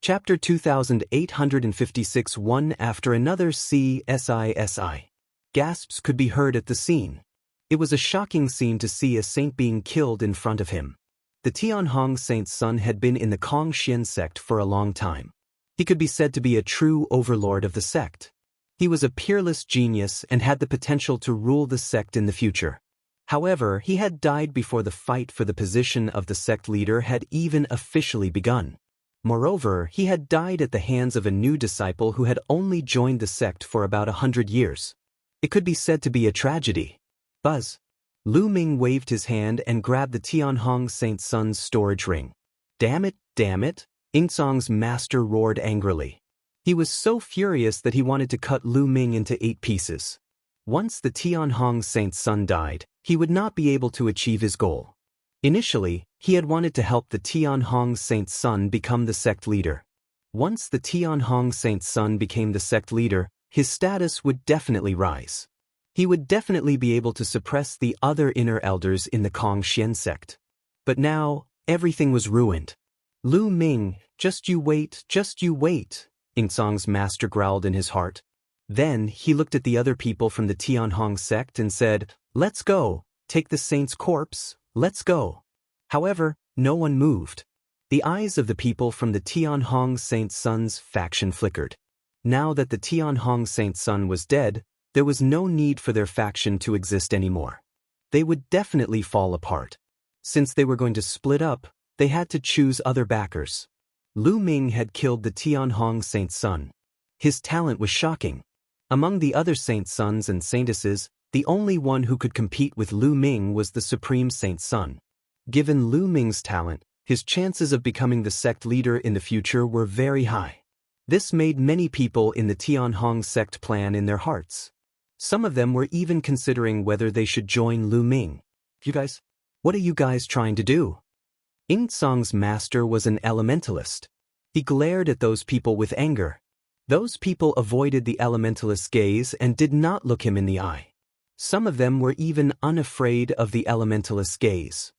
Chapter 2856. One after another. CSISI. Gasps could be heard at the scene. It was a shocking scene to see a saint being killed in front of him. The Tianhong saint's son had been in the Kongxian sect for a long time. He could be said to be a true overlord of the sect. He was a peerless genius and had the potential to rule the sect in the future. However, he had died before the fight for the position of the sect leader had even officially begun. Moreover, he had died at the hands of a new disciple who had only joined the sect for about 100 years. It could be said to be a tragedy. Buzz. Lu Ming waved his hand and grabbed the Tianhong saint's son's storage ring. Damn it, damn it, Ingsong's master roared angrily. He was so furious that he wanted to cut Lu Ming into 8 pieces. Once the Tianhong saint's son died, he would not be able to achieve his goal. Initially, he had wanted to help the Tianhong saint's son become the sect leader. Once the Tianhong saint's son became the sect leader, his status would definitely rise. He would definitely be able to suppress the other inner elders in the Kongxian sect. But now, everything was ruined. Lu Ming, just you wait, Ingsong's master growled in his heart. Then, he looked at the other people from the Tianhong sect and said, "Let's go, take the saint's corpse, let's go." However, no one moved. The eyes of the people from the Tianhong saint's son's faction flickered. Now that the Tianhong saint's son was dead, there was no need for their faction to exist anymore. They would definitely fall apart. Since they were going to split up, they had to choose other backers. Lu Ming had killed the Tianhong saint's son. His talent was shocking. Among the other saint's sons and saintesses, the only one who could compete with Lu Ming was the supreme saint's son. Given Lu Ming's talent, his chances of becoming the sect leader in the future were very high. This made many people in the Tianhong sect plan in their hearts. Some of them were even considering whether they should join Lu Ming. What are you guys trying to do? Ingsong's master was an elementalist. He glared at those people with anger. Those people avoided the elementalist's gaze and did not look him in the eye. Some of them were even unafraid of the elementalist's gaze.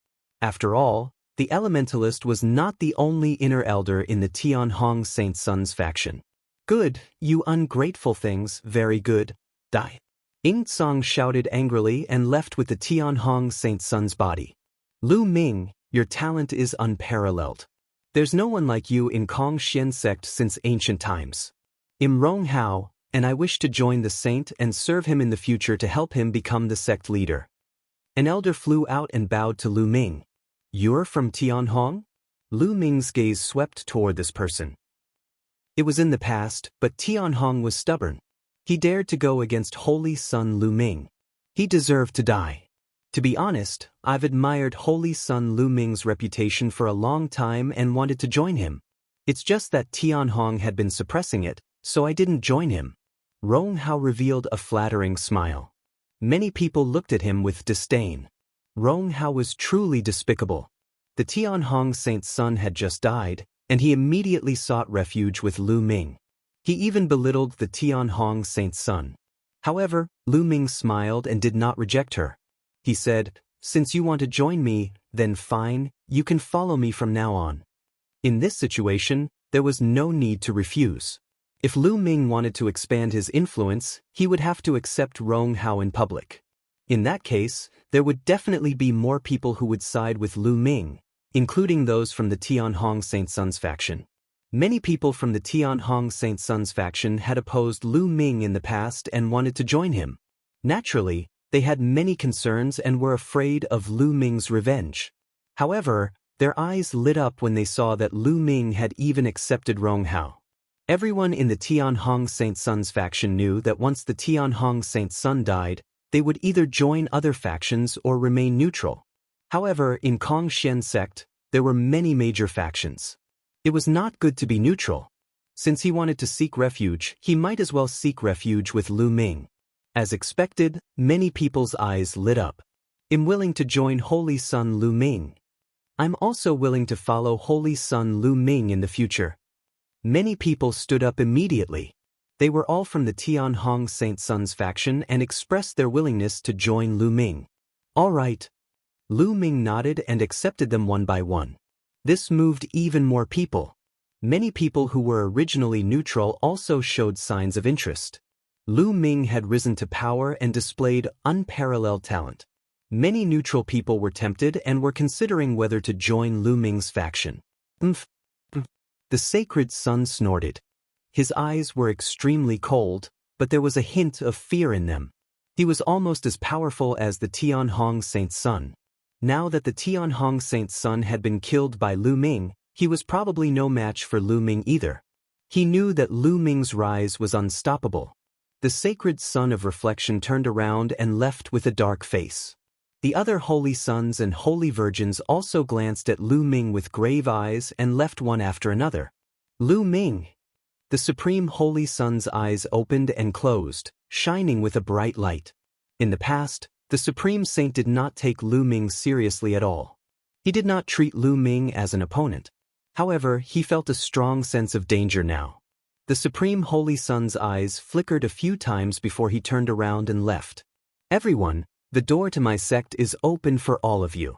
After all, the elementalist was not the only inner elder in the Tianhong saint's son's faction. Good, you ungrateful things, very good, die. Ingsong shouted angrily and left with the Tianhong saint's son's body. Lu Ming, your talent is unparalleled. There's no one like you in Kongxian sect since ancient times. I'm Rong Hao, and I wish to join the saint and serve him in the future to help him become the sect leader. An elder flew out and bowed to Lu Ming. You're from Tianhong? Lu Ming's gaze swept toward this person. It was in the past, but Tianhong was stubborn. He dared to go against Holy Son Lu Ming. He deserved to die. To be honest, I've admired Holy Son Lu Ming's reputation for a long time and wanted to join him. It's just that Tianhong had been suppressing it, so I didn't join him. Rong Hao revealed a flattering smile. Many people looked at him with disdain. Rong Hao was truly despicable. The Tianhong saint's son had just died, and he immediately sought refuge with Lu Ming. He even belittled the Tianhong saint's son. However, Lu Ming smiled and did not reject her. He said, "Since you want to join me, then fine, you can follow me from now on." In this situation, there was no need to refuse. If Lu Ming wanted to expand his influence, he would have to accept Rong Hao in public. In that case, there would definitely be more people who would side with Lu Ming, including those from the Tianhong saint's son's faction. Many people from the Tianhong saint's son's faction had opposed Lu Ming in the past and wanted to join him. Naturally, they had many concerns and were afraid of Lu Ming's revenge. However, their eyes lit up when they saw that Lu Ming had even accepted Rong Hao. Everyone in the Tianhong saint's son's faction knew that once the Tianhong saint's son died, they would either join other factions or remain neutral. However, in Kongxian sect, there were many major factions. It was not good to be neutral. Since he wanted to seek refuge, he might as well seek refuge with Lu Ming. As expected, many people's eyes lit up. I'm willing to join Holy Son Lu Ming. I'm also willing to follow Holy Son Lu Ming in the future. Many people stood up immediately. They were all from the Tianhong saint's son's faction and expressed their willingness to join Lu Ming. All right. Lu Ming nodded and accepted them one by one. This moved even more people. Many people who were originally neutral also showed signs of interest. Lu Ming had risen to power and displayed unparalleled talent. Many neutral people were tempted and were considering whether to join Lu Ming's faction. Umph. The sacred son snorted. His eyes were extremely cold, but there was a hint of fear in them. He was almost as powerful as the Tianhong Saint's son. Now that the Tianhong Saint's son had been killed by Lu Ming, he was probably no match for Lu Ming either. He knew that Lu Ming's rise was unstoppable. The sacred son of reflection turned around and left with a dark face. The other holy sons and holy virgins also glanced at Lu Ming with grave eyes and left one after another. Lu Ming! The supreme holy son's eyes opened and closed, shining with a bright light. In the past, the supreme saint did not take Lu Ming seriously at all. He did not treat Lu Ming as an opponent. However, he felt a strong sense of danger now. The supreme holy son's eyes flickered a few times before he turned around and left. Everyone, the door to my sect is open for all of you.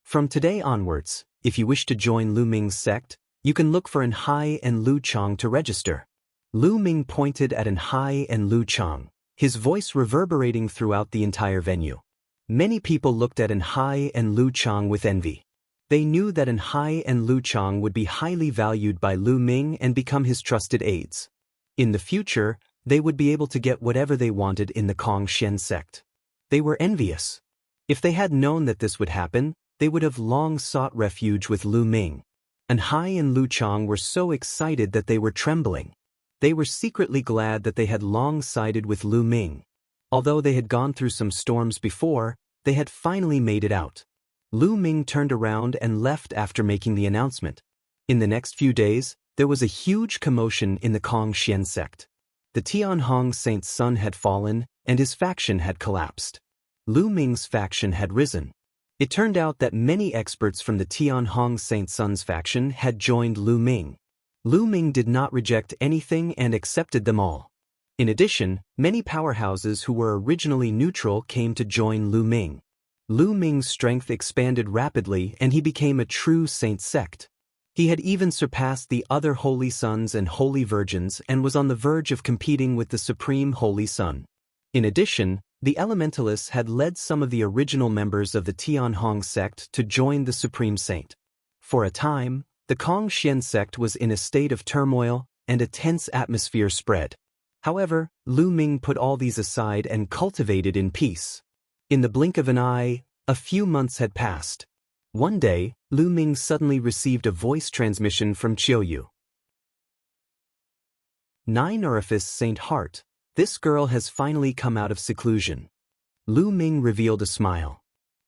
From today onwards, if you wish to join Lu Ming's sect, you can look for An Hai and Lu Chang to register. Lu Ming pointed at An Hai and Lu Chang, his voice reverberating throughout the entire venue. Many people looked at An Hai and Lu Chang with envy. They knew that An Hai and Lu Chang would be highly valued by Lu Ming and become his trusted aides. In the future, they would be able to get whatever they wanted in the Kongxian sect. They were envious. If they had known that this would happen, they would have long sought refuge with Lu Ming. An Hai and Lu Chang were so excited that they were trembling. They were secretly glad that they had long sided with Lu Ming. Although they had gone through some storms before, they had finally made it out. Lu Ming turned around and left after making the announcement. In the next few days, there was a huge commotion in the Kongxian sect. The Tianhong Saint's son had fallen, and his faction had collapsed. Lu Ming's faction had risen. It turned out that many experts from the Tianhong Saint's son's faction had joined Lu Ming. Lu Ming did not reject anything and accepted them all. In addition, many powerhouses who were originally neutral came to join Lu Ming. Lu Ming's strength expanded rapidly and he became a true saint sect. He had even surpassed the other holy sons and holy virgins and was on the verge of competing with the supreme holy son. In addition, the elementalists had led some of the original members of the Tianhong sect to join the supreme saint. For a time, the Kongxian sect was in a state of turmoil and a tense atmosphere spread. However, Lu Ming put all these aside and cultivated in peace. In the blink of an eye, a few months had passed. One day, Lu Ming suddenly received a voice transmission from Qiuyu. 9 Orifice Saint Heart, this girl has finally come out of seclusion. Lu Ming revealed a smile.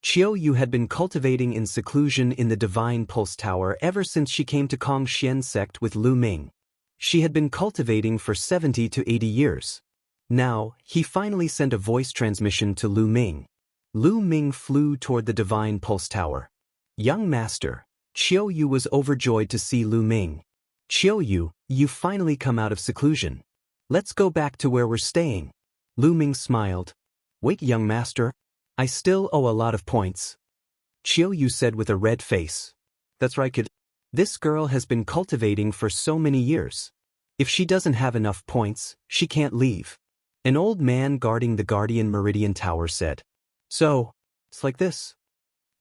Qiuyu had been cultivating in seclusion in the Divine Pulse Tower ever since she came to Kongxian sect with Lu Ming. She had been cultivating for 70 to 80 years. Now, he finally sent a voice transmission to Lu Ming. Lu Ming flew toward the Divine Pulse Tower. Young master, Qiuyu was overjoyed to see Lu Ming. Qiuyu, you finally come out of seclusion. Let's go back to where we're staying. Lu Ming smiled. Wait, young master. I still owe a lot of points. Qiuyu said with a red face. That's right, kid. This girl has been cultivating for so many years. If she doesn't have enough points, she can't leave. An old man guarding the Guardian Meridian Tower said. So, it's like this.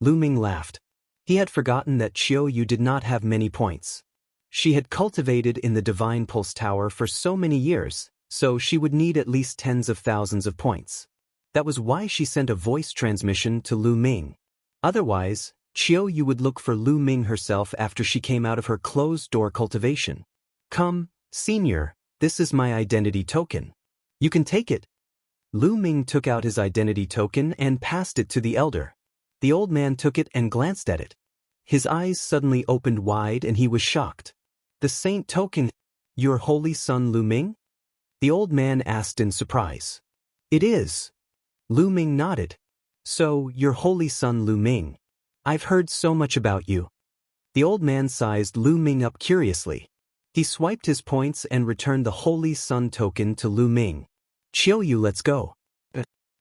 Lu Ming laughed. He had forgotten that Qiuyu did not have many points. She had cultivated in the Divine Pulse Tower for so many years, so she would need at least tens of thousands of points. That was why she sent a voice transmission to Lu Ming. Otherwise, Qiuyu would look for Lu Ming herself after she came out of her closed-door cultivation. Come, senior, this is my identity token. You can take it. Lu Ming took out his identity token and passed it to the elder. The old man took it and glanced at it. His eyes suddenly opened wide and he was shocked. The saint token, your holy son Lu Ming? The old man asked in surprise. It is. Lu Ming nodded. So, your holy son Lu Ming. I've heard so much about you. The old man sized Lu Ming up curiously. He swiped his points and returned the holy son token to Lu Ming. Qiuyu, let's go.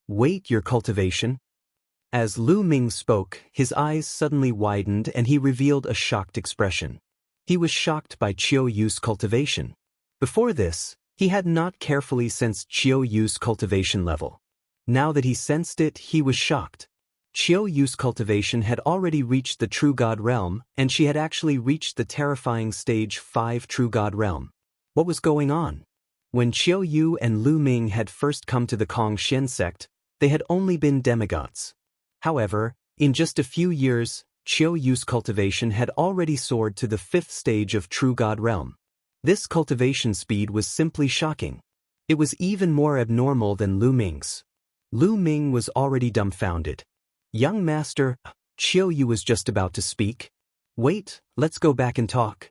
Wait, your cultivation? As Lu Ming spoke, his eyes suddenly widened and he revealed a shocked expression. He was shocked by Chiao Yu's cultivation. Before this, he had not carefully sensed Chiao Yu's cultivation level. Now that he sensed it, he was shocked. Chiao Yu's cultivation had already reached the True God realm, and she had actually reached the terrifying stage 5 True God realm. What was going on? When Chiao Yu and Lu Ming had first come to the Kongxian sect, they had only been demigods. However, in just a few years, Chiao Yu's cultivation had already soared to the 5th stage of True God realm. This cultivation speed was simply shocking. It was even more abnormal than Lu Ming's. Lu Ming was already dumbfounded. Young master, Chiao Yu was just about to speak. Wait, let's go back and talk.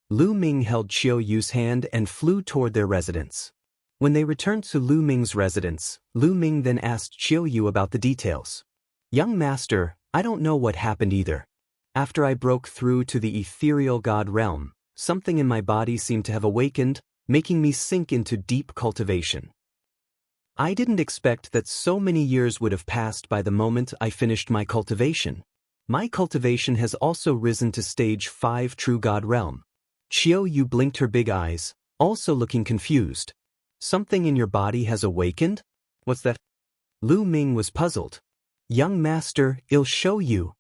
Lu Ming held Chiao Yu's hand and flew toward their residence. When they returned to Lu Ming's residence, Lu Ming then asked Chiao Yu about the details. Young master, I don't know what happened either. After I broke through to the ethereal god realm, something in my body seemed to have awakened, making me sink into deep cultivation. I didn't expect that so many years would have passed by the moment I finished my cultivation. My cultivation has also risen to stage 5 True God realm. Chiao Yu blinked her big eyes, also looking confused. Something in your body has awakened? What's that? Lu Ming was puzzled. Young master, I'll show you.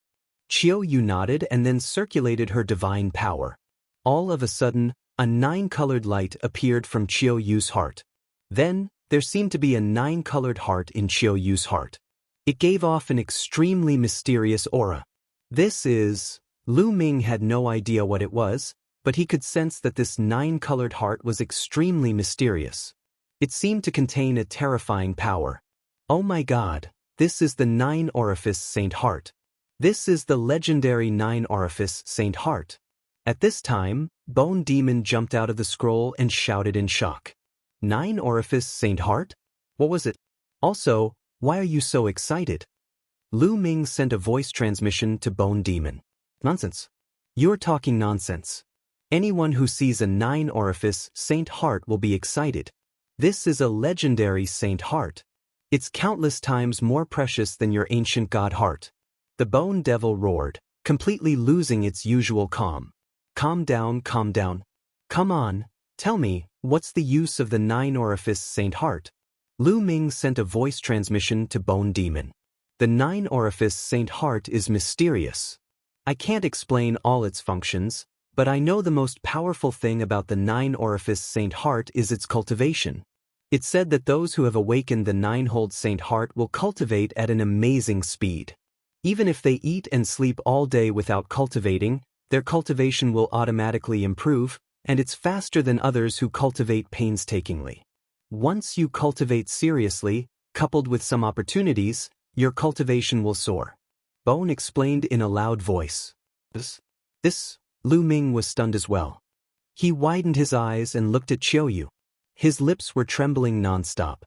Chiao Yu nodded and then circulated her divine power. All of a sudden, a 9-colored light appeared from Chiao Yu's heart. Then, there seemed to be a 9-colored heart in Chiao Yu's heart. It gave off an extremely mysterious aura. Lu Ming had no idea what it was, but he could sense that this 9-colored heart was extremely mysterious. It seemed to contain a terrifying power. Oh my God, this is the 9-orifice Saint Heart. This is the legendary 9-orifice Saint Heart. At this time, Bone Demon jumped out of the scroll and shouted in shock. 9-orifice Saint Heart? What was it? Also, why are you so excited? Lu Ming sent a voice transmission to Bone Demon. Nonsense. You're talking nonsense. Anyone who sees a 9-orifice Saint Heart will be excited. This is a legendary Saint Heart. It's countless times more precious than your ancient god heart. The Bone Devil roared, completely losing its usual calm. Calm down, calm down. Come on, tell me, what's the use of the 9-orifice Saint Heart? Lu Ming sent a voice transmission to Bone Demon. The 9-orifice Saint Heart is mysterious. I can't explain all its functions, but I know the most powerful thing about the 9-orifice Saint Heart is its cultivation. It's said that those who have awakened the 9-hold Saint Heart will cultivate at an amazing speed. Even if they eat and sleep all day without cultivating, their cultivation will automatically improve, and it's faster than others who cultivate painstakingly. Once you cultivate seriously, coupled with some opportunities, your cultivation will soar. Bone explained in a loud voice. Lu Ming was stunned as well. He widened his eyes and looked at Chiao Yu. His lips were trembling nonstop.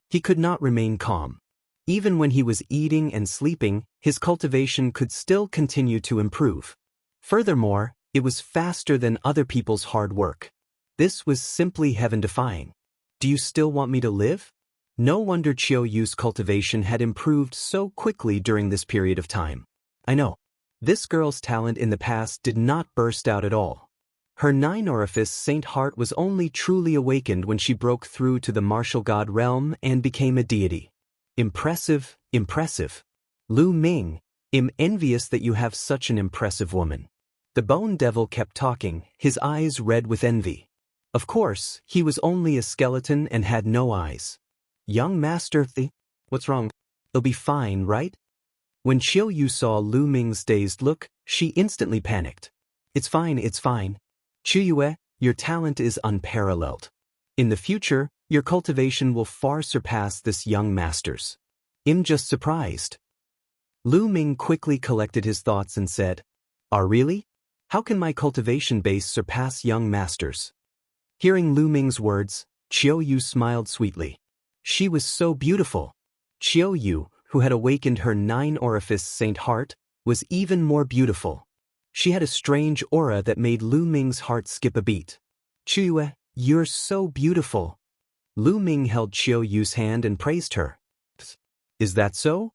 He could not remain calm. Even when he was eating and sleeping, his cultivation could still continue to improve. Furthermore, it was faster than other people's hard work. This was simply heaven-defying. Do you still want me to live? No wonder Chiao Yu's cultivation had improved so quickly during this period of time. I know. This girl's talent in the past did not burst out at all. Her 9-orifice Saint Heart was only truly awakened when she broke through to the martial god realm and became a deity. Impressive, impressive. Lu Ming, I'm envious that you have such an impressive woman. The Bone Devil kept talking, his eyes red with envy. Of course, he was only a skeleton and had no eyes. Young master, what's wrong? It'll be fine, right? When Chiao Yu saw Lu Ming's dazed look, she instantly panicked. It's fine, it's fine. Chiao Yu, your talent is unparalleled. In the future, your cultivation will far surpass this young master's. I'm just surprised. Lu Ming quickly collected his thoughts and said, really? How can my cultivation base surpass young masters? Hearing Lu Ming's words, Chiao Yu smiled sweetly. She was so beautiful. Chiao Yu, who had awakened her 9-orifice Saint Heart, was even more beautiful. She had a strange aura that made Lu Ming's heart skip a beat. Chiao Yu, you're so beautiful. Lu Ming held Chiao Yu's hand and praised her. Is that so?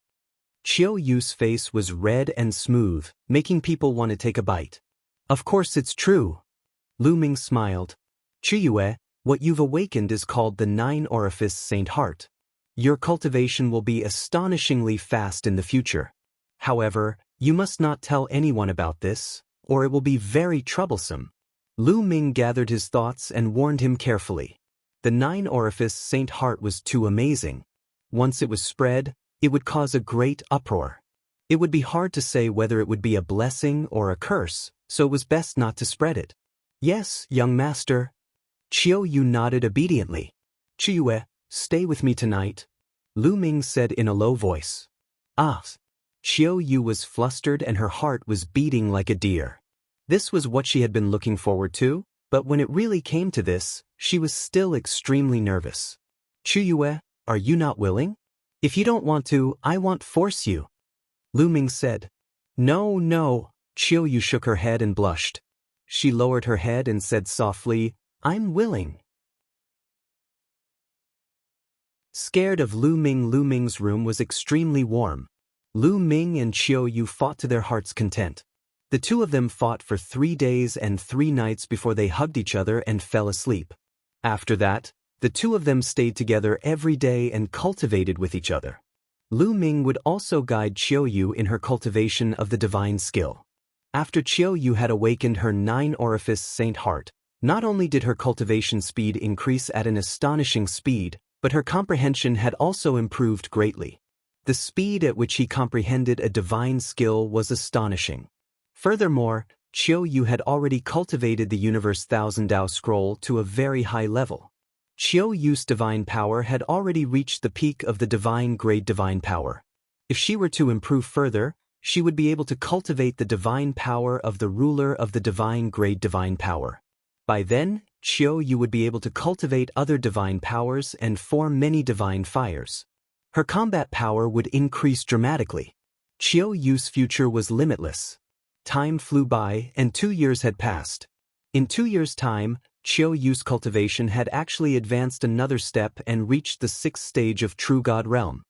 Chiao Yu's face was red and smooth, making people want to take a bite. Of course it's true. Lu Ming smiled. Chiyue, what you've awakened is called the Nine-Orifice Saint Heart. Your cultivation will be astonishingly fast in the future. However, you must not tell anyone about this, or it will be very troublesome. Lu Ming gathered his thoughts and warned him carefully. The Nine-Orifice Saint Heart was too amazing. Once it was spread, it would cause a great uproar. It would be hard to say whether it would be a blessing or a curse, so it was best not to spread it. Yes, young master. Chiu Yu nodded obediently. Chiyue, stay with me tonight, Lu Ming said in a low voice. Ah. Chiu Yu was flustered and her heart was beating like a deer. This was what she had been looking forward to, but when it really came to this, she was still extremely nervous. Chiyue, are you not willing? If you don't want to, I won't force you, Lu Ming said. No, Chiu Yu shook her head and blushed. She lowered her head and said softly, I'm willing. Scared of Lu Ming's room was extremely warm. Lu Ming and Chiu Yu fought to their heart's content. The two of them fought for 3 days and 3 nights before they hugged each other and fell asleep. After that, the two of them stayed together every day and cultivated with each other. Lu Ming would also guide Chiu Yu in her cultivation of the divine skill. After Chiu Yu had awakened her Nine-Orifice Saint Heart, not only did her cultivation speed increase at an astonishing speed, but her comprehension had also improved greatly. The speed at which he comprehended a divine skill was astonishing. Furthermore, Chiu Yu had already cultivated the Universe Thousand Dao Scroll to a very high level. Chiu Yu's divine power had already reached the peak of the divine grade divine power. If she were to improve further, she would be able to cultivate the divine power of the ruler of the divine grade divine power. By then, Chiu Yu would be able to cultivate other divine powers and form many divine fires. Her combat power would increase dramatically. Chiu Yu's future was limitless. Time flew by and 2 years had passed. In 2 years' time, Chiu Yu's cultivation had actually advanced another step and reached the 6th stage of True God Realm.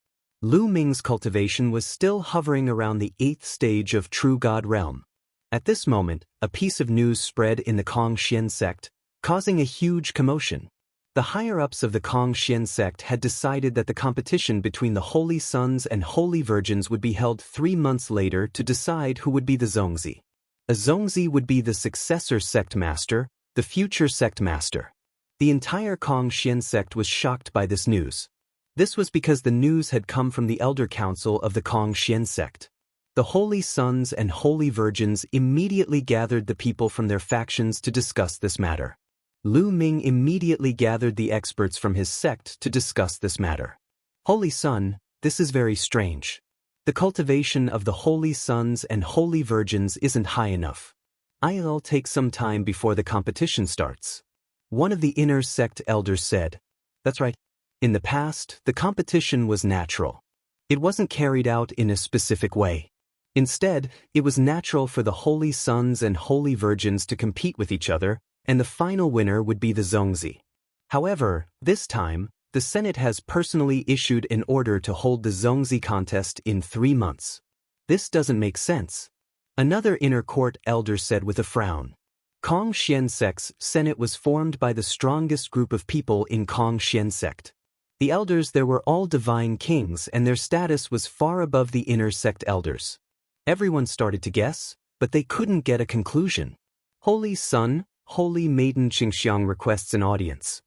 Lu Ming's cultivation was still hovering around the 8th stage of True God Realm. At this moment, a piece of news spread in the Kongxian sect, causing a huge commotion. The higher-ups of the Kongxian sect had decided that the competition between the Holy Sons and Holy Virgins would be held 3 months later to decide who would be the Zongzi. A Zongzi would be the successor sect master, the future sect master. The entire Kongxian sect was shocked by this news. This was because the news had come from the Elder Council of the Kongxian sect. The Holy Sons and Holy Virgins immediately gathered the people from their factions to discuss this matter. Lu Ming immediately gathered the experts from his sect to discuss this matter. Holy Son, this is very strange. The cultivation of the Holy Sons and Holy Virgins isn't high enough. I'll take some time before the competition starts. One of the inner sect elders said. That's right. In the past, the competition was natural. It wasn't carried out in a specific way. Instead, it was natural for the Holy Sons and Holy Virgins to compete with each other, and the final winner would be the Zongzi. However, this time, the Senate has personally issued an order to hold the Zongzi contest in 3 months. This doesn't make sense. Another inner court elder said with a frown. Kongxian sect's Senate was formed by the strongest group of people in Kongxian sect. The elders there were all divine kings and their status was far above the inner sect elders. Everyone started to guess, but they couldn't get a conclusion. Holy Son, Holy Maiden Qingxiang requests an audience.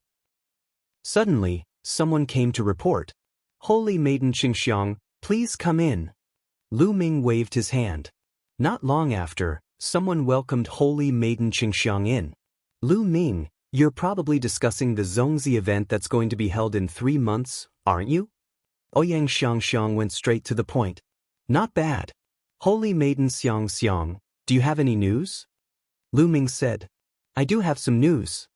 Suddenly, someone came to report. Holy Maiden Qingxiang, please come in. Lu Ming waved his hand. Not long after, someone welcomed Holy Maiden Qingxiang in. Lu Ming, you're probably discussing the Zongzi event that's going to be held in 3 months, aren't you? Ouyang Xiangxiang went straight to the point. Not bad. Holy Maiden Xiangxiang, do you have any news? Lu Ming said. I do have some news.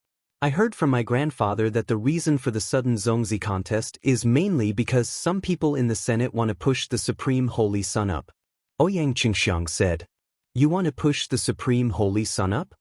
I heard from my grandfather that the reason for the sudden Zongzi contest is mainly because some people in the Senate want to push the Supreme Holy Son up. Ouyang Qingxiang said. You want to push the Supreme Holy Son up?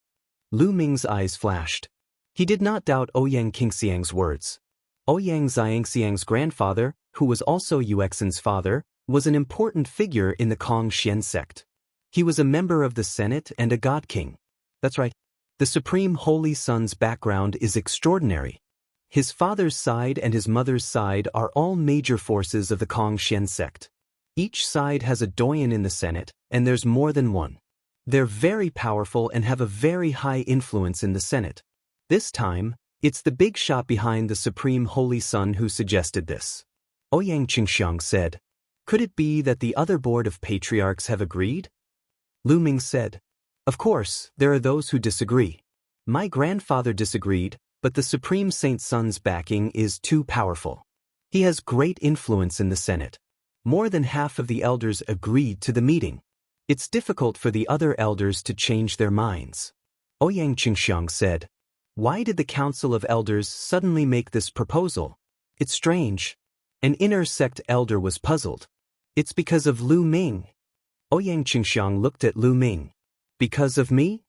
Lu Ming's eyes flashed. He did not doubt Ouyang Qingxiang's words. Ouyang Xiangxiang's grandfather, who was also Yuexin's father, was an important figure in the Kongxian sect. He was a member of the Senate and a god king. That's right. The Supreme Holy Sun's background is extraordinary. His father's side and his mother's side are all major forces of the Kongxian sect. Each side has a doyen in the Senate, and there's more than one. They're very powerful and have a very high influence in the Senate. This time, it's the big shot behind the Supreme Holy Sun who suggested this. Ouyang Qingxiang said, "Could it be that the other board of patriarchs have agreed?" Lu Ming said, "Of course, there are those who disagree. My grandfather disagreed, but the Supreme Saint Sun's backing is too powerful. He has great influence in the Senate. More than half of the elders agreed to the meeting. It's difficult for the other elders to change their minds." Ouyang Qingxiang said, "Why did the Council of Elders suddenly make this proposal? It's strange." An inner sect elder was puzzled. "It's because of Lu Ming." Ouyang Qingxiang looked at Lu Ming. "Because of me?"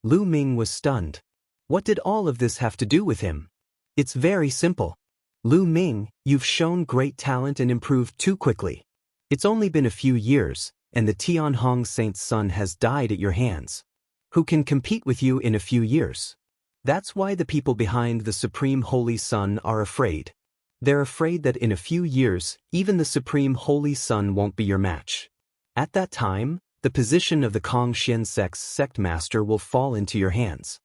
Lu Ming was stunned. What did all of this have to do with him? It's very simple. Lu Ming, you've shown great talent and improved too quickly. It's only been a few years, and the Tianhong Saint's son has died at your hands. Who can compete with you in a few years? That's why the people behind the Supreme Holy Sun are afraid. They're afraid that in a few years, even the Supreme Holy Sun won't be your match. At that time, the position of the Kongxian sect's sect master will fall into your hands.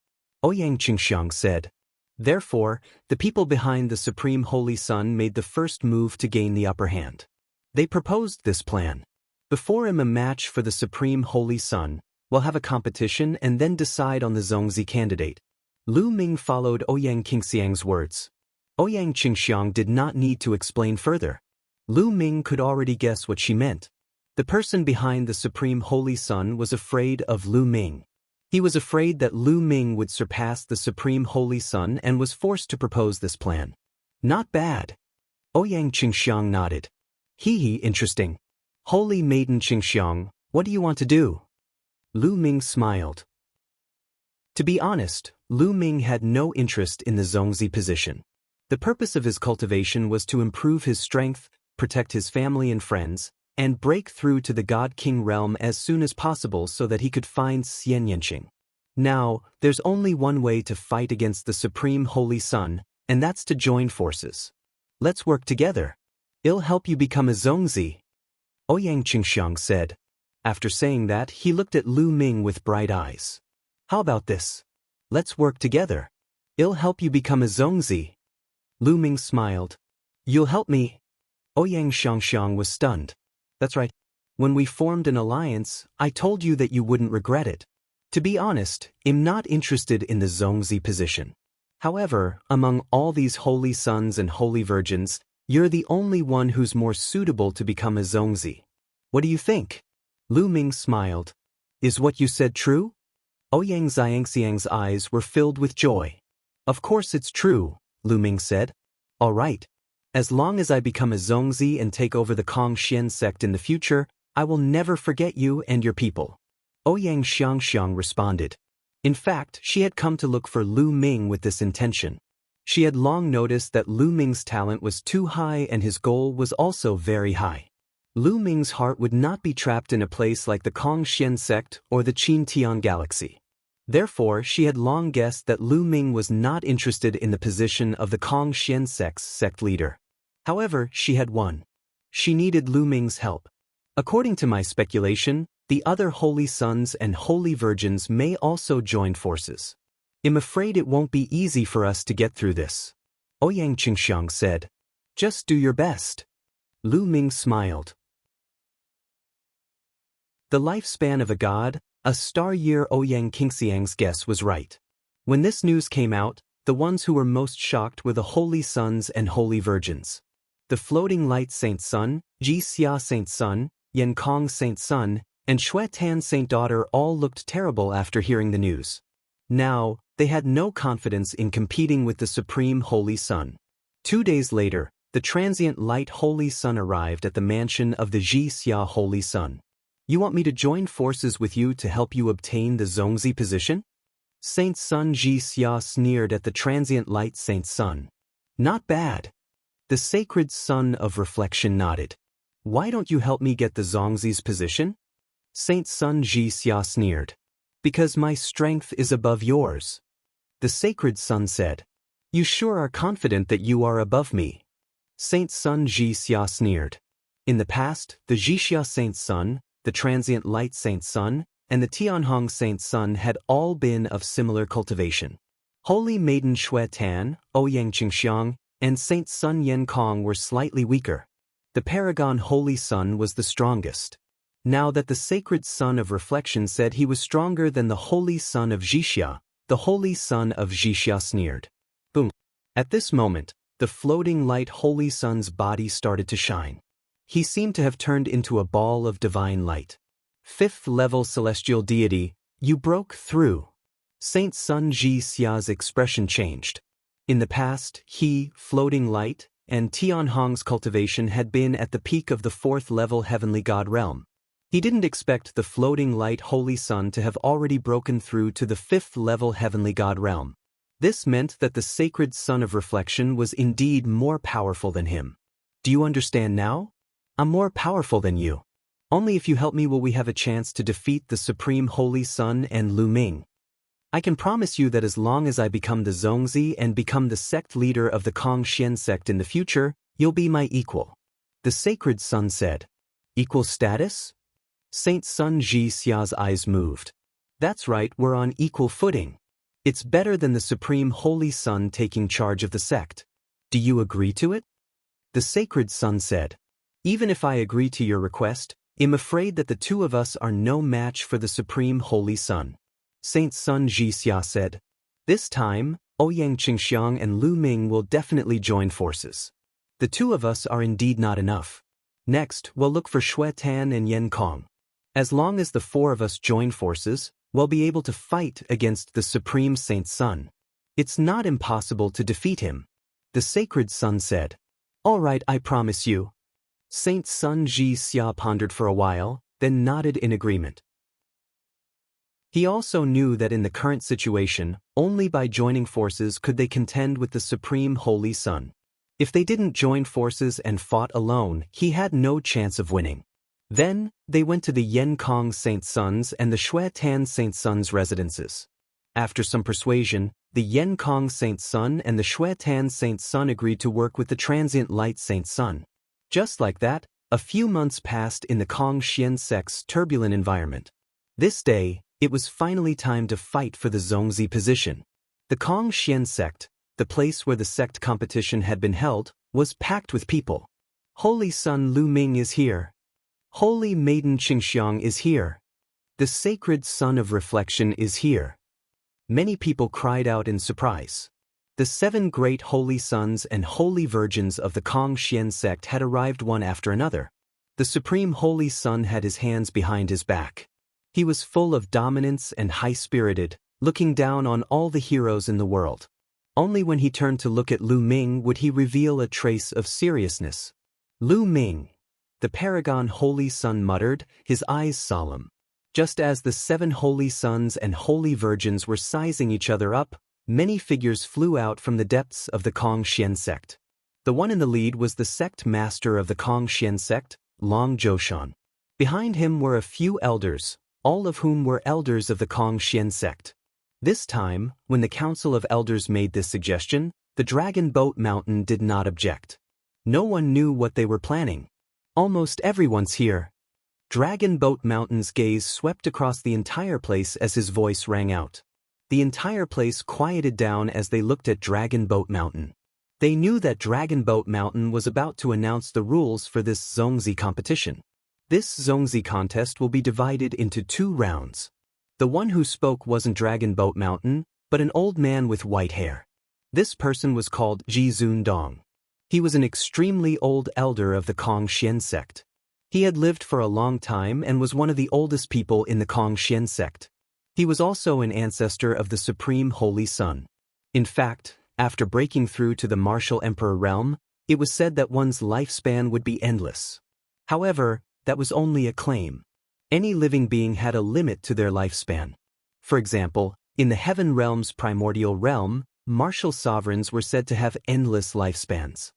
Ouyang Qingxiang said. Therefore, the people behind the Supreme Holy Sun made the first move to gain the upper hand. They proposed this plan. Before a match for the Supreme Holy Sun, we'll have a competition and then decide on the Zongzi candidate. Lu Ming followed Ouyang Qingxiang's words. Ouyang Qingxiang did not need to explain further. Lu Ming could already guess what she meant. The person behind the Supreme Holy Sun was afraid of Lu Ming. He was afraid that Lu Ming would surpass the Supreme Holy Sun and was forced to propose this plan. Not bad. Ouyang Qingxiang nodded. Interesting. Holy Maiden Qingxiang, what do you want to do? Lu Ming smiled. To be honest, Lu Ming had no interest in the Zongzi position. The purpose of his cultivation was to improve his strength, protect his family and friends, and break through to the God King realm as soon as possible so that he could find Xian Yanqing. Now, there's only one way to fight against the Supreme Holy Sun, and that's to join forces. Let's work together. It'll help you become a Zongzi. Ouyang Qingxiang said. After saying that, he looked at Lu Ming with bright eyes. How about this? Let's work together. It'll help you become a Zongzi. Lu Ming smiled. You'll help me? Ouyang Xiangxiang was stunned. That's right. When we formed an alliance, I told you that you wouldn't regret it. To be honest, I'm not interested in the Zongzi position. However, among all these holy sons and holy virgins, you're the only one who's more suitable to become a Zongzi. What do you think? Lu Ming smiled. Is what you said true? Ouyang Xiangxiang's eyes were filled with joy. Of course it's true, Lu Ming said. All right. As long as I become a Zongzi and take over the Kongxian sect in the future, I will never forget you and your people. Ouyang Xiangxiang responded. In fact, she had come to look for Lu Ming with this intention. She had long noticed that Lu Ming's talent was too high and his goal was also very high. Lu Ming's heart would not be trapped in a place like the Kongxian sect or the Qintian galaxy. Therefore, she had long guessed that Lu Ming was not interested in the position of the Kongxian sect's sect leader. However, she had won. She needed Lu Ming's help. According to my speculation, the other holy sons and holy virgins may also join forces. I'm afraid it won't be easy for us to get through this. Ouyang Qingxiang said. Just do your best. Lu Ming smiled. The lifespan of a god, a star year. Ouyang Qingxiang's guess was right. When this news came out, the ones who were most shocked were the holy sons and holy virgins. The floating light Saint Sun, Ji Xia Saint Sun, Yan Kong Saint Sun, and Xue Tan Saint Daughter all looked terrible after hearing the news. Now, they had no confidence in competing with the Supreme Holy Sun. 2 days later, the transient light Holy Sun arrived at the mansion of the Ji Xia Holy Sun. You want me to join forces with you to help you obtain the Zongzi position? Saint Sun Ji Xia sneered at the transient light Saint Sun. Not bad. The sacred sun of reflection nodded. Why don't you help me get the Zongzi's position? Saint Sun Ji Xia sneered. Because my strength is above yours. The sacred sun said. You sure are confident that you are above me. Saint Sun Jixia sneered. In the past, the Jixia Saint Sun, the transient light Saint Sun, and the Tianhong Saint Sun had all been of similar cultivation. Holy Maiden Xue Tan, Ouyang Qingxiang, and Saint Sun Yen Kong were slightly weaker. The paragon Holy Sun was the strongest. Now that the sacred sun of reflection said he was stronger than the Holy Sun of Jixia, the Holy Sun of Jixia sneered. Boom. At this moment, the floating light Holy Sun's body started to shine. He seemed to have turned into a ball of divine light. Fifth level celestial deity, you broke through. Saint Sun Jixia's expression changed. In the past, he, floating light, and Tianhong's cultivation had been at the peak of the fourth level heavenly god realm. He didn't expect the floating light Holy Sun to have already broken through to the fifth level heavenly god realm. This meant that the sacred sun of reflection was indeed more powerful than him. Do you understand now? I'm more powerful than you. Only if you help me will we have a chance to defeat the Supreme Holy Sun and Lu Ming. I can promise you that as long as I become the Zongzi and become the sect leader of the Kongxian sect in the future, you'll be my equal. The sacred sun said. Equal status? Saint Sun Jixia's eyes moved. That's right, we're on equal footing. It's better than the Supreme Holy Sun taking charge of the sect. Do you agree to it? The sacred sun said. Even if I agree to your request, I'm afraid that the two of us are no match for the Supreme Holy Sun. Saint Sun Jixia said. This time, Ouyang Qingxiang and Lu Ming will definitely join forces. The two of us are indeed not enough. Next, we'll look for Xue Tan and Yen Kong. As long as the four of us join forces, we'll be able to fight against the Supreme Saint Sun. It's not impossible to defeat him. The sacred sun said. All right, I promise you. Saint Sun Jixia pondered for a while, then nodded in agreement. He also knew that in the current situation, only by joining forces could they contend with the Supreme Holy Sun. If they didn't join forces and fought alone, he had no chance of winning. Then, they went to the Yen Kong Saint Sun's and the Xue Tan Saint Sun's residences. After some persuasion, the Yen Kong Saint Sun and the Xue Tan Saint Sun agreed to work with the transient light Saint Sun. Just like that, a few months passed in the Kongxian sect's turbulent environment. This day, it was finally time to fight for the Zongzi position. The Kongxian sect, the place where the sect competition had been held, was packed with people. Holy Sun Lu Ming is here. Holy Maiden Qingxiang is here. The sacred sun of reflection is here. Many people cried out in surprise. The 7 great holy sons and holy virgins of the Kongxian sect had arrived one after another. The Supreme Holy Sun had his hands behind his back. He was full of dominance and high-spirited, looking down on all the heroes in the world. Only when he turned to look at Lu Ming would he reveal a trace of seriousness. Lu Ming, the paragon Holy Sun muttered, his eyes solemn. Just as the 7 holy sons and holy virgins were sizing each other up, many figures flew out from the depths of the Kongxian sect. The one in the lead was the sect master of the Kongxian sect, Long Zhoushan. Behind him were a few elders, all of whom were elders of the Kongxian sect. This time, when the Council of Elders made this suggestion, the Dragon Boat Mountain did not object. No one knew what they were planning. Almost everyone's here. Dragon Boat Mountain's gaze swept across the entire place as his voice rang out. The entire place quieted down as they looked at Dragon Boat Mountain. They knew that Dragon Boat Mountain was about to announce the rules for this Zongzi competition. This Zongzi contest will be divided into 2 rounds. The one who spoke wasn't Dragon Boat Mountain, but an old man with white hair. This person was called Ji Zundong. He was an extremely old elder of the Kongxian sect. He had lived for a long time and was one of the oldest people in the Kongxian sect. He was also an ancestor of the Supreme Holy Sun. In fact, after breaking through to the Martial Emperor realm, it was said that one's lifespan would be endless. However, that was only a claim. Any living being had a limit to their lifespan. For example, in the Heaven Realm's primordial realm, martial sovereigns were said to have endless lifespans.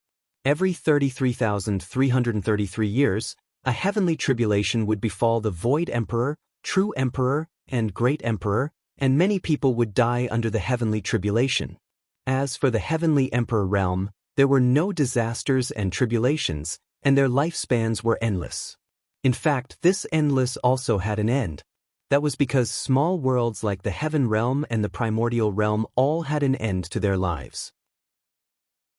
Every 33,333 years, a heavenly tribulation would befall the Void Emperor, True Emperor, and great emperor, and many people would die under the heavenly tribulation. As for the heavenly emperor realm, there were no disasters and tribulations, and their lifespans were endless. In fact, this endless also had an end. That was because small worlds like the heaven realm and the primordial realm all had an end to their lives.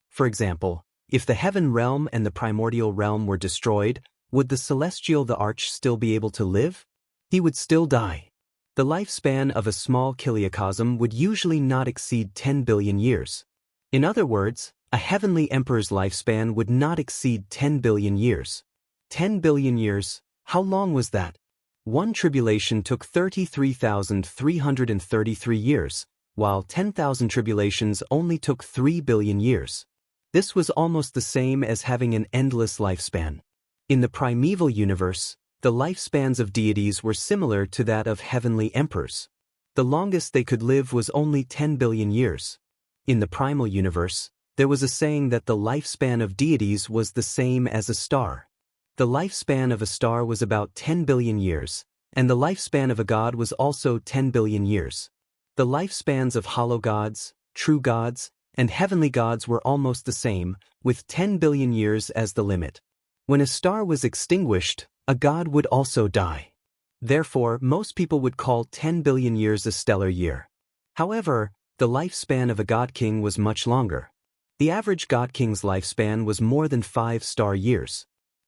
For example, if the heaven realm and the primordial realm were destroyed, would the celestial the arch still be able to live? He would still die. The lifespan of a small kiliacosm would usually not exceed 10 billion years. In other words, a heavenly emperor's lifespan would not exceed 10 billion years. 10 billion years, how long was that? One tribulation took 33,333 years, while 10,000 tribulations only took 3 billion years. This was almost the same as having an endless lifespan. In the primeval universe, the lifespans of deities were similar to that of heavenly emperors. The longest they could live was only 10 billion years. In the primal universe, there was a saying that the lifespan of deities was the same as a star. The lifespan of a star was about 10 billion years, and the lifespan of a god was also 10 billion years. The lifespans of hollow gods, true gods, and heavenly gods were almost the same, with 10 billion years as the limit. When a star was extinguished, a god would also die. Therefore, most people would call 10 billion years a stellar year. However, the lifespan of a god king was much longer. The average god king's lifespan was more than 5 star years.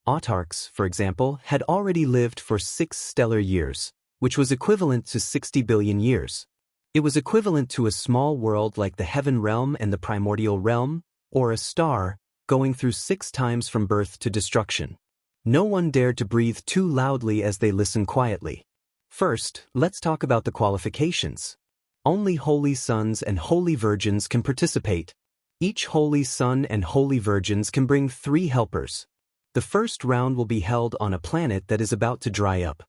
Autarchs, for example, had already lived for 6 stellar years, which was equivalent to 60 billion years. It was equivalent to a small world like the heaven realm and the primordial realm, or a star, going through 6 times from birth to destruction. No one dared to breathe too loudly as they listened quietly. First, let's talk about the qualifications. Only holy sons and holy virgins can participate. Each holy son and holy virgins can bring 3 helpers. The first round will be held on a planet that is about to dry up.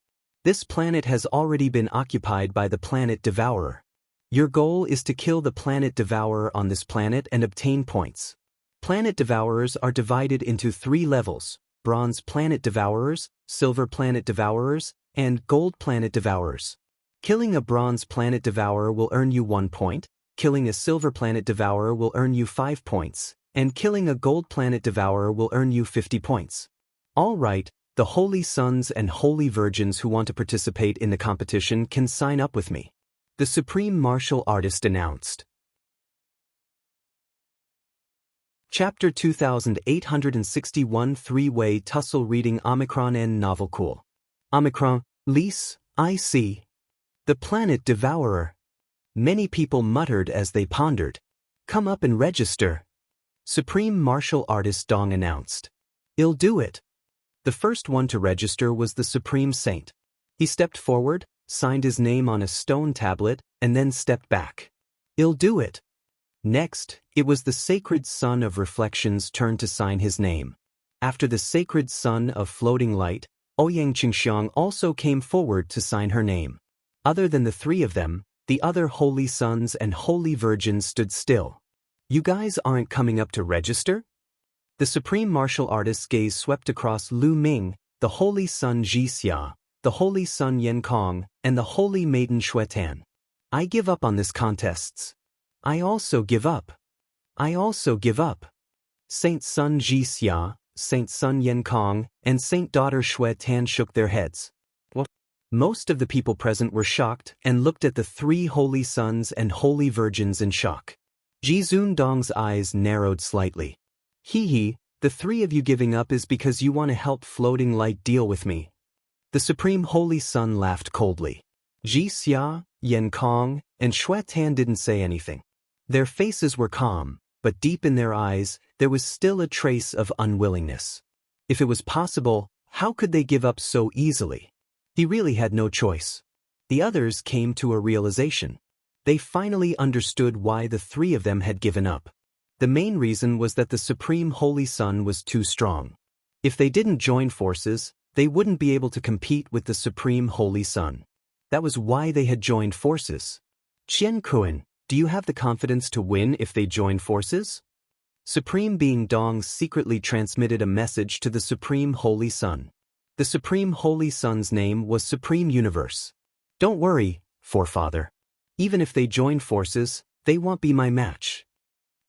This planet has already been occupied by the planet Devourer. Your goal is to kill the planet Devourer on this planet and obtain points. Planet Devourers are divided into 3 levels: Bronze Planet Devourers, Silver Planet Devourers, and Gold Planet Devourers. Killing a Bronze Planet Devourer will earn you 1 point, killing a Silver Planet Devourer will earn you 5 points, and killing a Gold Planet Devourer will earn you 50 points. All right, the holy sons and holy virgins who want to participate in the competition can sign up with me. The Supreme Martial Artist announced. Chapter 2861 3-Way Tussle Reading Omicron N Novel Cool. Omicron, Lise, I see. The Planet Devourer. Many people muttered as they pondered. Come up and register. Supreme Martial Artist Dong announced. I'll do it. The first one to register was the Supreme Saint. He stepped forward, signed his name on a stone tablet, and then stepped back. I'll do it. Next, it was the Sacred Son of Reflection's turn to sign his name. After the Sacred Son of Floating Light, Ouyang Qingxiang also came forward to sign her name. Other than the 3 of them, the other holy sons and holy virgins stood still. You guys aren't coming up to register? The Supreme Martial Artist's gaze swept across Lu Ming, the holy son Ji Xia, the holy son Yan Kong, and the holy maiden Xue Tan. I give up on this contests. I also give up. I also give up. Saint Son Ji Xia, Saint Son Yan Kong, and Saint Daughter Xue Tan shook their heads. What? Most of the people present were shocked and looked at the 3 holy sons and holy virgins in shock. Jizun Dong's eyes narrowed slightly. Hee, the 3 of you giving up is because you want to help Floating Light deal with me. The Supreme Holy Son laughed coldly. Ji Xia, Yan Kong, and Xue Tan didn't say anything. Their faces were calm, but deep in their eyes, there was still a trace of unwillingness. If it was possible, how could they give up so easily? He really had no choice. The others came to a realization. They finally understood why the 3 of them had given up. The main reason was that the Supreme Holy Son was too strong. If they didn't join forces, they wouldn't be able to compete with the Supreme Holy Son. That was why they had joined forces. Qian Kuan, do you have the confidence to win if they join forces? Supreme Being Dong secretly transmitted a message to the Supreme Holy Son. The Supreme Holy Son's name was Supreme Universe. Don't worry, forefather. Even if they join forces, they won't be my match.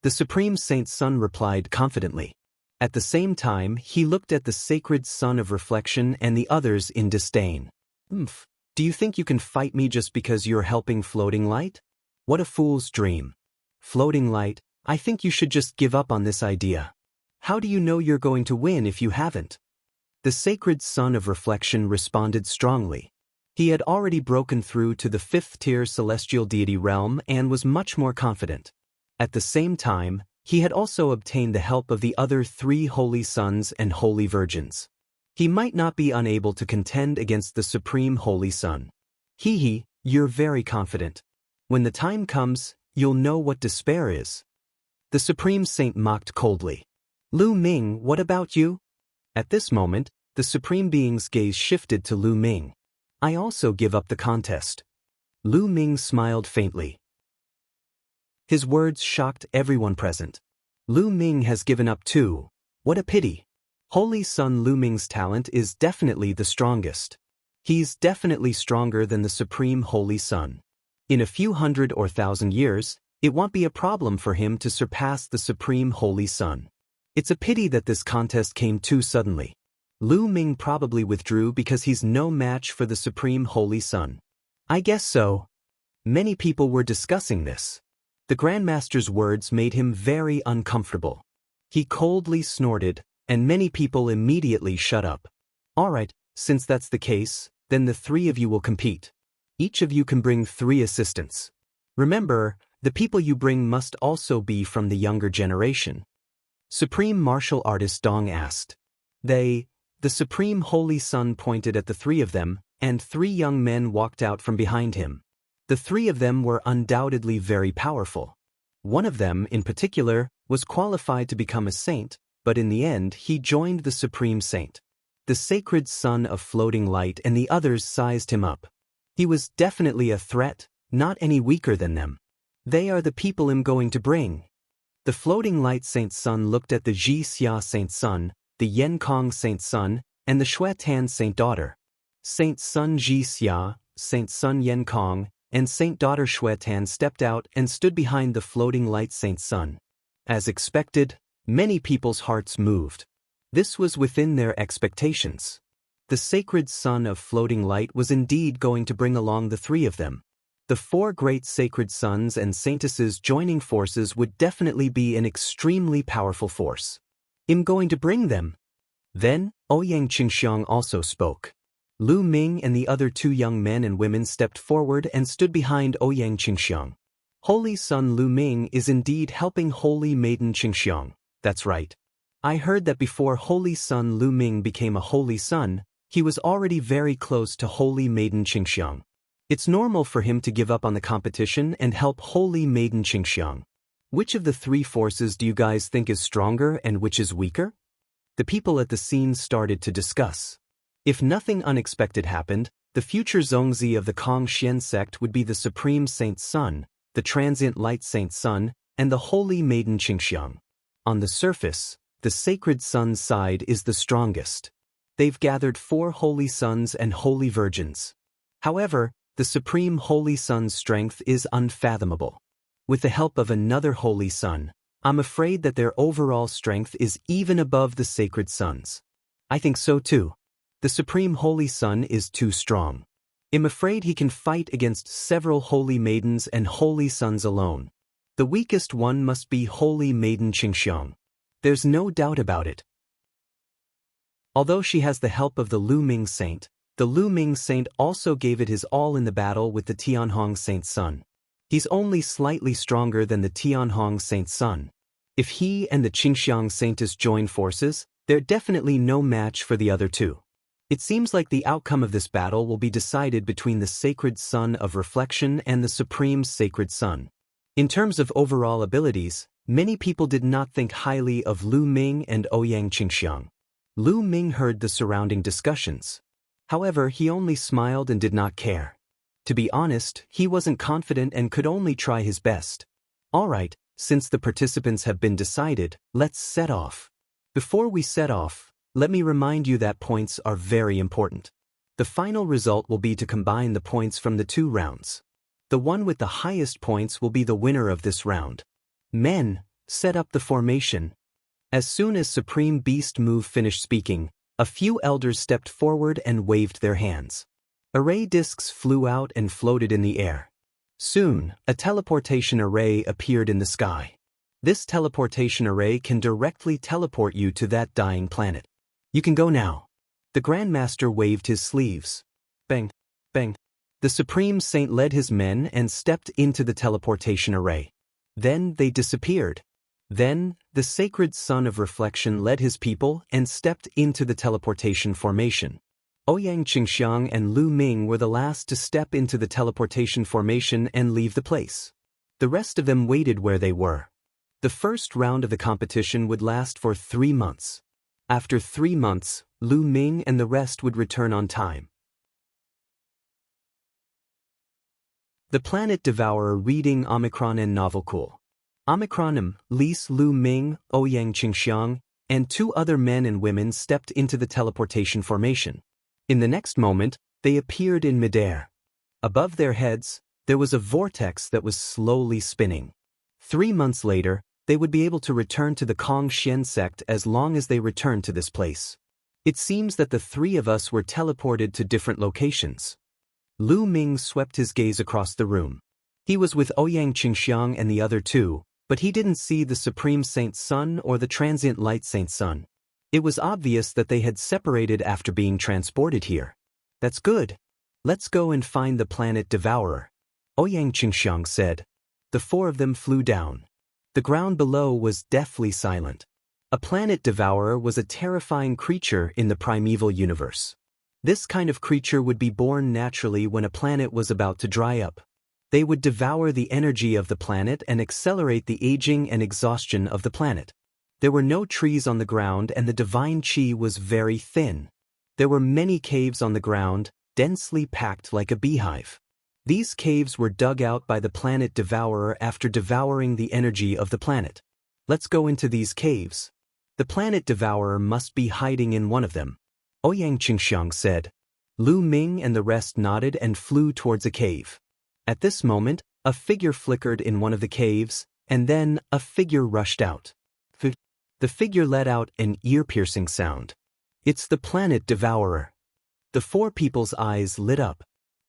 The Supreme Saint's son replied confidently. At the same time, he looked at the sacred son of reflection and the others in disdain. Do you think you can fight me just because you're helping Floating Light? What a fool's dream. Floating Light, I think you should just give up on this idea. How do you know you're going to win if you haven't? The sacred son of reflection responded strongly. He had already broken through to the 5th-tier celestial deity realm and was much more confident. At the same time, he had also obtained the help of the other 3 holy sons and holy virgins. He might not be unable to contend against the supreme holy son. You're very confident. When the time comes, you'll know what despair is. The Supreme Saint mocked coldly. Lu Ming, what about you? At this moment, the Supreme Being's gaze shifted to Lu Ming. I also give up the contest. Lu Ming smiled faintly. His words shocked everyone present. Lu Ming has given up too. What a pity. Holy Son Lu Ming's talent is definitely the strongest. He's definitely stronger than the Supreme Holy Son. In a few hundred or thousand years, it won't be a problem for him to surpass the Supreme Holy Son. It's a pity that this contest came too suddenly. Lu Ming probably withdrew because he's no match for the Supreme Holy Son. I guess so. Many people were discussing this. The Grandmaster's words made him very uncomfortable. He coldly snorted, and many people immediately shut up. Alright, since that's the case, then the 3 of you will compete. Each of you can bring 3 assistants. Remember, the people you bring must also be from the younger generation. Supreme Martial Artist Dong asked. The Supreme Holy Son pointed at the 3 of them, and 3 young men walked out from behind him. The 3 of them were undoubtedly very powerful. One of them, in particular, was qualified to become a saint, but in the end he joined the Supreme Saint. The sacred son of Floating Light and the others sized him up. He was definitely a threat, not any weaker than them. They are the people I'm going to bring. The Floating Light Saint's son looked at the Ji Xia Saint's son, the Yen Kong Saint's son, and the Shui Tan Saint daughter. Saint son Ji Xia, Saint son Yen Kong, and Saint daughter Shui Tan stepped out and stood behind the Floating Light Saint's son. As expected, many people's hearts moved. This was within their expectations. The sacred son of Floating Light was indeed going to bring along the 3 of them. The 4 great sacred sons and saintesses joining forces would definitely be an extremely powerful force. I'm going to bring them. Then, Ouyang Qingxiang also spoke. Lu Ming and the other 2 young men and women stepped forward and stood behind Ouyang Qingxiang. Holy Son Lu Ming is indeed helping Holy Maiden Qingxiang. That's right. I heard that before Holy Son Lu Ming became a holy son, he was already very close to Holy Maiden Qingxiang. It's normal for him to give up on the competition and help Holy Maiden Qingxiang. Which of the 3 forces do you guys think is stronger and which is weaker? The people at the scene started to discuss. If nothing unexpected happened, the future Zongzi of the Kong Xian sect would be the Supreme Saint's son, the Transient Light Saint's son, and the Holy Maiden Qingxiang. On the surface, the Sacred Son's side is the strongest. They've gathered 4 holy sons and holy virgins. However, the Supreme Holy Son's strength is unfathomable. With the help of another holy son, I'm afraid that their overall strength is even above the Sacred Son's. I think so too. The Supreme Holy Son is too strong. I'm afraid he can fight against several holy maidens and holy sons alone. The weakest one must be Holy Maiden Qingxiang. There's no doubt about it. Although she has the help of the Lu Ming Saint, the Lu Ming Saint also gave it his all in the battle with the Tianhong Saint's son. He's only slightly stronger than the Tianhong Saint's son. If he and the Qingxiang Saintess join forces, they're definitely no match for the other 2. It seems like the outcome of this battle will be decided between the Sacred Son of Reflection and the Supreme Sacred Son. In terms of overall abilities, many people did not think highly of Lu Ming and Ouyang Qingxiang. Lu Ming heard the surrounding discussions. However, he only smiled and did not care. To be honest, he wasn't confident and could only try his best. Alright, since the participants have been decided, let's set off. Before we set off, let me remind you that points are very important. The final result will be to combine the points from the 2 rounds. The one with the highest points will be the winner of this round. Men, set up the formation. As soon as Supreme Beast Move finished speaking, a few elders stepped forward and waved their hands. Array discs flew out and floated in the air. Soon, a teleportation array appeared in the sky. This teleportation array can directly teleport you to that dying planet. You can go now. The Grandmaster waved his sleeves. Bang, bang. The Supreme Saint led his men and stepped into the teleportation array. Then they disappeared. Then, the Sacred Son of Reflection led his people and stepped into the teleportation formation. Ouyang Qingxiang and Lu Ming were the last to step into the teleportation formation and leave the place. The rest of them waited where they were. The first round of the competition would last for 3 months. After 3 months, Lu Ming and the rest would return on time. The Planet Devourer reading Omicron and Novel Cool. Omicronim, Lise Lu Ming, Ouyang Qingxiang, and 2 other men and women stepped into the teleportation formation. In the next moment, they appeared in midair. Above their heads, there was a vortex that was slowly spinning. 3 months later, they would be able to return to the Kong Xian sect as long as they returned to this place. It seems that the 3 of us were teleported to different locations. Lu Ming swept his gaze across the room. He was with Ouyang Qingxiang and the other 2, but he didn't see the Supreme Saint Sun or the Transient Light Saint Sun. It was obvious that they had separated after being transported here. That's good. Let's go and find the Planet Devourer, Ouyang Qingxiang said. The 4 of them flew down. The ground below was deathly silent. A Planet Devourer was a terrifying creature in the primeval universe. This kind of creature would be born naturally when a planet was about to dry up. They would devour the energy of the planet and accelerate the aging and exhaustion of the planet. There were no trees on the ground and the divine chi was very thin. There were many caves on the ground, densely packed like a beehive. These caves were dug out by the Planet Devourer after devouring the energy of the planet. Let's go into these caves. The Planet Devourer must be hiding in one of them, Ouyang Qingxiang said. Lu Ming and the rest nodded and flew towards a cave. At this moment, a figure flickered in one of the caves, and then a figure rushed out. The figure let out an ear-piercing sound. It's the Planet Devourer. The 4 people's eyes lit up.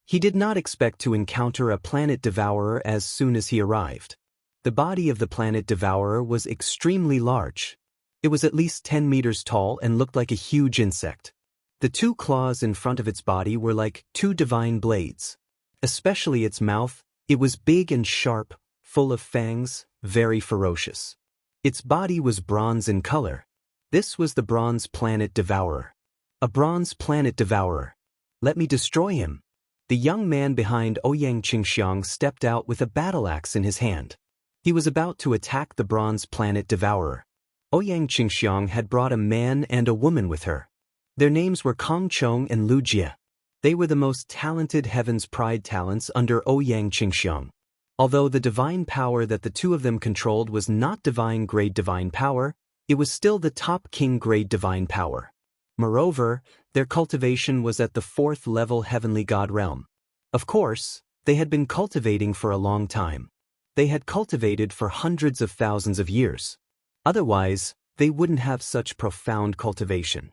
He did not expect to encounter a Planet Devourer as soon as he arrived. The body of the Planet Devourer was extremely large. It was at least 10 meters tall and looked like a huge insect. The 2 claws in front of its body were like 2 divine blades. Especially its mouth, it was big and sharp, full of fangs, very ferocious. Its body was bronze in color. This was the Bronze Planet Devourer. A Bronze Planet Devourer. Let me destroy him. The young man behind Ouyang Qingxiang stepped out with a battle axe in his hand. He was about to attack the Bronze Planet Devourer. Ouyang Qingxiang had brought a man and a woman with her. Their names were Kong Chong and Lu Jie. They were the most talented Heaven's Pride talents under Ouyang Qingxiang. Although the divine power that the 2 of them controlled was not divine-grade divine power, it was still the top king-grade divine power. Moreover, their cultivation was at the 4th level heavenly god realm. Of course, they had been cultivating for a long time. They had cultivated for hundreds of thousands of years. Otherwise, they wouldn't have such profound cultivation.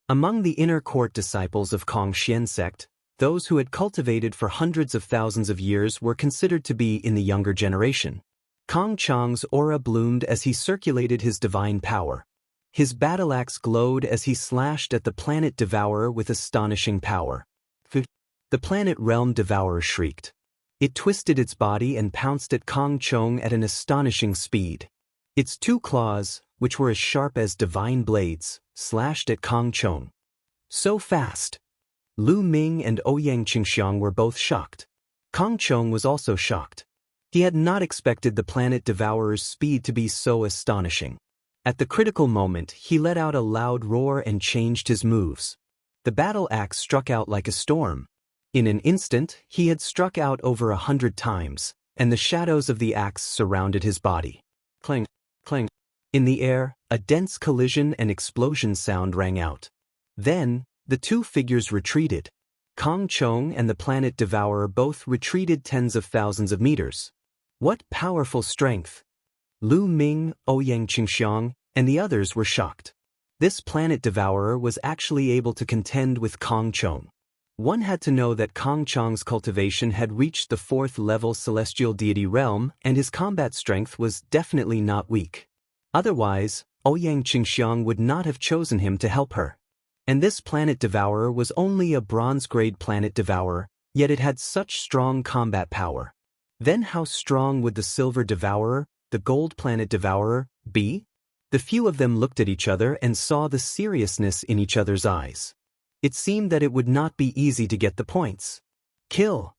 Among the inner court disciples of Kong Xian sect, those who had cultivated for hundreds of thousands of years were considered to be in the younger generation. Kong Chang's aura bloomed as he circulated his divine power. His battle axe glowed as he slashed at the Planet Devourer with astonishing power. The Planet Realm Devourer shrieked. It twisted its body and pounced at Kong Chong at an astonishing speed. Its 2 claws, which were as sharp as divine blades, slashed at Kong Chong. So fast! Lu Ming and Ouyang Qingxiang were both shocked. Kong Chong was also shocked. He had not expected the Planet Devourer's speed to be so astonishing. At the critical moment, he let out a loud roar and changed his moves. The battle axe struck out like a storm. In an instant, he had struck out over 100 times, and the shadows of the axe surrounded his body. Clang, clang. In the air, a dense collision and explosion sound rang out. Then, The two figures retreated. Kong Chong and the planet devourer both retreated tens of thousands of meters. What powerful strength! Lu Ming, Ouyang Qingxiang, and the others were shocked. This planet devourer was actually able to contend with Kong Chong. One had to know that Kong Chong's cultivation had reached the 4th level celestial deity realm, and his combat strength was definitely not weak. Otherwise, Ouyang Qingxiang would not have chosen him to help her. And this planet devourer was only a bronze-grade planet devourer, yet it had such strong combat power. Then how strong would the silver devourer, the gold planet devourer, be? The few of them looked at each other and saw the seriousness in each other's eyes. It seemed that it would not be easy to get the points. Kill!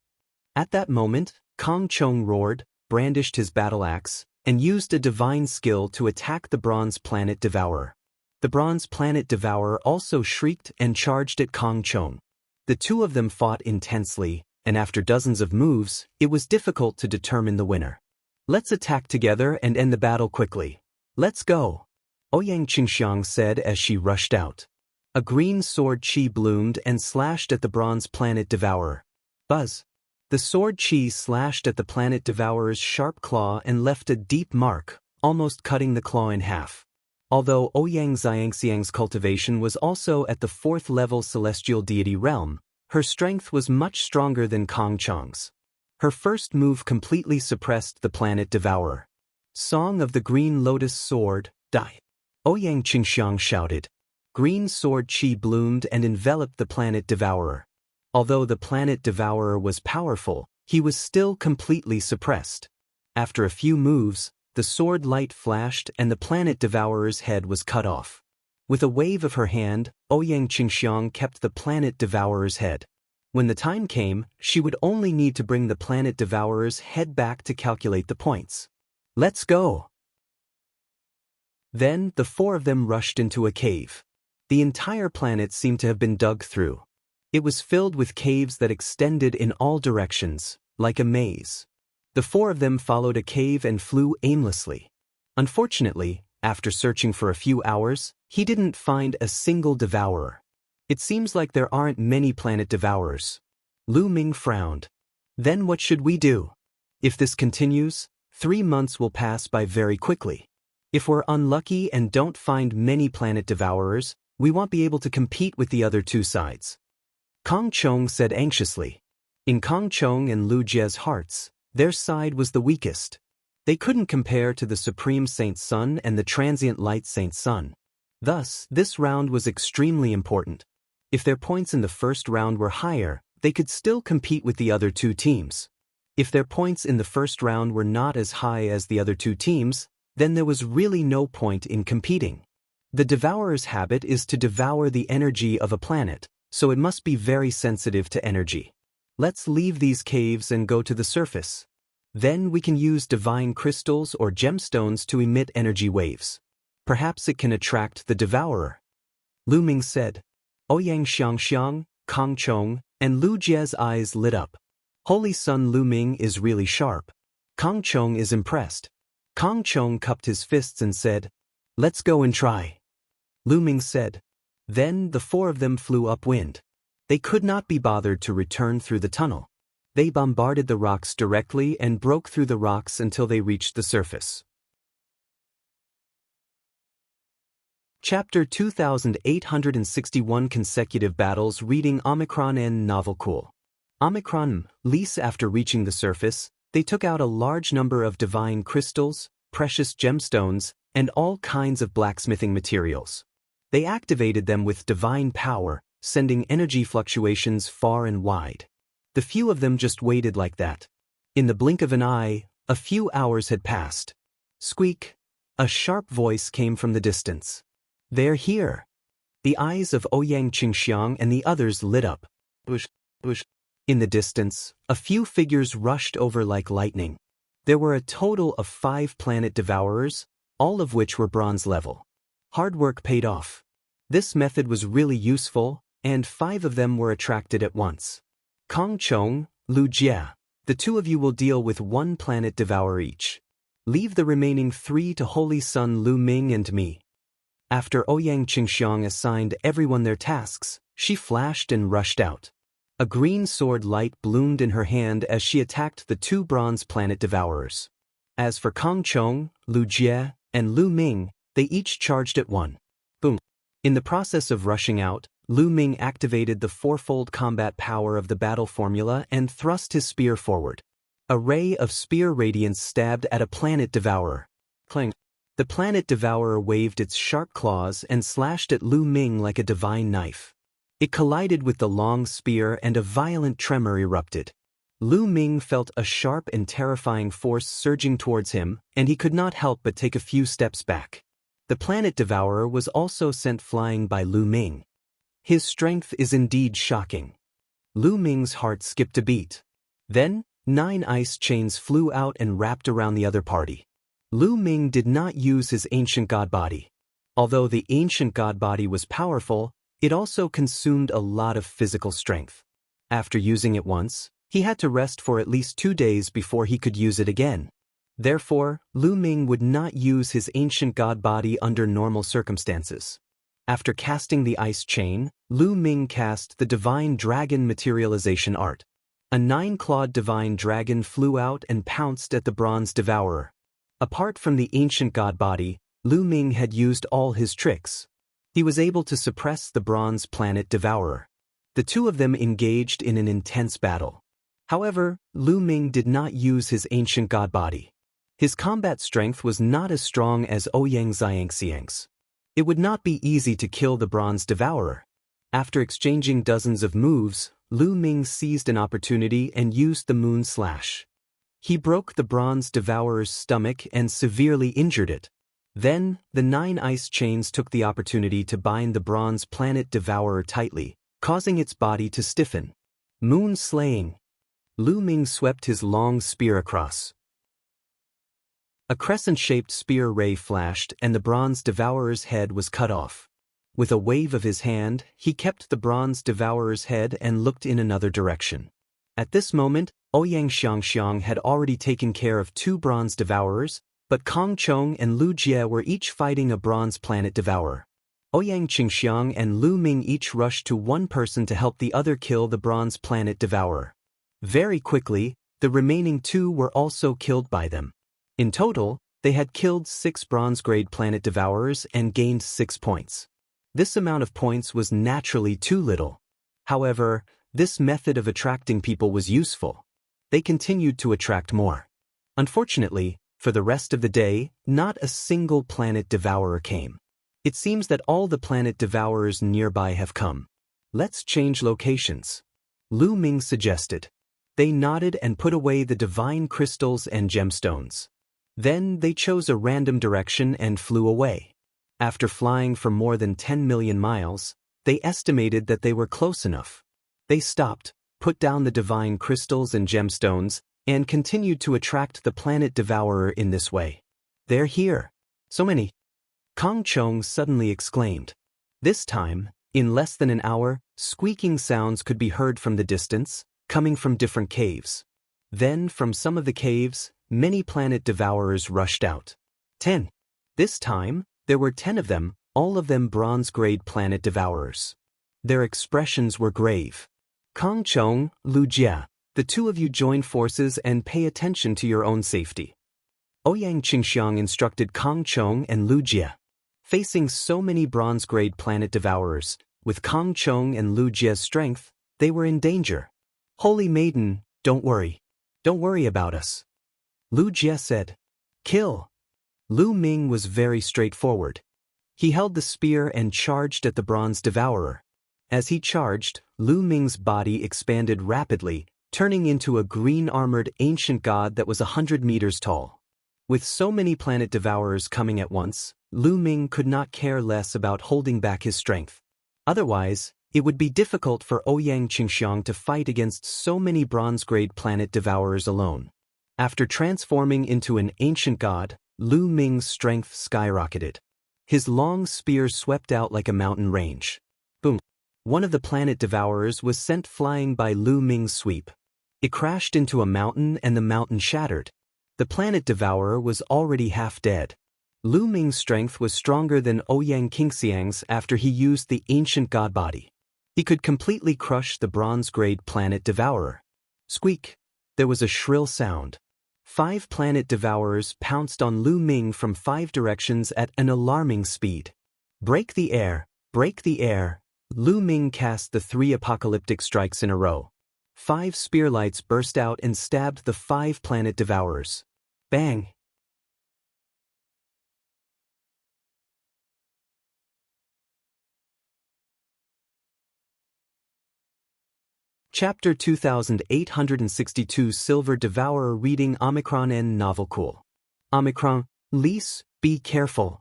At that moment, Kong Chong roared, brandished his battle axe, and used a divine skill to attack the bronze planet devourer. The bronze planet devourer also shrieked and charged at Kong Chong. The two of them fought intensely, and after dozens of moves, it was difficult to determine the winner. Let's attack together and end the battle quickly. Let's go! Ouyang Qingxiang said as she rushed out. A green sword chi bloomed and slashed at the bronze planet devourer. Buzz! The sword chi slashed at the planet devourer's sharp claw and left a deep mark, almost cutting the claw in half. Although Ouyang Xiangxiang's cultivation was also at the 4th level celestial deity realm, her strength was much stronger than Kong Chong's. Her first move completely suppressed the planet devourer. Song of the Green Lotus Sword, die! Ouyang Qingxiang shouted. Green sword chi bloomed and enveloped the planet devourer. Although the planet devourer was powerful, he was still completely suppressed. After a few moves, the sword light flashed and the planet devourer's head was cut off. With a wave of her hand, Ouyang Qingxiang kept the planet devourer's head. When the time came, she would only need to bring the planet devourer's head back to calculate the points. Let's go! Then, the four of them rushed into a cave. The entire planet seemed to have been dug through. It was filled with caves that extended in all directions, like a maze. The four of them followed a cave and flew aimlessly. Unfortunately, after searching for a few hours, he didn't find a single devourer. It seems like there aren't many planet devourers. Lu Ming frowned. Then what should we do? If this continues, 3 months will pass by very quickly. If we're unlucky and don't find many planet devourers, we won't be able to compete with the other two sides. Kong Chong said anxiously. In Kong Chong and Lu Jie's hearts, their side was the weakest. They couldn't compare to the Supreme Saint Sun and the Transient Light Saint Sun. Thus, this round was extremely important. If their points in the first round were higher, they could still compete with the other two teams. If their points in the first round were not as high as the other two teams, then there was really no point in competing. The devourer's habit is to devour the energy of a planet, so it must be very sensitive to energy. Let's leave these caves and go to the surface. Then we can use divine crystals or gemstones to emit energy waves. Perhaps it can attract the devourer. Lu Ming said. Ouyang Xiangxiang, Kong Chong, and Lu Jie's eyes lit up. Holy Sun Lu Ming is really sharp. Kong Chong is impressed. Kong Chong cupped his fists and said, "Let's go and try." Lu Ming said. Then the four of them flew upwind. They could not be bothered to return through the tunnel. They bombarded the rocks directly and broke through the rocks until they reached the surface. Chapter 2861 Consecutive Battles Reading Omicron N Novel Cool. Omicron, Lise. After reaching the surface, they took out a large number of divine crystals, precious gemstones, and all kinds of blacksmithing materials. They activated them with divine power, sending energy fluctuations far and wide. The few of them just waited like that. In the blink of an eye, a few hours had passed. Squeak! A sharp voice came from the distance. They're here! The eyes of Ouyang Qingxiang and the others lit up. Bush, bush. In the distance, a few figures rushed over like lightning. There were a total of 5 planet devourers, all of which were bronze level. Hard work paid off. This method was really useful, and 5 of them were attracted at once. Kong Chong, Lu Jie, the 2 of you will deal with 1 planet devourer each. Leave the remaining 3 to Holy Sun Lu Ming and me. After Ouyang Qingxiang assigned everyone their tasks, She flashed and rushed out. A green sword light bloomed in her hand as she attacked the two bronze planet devourers. As for Kang Chong, Lu Jie, and Lu Ming, they each charged at one. Boom. In the process of rushing out, Lu Ming activated the fourfold combat power of the battle formula and thrust his spear forward. A ray of spear radiance stabbed at a planet devourer. Clang. The planet devourer waved its sharp claws and slashed at Lu Ming like a divine knife. It collided with the long spear and a violent tremor erupted. Lu Ming felt a sharp and terrifying force surging towards him, and he could not help but take a few steps back. The planet devourer was also sent flying by Lu Ming. His strength is indeed shocking. Lu Ming's heart skipped a beat. Then, 9 ice chains flew out and wrapped around the other party. Lu Ming did not use his ancient god body. Although the ancient god body was powerful, it also consumed a lot of physical strength. After using it once, he had to rest for at least 2 days before he could use it again. Therefore, Lu Ming would not use his ancient god body under normal circumstances. After casting the ice chain, Lu Ming cast the divine dragon materialization art. A 9-clawed divine dragon flew out and pounced at the bronze devourer. Apart from the ancient god body, Lu Ming had used all his tricks. He was able to suppress the bronze planet devourer. The two of them engaged in an intense battle. However, Lu Ming did not use his ancient god body. His combat strength was not as strong as Ouyang Xiangxiang's. It would not be easy to kill the bronze devourer. After exchanging dozens of moves, Lu Ming seized an opportunity and used the moon slash. He broke the bronze devourer's stomach and severely injured it. Then, the 9 ice chains took the opportunity to bind the bronze planet devourer tightly, causing its body to stiffen. Moon slaying. Lu Ming swept his long spear across. A crescent-shaped spear ray flashed and the bronze devourer's head was cut off. With a wave of his hand, he kept the bronze devourer's head and looked in another direction. At this moment, Ouyang Xiangxiang had already taken care of 2 bronze devourers, but Kang Chong and Lu Jie were each fighting a bronze planet devourer. Ouyang Qingxiang and Lu Ming each rushed to one person to help the other kill the bronze planet devourer. Very quickly, the remaining 2 were also killed by them. In total, they had killed 6 bronze-grade planet devourers and gained 6 points. This amount of points was naturally too little. However, this method of attracting people was useful. They continued to attract more. Unfortunately, for the rest of the day, not a single planet devourer came. It seems that all the planet devourers nearby have come. Let's change locations. Lu Ming suggested. They nodded and put away the divine crystals and gemstones. Then they chose a random direction and flew away. After flying for more than 10 million miles, they estimated that they were close enough. They stopped, put down the divine crystals and gemstones, and continued to attract the planet devourer in this way. They're here. So many. Kang Chong suddenly exclaimed. This time, in less than an hour, squeaking sounds could be heard from the distance, coming from different caves. Then, from some of the caves, many planet devourers rushed out. 10. This time, there were 10 of them, all of them bronze-grade planet devourers. Their expressions were grave. Kang Chong, Lu Jie, the 2 of you join forces and pay attention to your own safety. Ouyang Qingxiang instructed Kang Chong and Lu Jie. Facing so many bronze-grade planet devourers, with Kang Chong and Lu Jie's strength, they were in danger. Holy Maiden, don't worry. Don't worry about us. Lu Jie said. Kill. Lu Ming was very straightforward. He held the spear and charged at the bronze devourer. As he charged, Lu Ming's body expanded rapidly, turning into a green-armored ancient god that was 100 meters tall. With so many planet devourers coming at once, Lu Ming could not care less about holding back his strength. Otherwise, it would be difficult for Ouyang Qingxiang to fight against so many bronze-grade planet devourers alone. After transforming into an ancient god, Lu Ming's strength skyrocketed. His long spear swept out like a mountain range. Boom! One of the planet devourers was sent flying by Lu Ming's sweep. It crashed into a mountain and the mountain shattered. The planet devourer was already half dead. Lu Ming's strength was stronger than Ouyang Qingxiang's after he used the ancient god body. He could completely crush the bronze-grade planet devourer. Squeak! There was a shrill sound. 5 planet devourers pounced on Lu Ming from 5 directions at an alarming speed. Break the air! Break the air! Lu Ming cast the 3 apocalyptic strikes in a row. 5 spear lights burst out and stabbed the 5 planet devourers. Bang! Chapter 2862 Silver Devourer reading Omicron N Novel Cool. Omicron, Lise, be careful.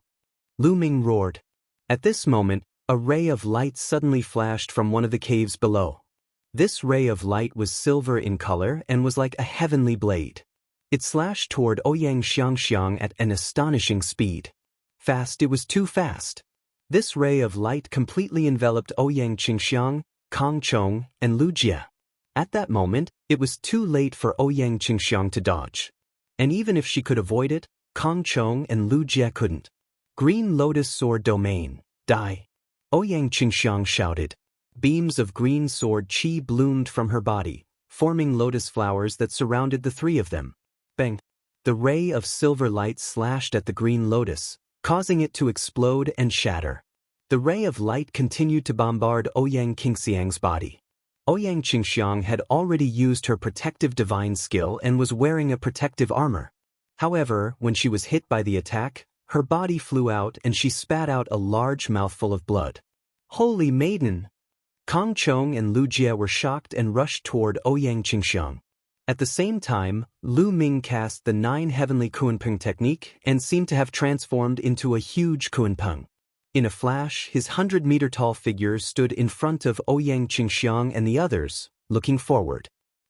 Lu Ming roared. At this moment, a ray of light suddenly flashed from one of the caves below. This ray of light was silver in color and was like a heavenly blade. It slashed toward Ouyang Xiangxiang at an astonishing speed. Fast, it was too fast. This ray of light completely enveloped Ouyang Qingxiang, Kong Chong, and Lu Jie. At that moment, it was too late for Ouyang Qingxiang to dodge. And even if she could avoid it, Kong Chong and Lu Jie couldn't. Green Lotus Sword Domain, die! Ouyang Qingxiang shouted. Beams of green sword chi bloomed from her body, forming lotus flowers that surrounded the 3 of them. Bang! The ray of silver light slashed at the green lotus, causing it to explode and shatter. The ray of light continued to bombard Ouyang Qingxiang's body. Ouyang Qingxiang had already used her protective divine skill and was wearing a protective armor. However, when she was hit by the attack, her body flew out and she spat out a large mouthful of blood. Holy maiden! Kong Chong and Lu Jie were shocked and rushed toward Ouyang Qingxiang. At the same time, Lu Ming cast the 9 heavenly Kunpeng technique and seemed to have transformed into a huge Kunpeng. In a flash, his 100-meter-tall figure stood in front of Ouyang Qingxiang and the others, looking forward.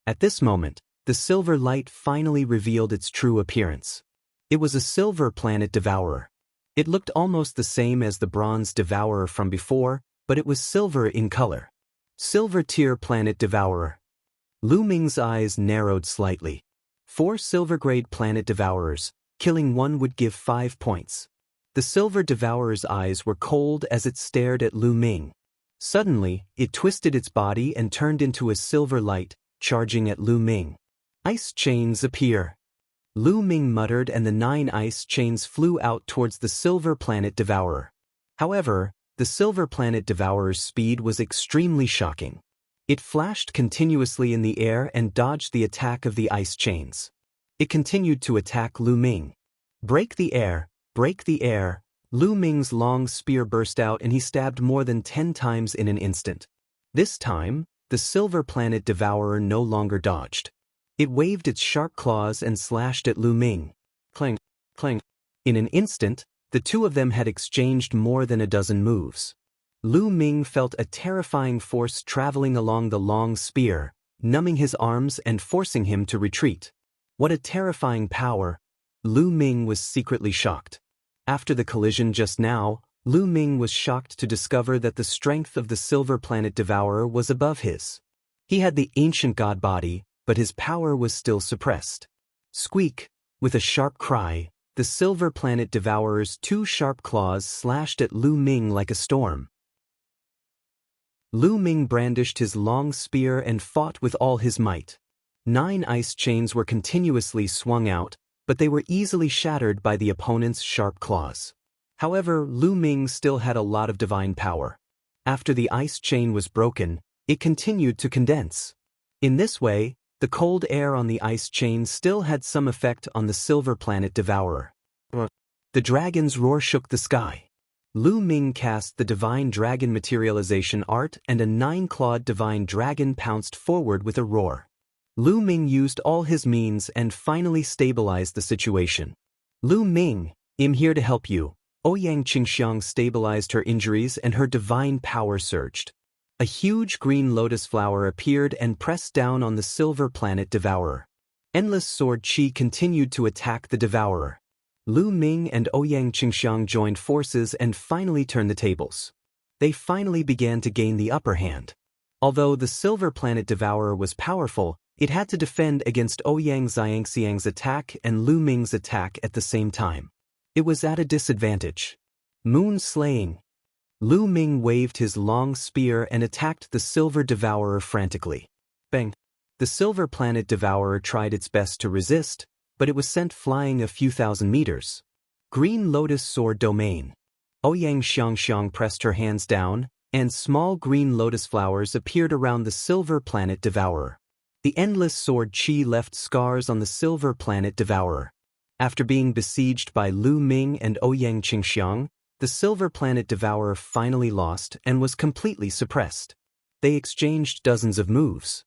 At this moment, the silver light finally revealed its true appearance. It was a silver planet devourer. It looked almost the same as the bronze devourer from before, but it was silver in color. Silver tier planet devourer. Lu Ming's eyes narrowed slightly. 4 silver-grade planet devourers, killing one would give 5 points. The silver devourer's eyes were cold as it stared at Lu Ming. Suddenly, it twisted its body and turned into a silver light, charging at Lu Ming. Ice chains appear. Lu Ming muttered and the 9 ice chains flew out towards the silver planet devourer. However, the silver planet devourer's speed was extremely shocking. It flashed continuously in the air and dodged the attack of the ice chains. It continued to attack Lu Ming. Break the air! Break the air! Lu Ming's long spear burst out and he stabbed more than 10 times in an instant. This time, the silver planet devourer no longer dodged. It waved its sharp claws and slashed at Lu Ming. Clang, clang. In an instant, the 2 of them had exchanged more than a dozen moves. Lu Ming felt a terrifying force traveling along the long spear, numbing his arms and forcing him to retreat. What a terrifying power! Lu Ming was secretly shocked. After the collision just now, Lu Ming was shocked to discover that the strength of the silver planet devourer was above his. He had the ancient god body, but his power was still suppressed. Squeak! With a sharp cry, the silver planet devourer's 2 sharp claws slashed at Lu Ming like a storm. Lu Ming brandished his long spear and fought with all his might. 9 ice chains were continuously swung out, but they were easily shattered by the opponent's sharp claws. However, Lu Ming still had a lot of divine power. After the ice chain was broken, it continued to condense. In this way, the cold air on the ice chain still had some effect on the silver planet devourer. The dragon's roar shook the sky. Lu Ming cast the divine dragon materialization art and a 9-clawed divine dragon pounced forward with a roar. Lu Ming used all his means and finally stabilized the situation. Lu Ming, I'm here to help you. Ouyang Qingxiang stabilized her injuries and her divine power surged. A huge green lotus flower appeared and pressed down on the silver planet devourer. Endless sword chi continued to attack the devourer. Lu Ming and Ouyang Qingxiang joined forces and finally turned the tables. They finally began to gain the upper hand. Although the silver planet devourer was powerful, it had to defend against Ouyang Xiangxiang's attack and Lu Ming's attack at the same time. It was at a disadvantage. Moon slaying. Lu Ming waved his long spear and attacked the Silver Devourer frantically. Bang! The Silver Planet Devourer tried its best to resist, but it was sent flying a few thousand meters. Green Lotus Sword Domain. Ouyang Xiangxiang pressed her hands down, and small green lotus flowers appeared around the Silver Planet Devourer. The Endless Sword Qi left scars on the Silver Planet Devourer. After being besieged by Lu Ming and Ouyang Qingxiang, the Silver Planet Devourer finally lost and was completely suppressed. They exchanged dozens of moves.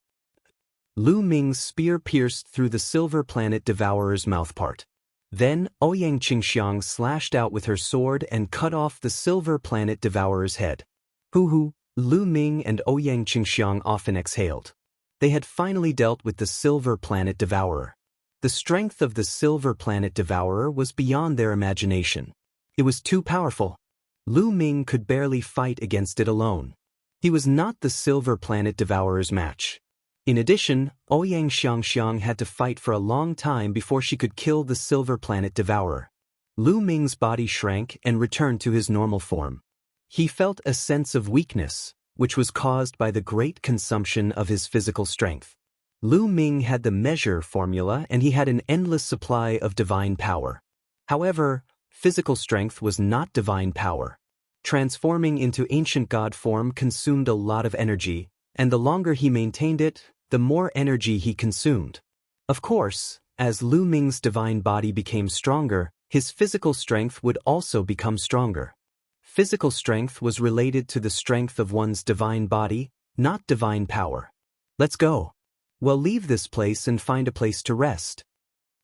Lu Ming's spear pierced through the Silver Planet Devourer's mouthpart. Then, Ouyang Qingxiang slashed out with her sword and cut off the Silver Planet Devourer's head. Hoo-hoo, Lu Ming and Ouyang Qingxiang often exhaled. They had finally dealt with the Silver Planet Devourer. The strength of the Silver Planet Devourer was beyond their imagination. It was too powerful. Lu Ming could barely fight against it alone. He was not the Silver Planet Devourer's match. In addition, Ouyang Xiangxiang had to fight for a long time before she could kill the Silver Planet Devourer. Lu Ming's body shrank and returned to his normal form. He felt a sense of weakness, which was caused by the great consumption of his physical strength. Lu Ming had the measure formula and he had an endless supply of divine power. However, physical strength was not divine power. Transforming into ancient god form consumed a lot of energy, and the longer he maintained it, the more energy he consumed. Of course, as Lu Ming's divine body became stronger, his physical strength would also become stronger. Physical strength was related to the strength of one's divine body, not divine power. Let's go. Well, leave this place and find a place to rest,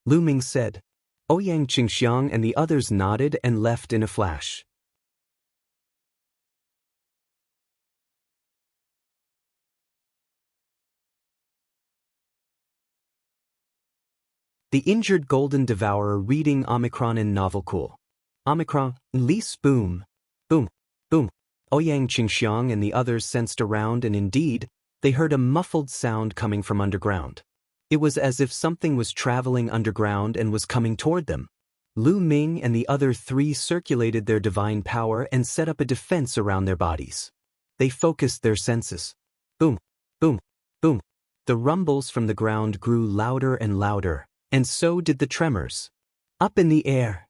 Lu Ming said. Ouyang Qingxiang and the others nodded and left in a flash. The Injured Golden Devourer reading Omicron in Novel Cool. Omicron, Lease boom. Boom, boom. Ouyang Qingxiang and the others sensed around and indeed, they heard a muffled sound coming from underground. It was as if something was traveling underground and was coming toward them. Lu Ming and the other three circulated their divine power and set up a defense around their bodies. They focused their senses. Boom, boom, boom. The rumbles from the ground grew louder and louder. And so did the tremors. Up in the air.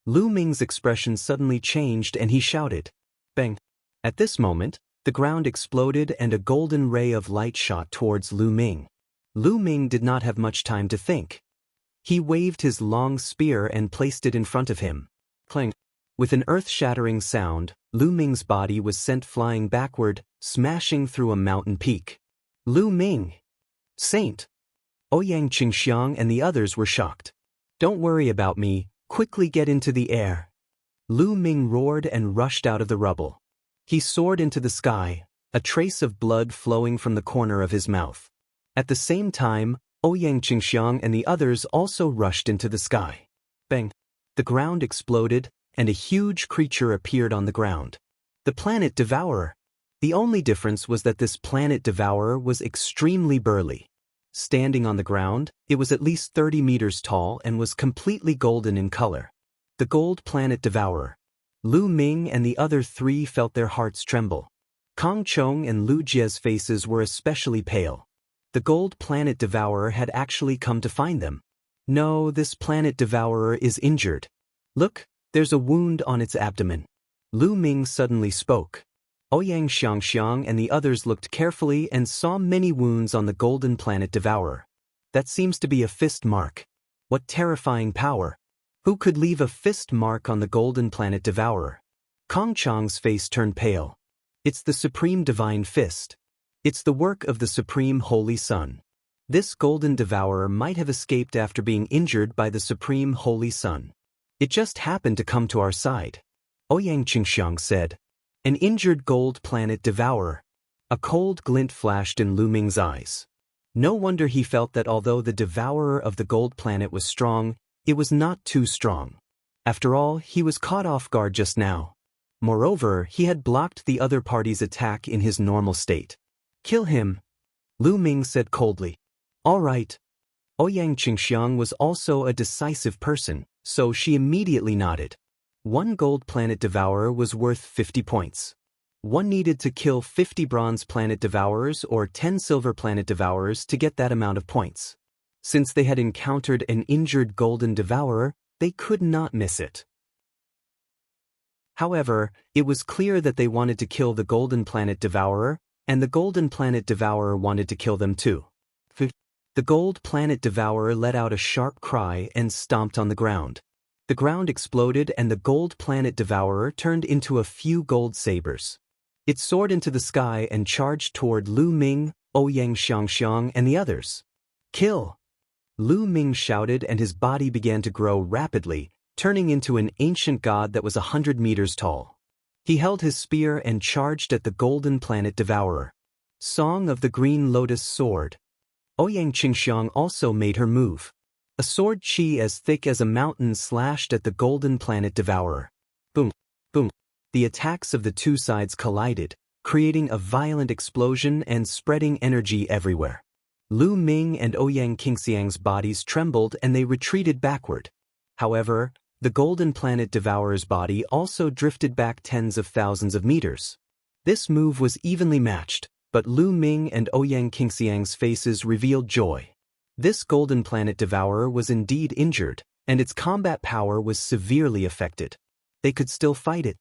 Lu Ming's expression suddenly changed and he shouted. Bang! At this moment, the ground exploded and a golden ray of light shot towards Lu Ming. Lu Ming did not have much time to think. He waved his long spear and placed it in front of him. Clang! With an earth-shattering sound, Lu Ming's body was sent flying backward, smashing through a mountain peak. Lu Ming! Saint! Ouyang Qingxiang and the others were shocked. Don't worry about me, quickly get into the air. Lu Ming roared and rushed out of the rubble. He soared into the sky, a trace of blood flowing from the corner of his mouth. At the same time, Ouyang Qingxiang and the others also rushed into the sky. Bang! The ground exploded, and a huge creature appeared on the ground. The Planet Devourer. The only difference was that this Planet Devourer was extremely burly. Standing on the ground, it was at least 30 meters tall and was completely golden in color. The Gold Planet Devourer. Lu Ming and the other three felt their hearts tremble. Kong Chong and Lu Jie's faces were especially pale. The Gold Planet Devourer had actually come to find them. No, this Planet Devourer is injured. Look, there's a wound on its abdomen. Lu Ming suddenly spoke. Ouyang Xiangxiang and the others looked carefully and saw many wounds on the Golden Planet Devourer. That seems to be a fist mark. What terrifying power! Who could leave a fist mark on the Golden Planet Devourer? Kong Chong's face turned pale. It's the Supreme Divine Fist. It's the work of the Supreme Holy Sun. This Golden Devourer might have escaped after being injured by the Supreme Holy Sun. It just happened to come to our side. Ouyang Qingxiang said. An injured Gold Planet Devourer. A cold glint flashed in Lu Ming's eyes. No wonder he felt that although the Devourer of the Gold Planet was strong, it was not too strong. After all, he was caught off guard just now. Moreover, he had blocked the other party's attack in his normal state. Kill him, Lu Ming said coldly. All right. Ouyang Qingxiang was also a decisive person, so she immediately nodded. One Gold Planet Devourer was worth 50 points. One needed to kill 50 bronze planet devourers or 10 silver planet devourers to get that amount of points. Since they had encountered an injured golden devourer, they could not miss it. However, it was clear that they wanted to kill the golden planet devourer, and the golden planet devourer wanted to kill them too. The gold planet devourer let out a sharp cry and stomped on the ground. The ground exploded and the gold planet devourer turned into a few gold sabers. It soared into the sky and charged toward Lu Ming, Ouyang Xiangxiang, and the others. Kill! Lu Ming shouted, and his body began to grow rapidly, turning into an ancient god that was 100 meters tall. He held his spear and charged at the golden planet devourer. Song of the Green Lotus Sword. Ouyang Qingxiang also made her move. A sword chi as thick as a mountain slashed at the golden planet devourer. Boom, boom. The attacks of the two sides collided, creating a violent explosion and spreading energy everywhere. Lu Ming and Ouyang Qingxiang's bodies trembled and they retreated backward. However, the golden planet devourer's body also drifted back tens of thousands of meters. This move was evenly matched, but Lu Ming and Ouyang Qingxiang's faces revealed joy. This golden planet devourer was indeed injured, and its combat power was severely affected. They could still fight it.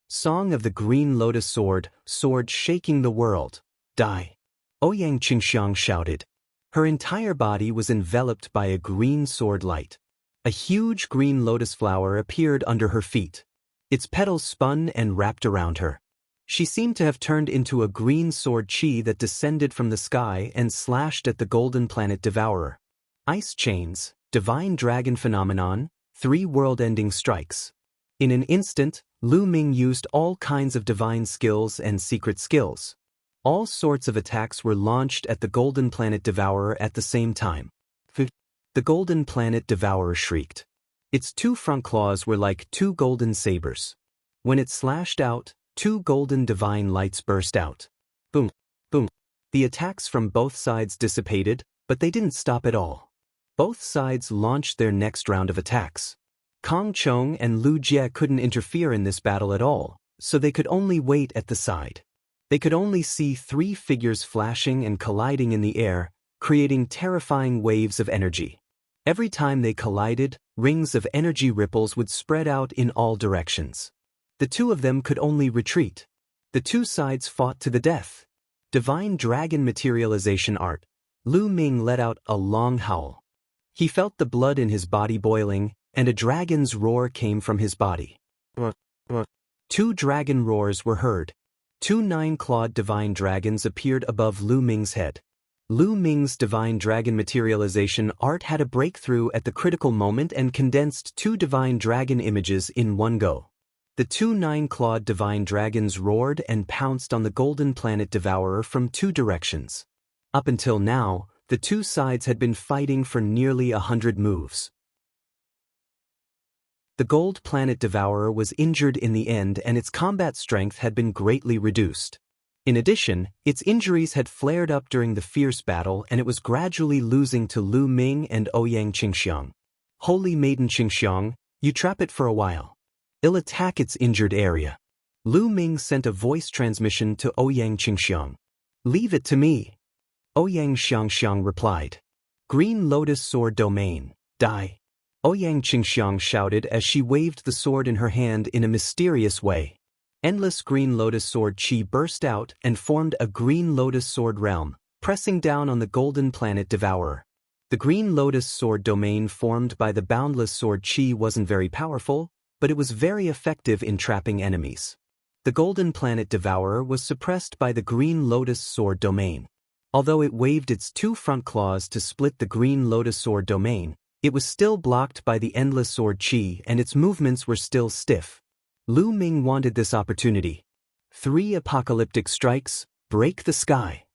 Song of the Green Lotus Sword, sword shaking the world. Die! Ouyang Qingxiang shouted. Her entire body was enveloped by a green sword light. A huge green lotus flower appeared under her feet. Its petals spun and wrapped around her. She seemed to have turned into a green sword chi that descended from the sky and slashed at the golden planet devourer. Ice chains, divine dragon phenomenon, 3 world-ending strikes. In an instant, Lu Ming used all kinds of divine skills and secret skills. All sorts of attacks were launched at the golden planet devourer at the same time. The golden planet devourer shrieked. Its 2 front claws were like 2 golden sabers. When it slashed out, 2 golden divine lights burst out. Boom, boom. The attacks from both sides dissipated, but they didn't stop at all. Both sides launched their next round of attacks. Kong Chong and Lu Jie couldn't interfere in this battle at all, so they could only wait at the side. They could only see 3 figures flashing and colliding in the air, creating terrifying waves of energy. Every time they collided, rings of energy ripples would spread out in all directions. The 2 of them could only retreat. The 2 sides fought to the death. Divine Dragon Materialization Art. Lu Ming let out a long howl. He felt the blood in his body boiling, and a dragon's roar came from his body. 2 dragon roars were heard. 2 9-clawed divine dragons appeared above Lu Ming's head. Lu Ming's divine dragon materialization art had a breakthrough at the critical moment and condensed 2 divine dragon images in one go. The 2 9-clawed divine dragons roared and pounced on the golden planet devourer from 2 directions. Up until now, the 2 sides had been fighting for nearly 100 moves. The gold planet devourer was injured in the end and its combat strength had been greatly reduced. In addition, its injuries had flared up during the fierce battle and it was gradually losing to Lu Ming and Ouyang Qingxiang. Holy Maiden Qingxiang, you trap it for a while. It'll attack its injured area. Lu Ming sent a voice transmission to Ouyang Qingxiang. Leave it to me. Ouyang Xiangxiang replied. Green Lotus Sword Domain, die. Ouyang Qingxiang shouted as she waved the sword in her hand in a mysterious way. Endless Green Lotus Sword Chi burst out and formed a Green Lotus Sword realm, pressing down on the golden planet devourer. The Green Lotus Sword domain formed by the boundless sword Chi wasn't very powerful, but it was very effective in trapping enemies. The golden planet devourer was suppressed by the Green Lotus Sword domain. Although it waved its 2 front claws to split the Green Lotus Sword domain, it was still blocked by the endless sword Chi and its movements were still stiff. Lu Ming wanted this opportunity. 3 apocalyptic strikes, break the sky.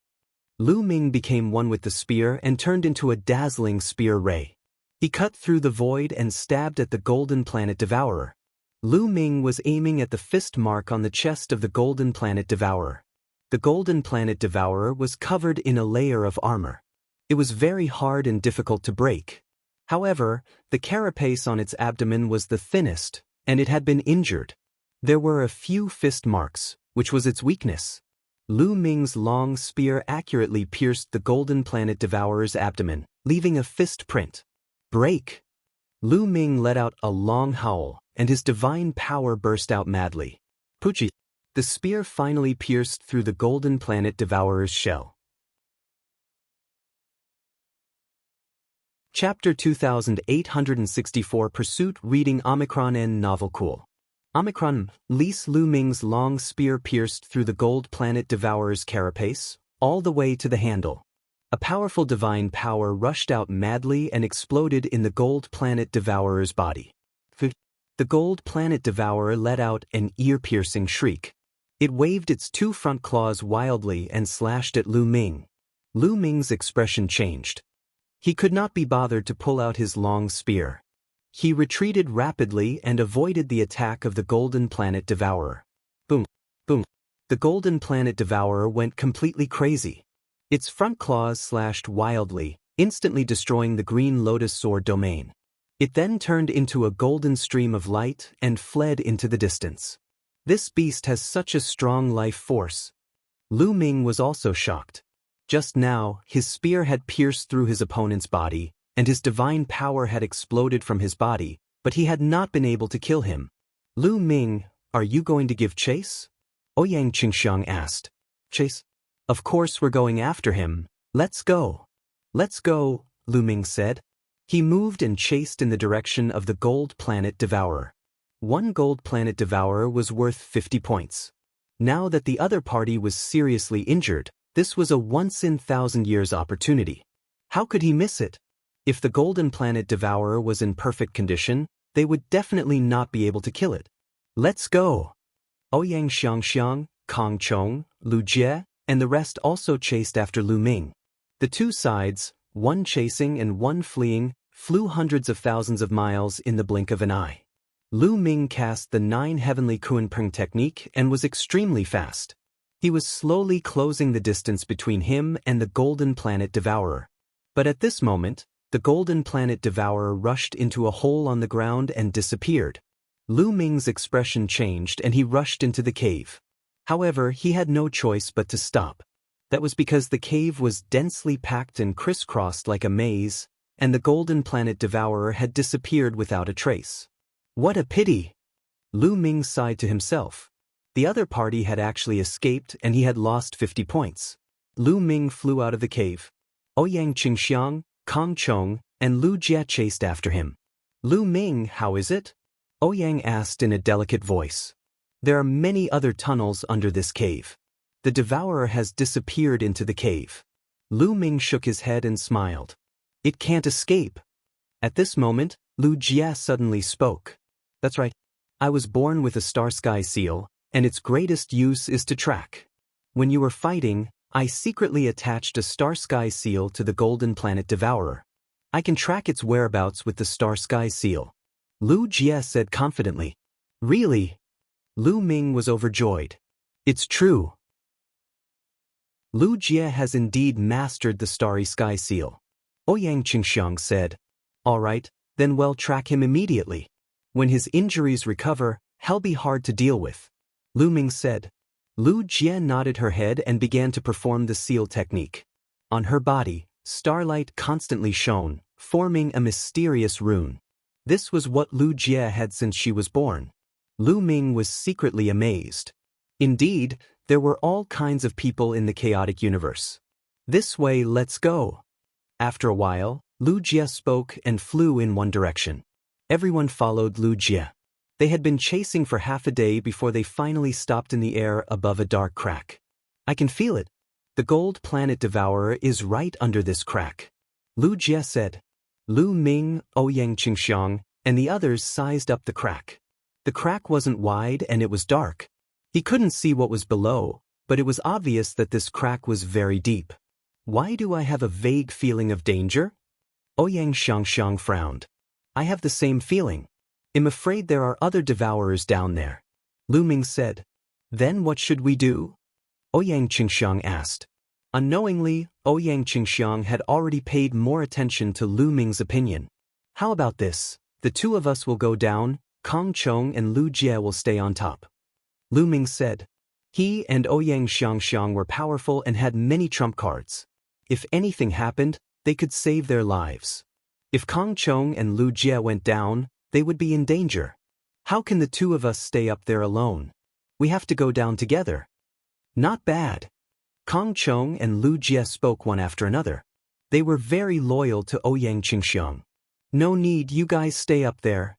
Lu Ming became one with the spear and turned into a dazzling spear ray. He cut through the void and stabbed at the golden planet devourer. Lu Ming was aiming at the fist mark on the chest of the golden planet devourer. The golden planet devourer was covered in a layer of armor. It was very hard and difficult to break. However, the carapace on its abdomen was the thinnest, and it had been injured. There were a few fist marks, which was its weakness. Lu Ming's long spear accurately pierced the Golden Planet Devourer's abdomen, leaving a fist print. Break! Lu Ming let out a long howl, and his divine power burst out madly. Puchi! The spear finally pierced through the Golden Planet Devourer's shell. Chapter 2864 Pursuit Reading Omicron N Novel Cool. Omicron, Lu Ming's long spear pierced through the Gold Planet Devourer's carapace, all the way to the handle. A powerful divine power rushed out madly and exploded in the Gold Planet Devourer's body. The Gold Planet Devourer let out an ear-piercing shriek. It waved its two front claws wildly and slashed at Lu Ming. Lu Ming's expression changed. He could not be bothered to pull out his long spear. He retreated rapidly and avoided the attack of the Golden Planet Devourer. Boom! Boom! The Golden Planet Devourer went completely crazy. Its front claws slashed wildly, instantly destroying the Green Lotus Sword domain. It then turned into a golden stream of light and fled into the distance. This beast has such a strong life force. Lu Ming was also shocked. Just now, his spear had pierced through his opponent's body, and his divine power had exploded from his body, but he had not been able to kill him. Lu Ming, are you going to give chase? Ouyang Qingxiang asked. Chase? Of course we're going after him. Let's go. Let's go, Lu Ming said. He moved and chased in the direction of the Gold Planet Devourer. One Gold Planet Devourer was worth 50 points. Now that the other party was seriously injured, this was a once-in-1,000 years opportunity. How could he miss it? If the Golden Planet Devourer was in perfect condition, they would definitely not be able to kill it. Let's go! Ouyang Xiangxiang, Kong Chong, Lu Jie, and the rest also chased after Lu Ming. The two sides, one chasing and one fleeing, flew hundreds of thousands of miles in the blink of an eye. Lu Ming cast the 9 Heavenly Kunpeng technique and was extremely fast. He was slowly closing the distance between him and the Golden Planet Devourer. But at this moment, the Golden Planet Devourer rushed into a hole on the ground and disappeared. Lu Ming's expression changed and he rushed into the cave. However, he had no choice but to stop. That was because the cave was densely packed and crisscrossed like a maze, and the Golden Planet Devourer had disappeared without a trace. What a pity! Lu Ming sighed to himself. The other party had actually escaped and he had lost 50 points. Lu Ming flew out of the cave. Ouyang Qingxiang, Kong Chong, and Lu Jie chased after him. Lu Ming, how is it? Ouyang asked in a delicate voice. There are many other tunnels under this cave. The devourer has disappeared into the cave. Lu Ming shook his head and smiled. It can't escape. At this moment, Lu Jie suddenly spoke. That's right. I was born with a star sky seal, and its greatest use is to track. When you were fighting, I secretly attached a star sky seal to the Golden Planet Devourer. I can track its whereabouts with the star sky seal. Lu Jie said confidently. Really? Lu Ming was overjoyed. It's true. Lu Jie has indeed mastered the starry sky seal. Ouyang Qingxiang said. All right, then we'll track him immediately. When his injuries recover, he'll be hard to deal with. Lu Ming said. Lu Jie nodded her head and began to perform the seal technique. On her body, starlight constantly shone, forming a mysterious rune. This was what Lu Jie had since she was born. Lu Ming was secretly amazed. Indeed, there were all kinds of people in the chaotic universe. This way, let's go. After a while, Lu Jie spoke and flew in one direction. Everyone followed Lu Jie. They had been chasing for half a day before they finally stopped in the air above a dark crack. I can feel it. The Gold Planet Devourer is right under this crack. Lu Jie said. Lu Ming, Ouyang Qingxiang, and the others sized up the crack. The crack wasn't wide and it was dark. He couldn't see what was below, but it was obvious that this crack was very deep. Why do I have a vague feeling of danger? Ouyang Xiangxiang frowned. I have the same feeling. I'm afraid there are other devourers down there. Lu Ming said. Then what should we do? Ouyang Qingxiang asked. Unknowingly, Ouyang Qingxiang had already paid more attention to Lu Ming's opinion. How about this? The two of us will go down, Kong Chong and Lu Jie will stay on top. Lu Ming said. He and Ouyang Xiangxiang were powerful and had many trump cards. If anything happened, they could save their lives. If Kong Chong and Lu Jie went down, they would be in danger. How can the two of us stay up there alone? We have to go down together. Not bad. Kong Chong and Lu Jie spoke one after another. They were very loyal to Ouyang Qingxiang. No need, you guys stay up there.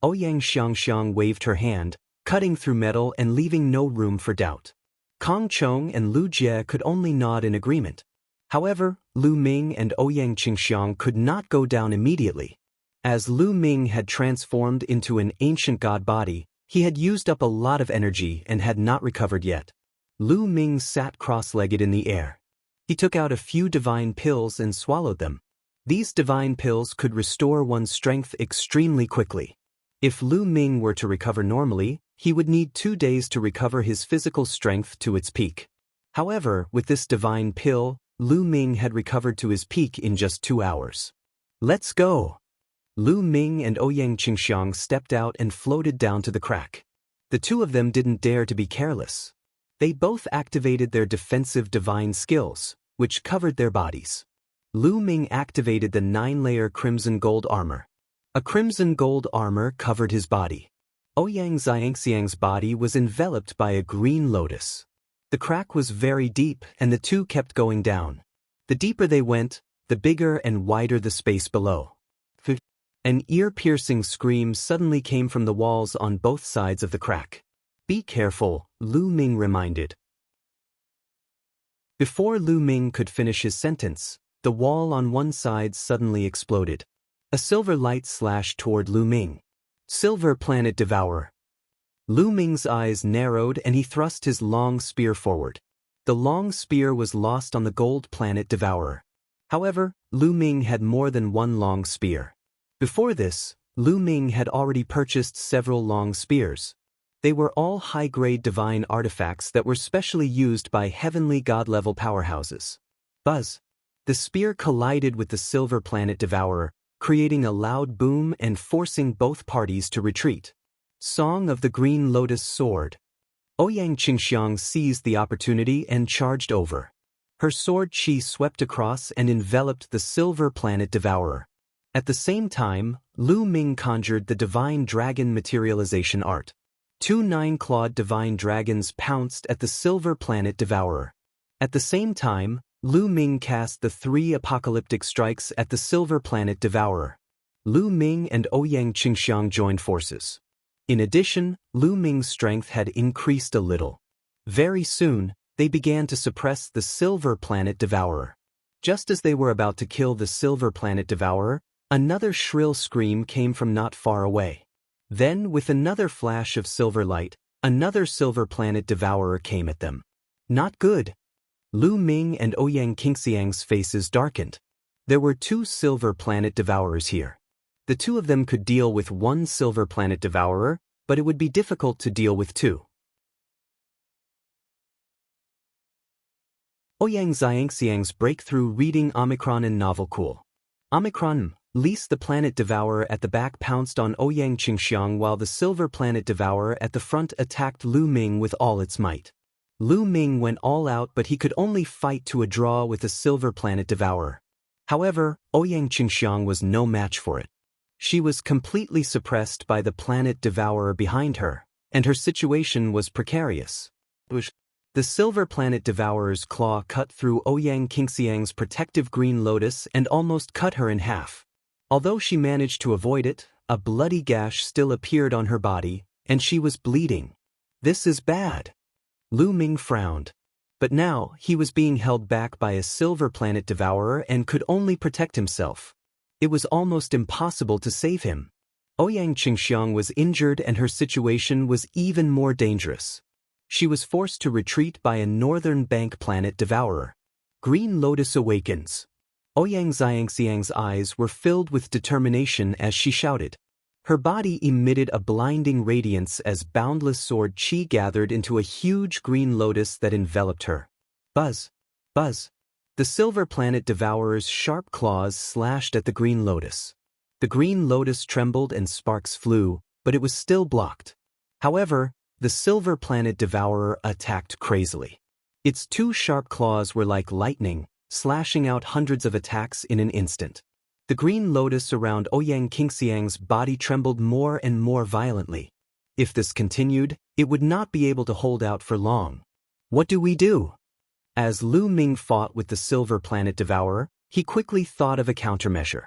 Ouyang Xiangxiang waved her hand, cutting through metal and leaving no room for doubt. Kong Chong and Lu Jie could only nod in agreement. However, Lu Ming and Ouyang Qingxiang could not go down immediately. As Lu Ming had transformed into an ancient god body, he had used up a lot of energy and had not recovered yet. Lu Ming sat cross-legged in the air. He took out a few divine pills and swallowed them. These divine pills could restore one's strength extremely quickly. If Lu Ming were to recover normally, he would need 2 days to recover his physical strength to its peak. However, with this divine pill, Lu Ming had recovered to his peak in just 2 hours. Let's go! Lu Ming and Ouyang Qingxiang stepped out and floated down to the crack. The two of them didn't dare to be careless. They both activated their defensive divine skills, which covered their bodies. Lu Ming activated the 9-layer crimson gold armor. A crimson gold armor covered his body. Ouyang Xiangxiang's body was enveloped by a green lotus. The crack was very deep and the two kept going down. The deeper they went, the bigger and wider the space below. An ear-piercing scream suddenly came from the walls on both sides of the crack. Be careful, Lu Ming reminded. Before Lu Ming could finish his sentence, the wall on one side suddenly exploded. A silver light slashed toward Lu Ming. Silver Planet Devourer. Lu Ming's eyes narrowed and he thrust his long spear forward. The long spear was lost on the Gold Planet Devourer. However, Lu Ming had more than one long spear. Before this, Lu Ming had already purchased several long spears. They were all high-grade divine artifacts that were specially used by heavenly god-level powerhouses. Buzz! The spear collided with the Silver Planet Devourer, creating a loud boom and forcing both parties to retreat. Song of the Green Lotus Sword. Ouyang Qingxiang seized the opportunity and charged over. Her sword chi swept across and enveloped the Silver Planet Devourer. At the same time, Lu Ming conjured the Divine Dragon Materialization Art. 2 9-clawed divine dragons pounced at the Silver Planet Devourer. At the same time, Lu Ming cast the 3 apocalyptic strikes at the Silver Planet Devourer. Lu Ming and Ouyang Qingxiang joined forces. In addition, Lu Ming's strength had increased a little. Very soon, they began to suppress the Silver Planet Devourer. Just as they were about to kill the Silver Planet Devourer, another shrill scream came from not far away. Then, with another flash of silver light, another Silver Planet Devourer came at them. Not good. Lu Ming and Ouyang Qingxiang's faces darkened. There were 2 Silver Planet Devourers here. The two of them could deal with 1 Silver Planet Devourer, but it would be difficult to deal with 2. Ouyang Xiangxiang's breakthrough reading Omicron and novel cool. Omicron, Lise the Planet Devourer at the back pounced on Ouyang Qingxiang while the Silver Planet Devourer at the front attacked Lu Ming with all its might. Lu Ming went all out but he could only fight to a draw with the Silver Planet Devourer. However, Ouyang Qingxiang was no match for it. She was completely suppressed by the Planet Devourer behind her, and her situation was precarious. The Silver Planet Devourer's claw cut through Ouyang Qingxiang's protective green lotus and almost cut her in half. Although she managed to avoid it, a bloody gash still appeared on her body, and she was bleeding. This is bad. Lu Ming frowned. But now, he was being held back by a Silver Planet Devourer and could only protect himself. It was almost impossible to save him. Ouyang Qingxiang was injured and her situation was even more dangerous. She was forced to retreat by a Northern Bank Planet Devourer. Green Lotus awakens. Ouyang Xiangxiang's eyes were filled with determination as she shouted. Her body emitted a blinding radiance as boundless sword chi gathered into a huge green lotus that enveloped her. Buzz! Buzz! The Silver Planet Devourer's sharp claws slashed at the green lotus. The green lotus trembled and sparks flew, but it was still blocked. However, the silver planet devourer attacked crazily. Its two sharp claws were like lightning, slashing out hundreds of attacks in an instant. The green lotus around Ouyang Qingxiang's body trembled more and more violently. If this continued, it would not be able to hold out for long. What do we do? As Lu Ming fought with the silver planet devourer, he quickly thought of a countermeasure.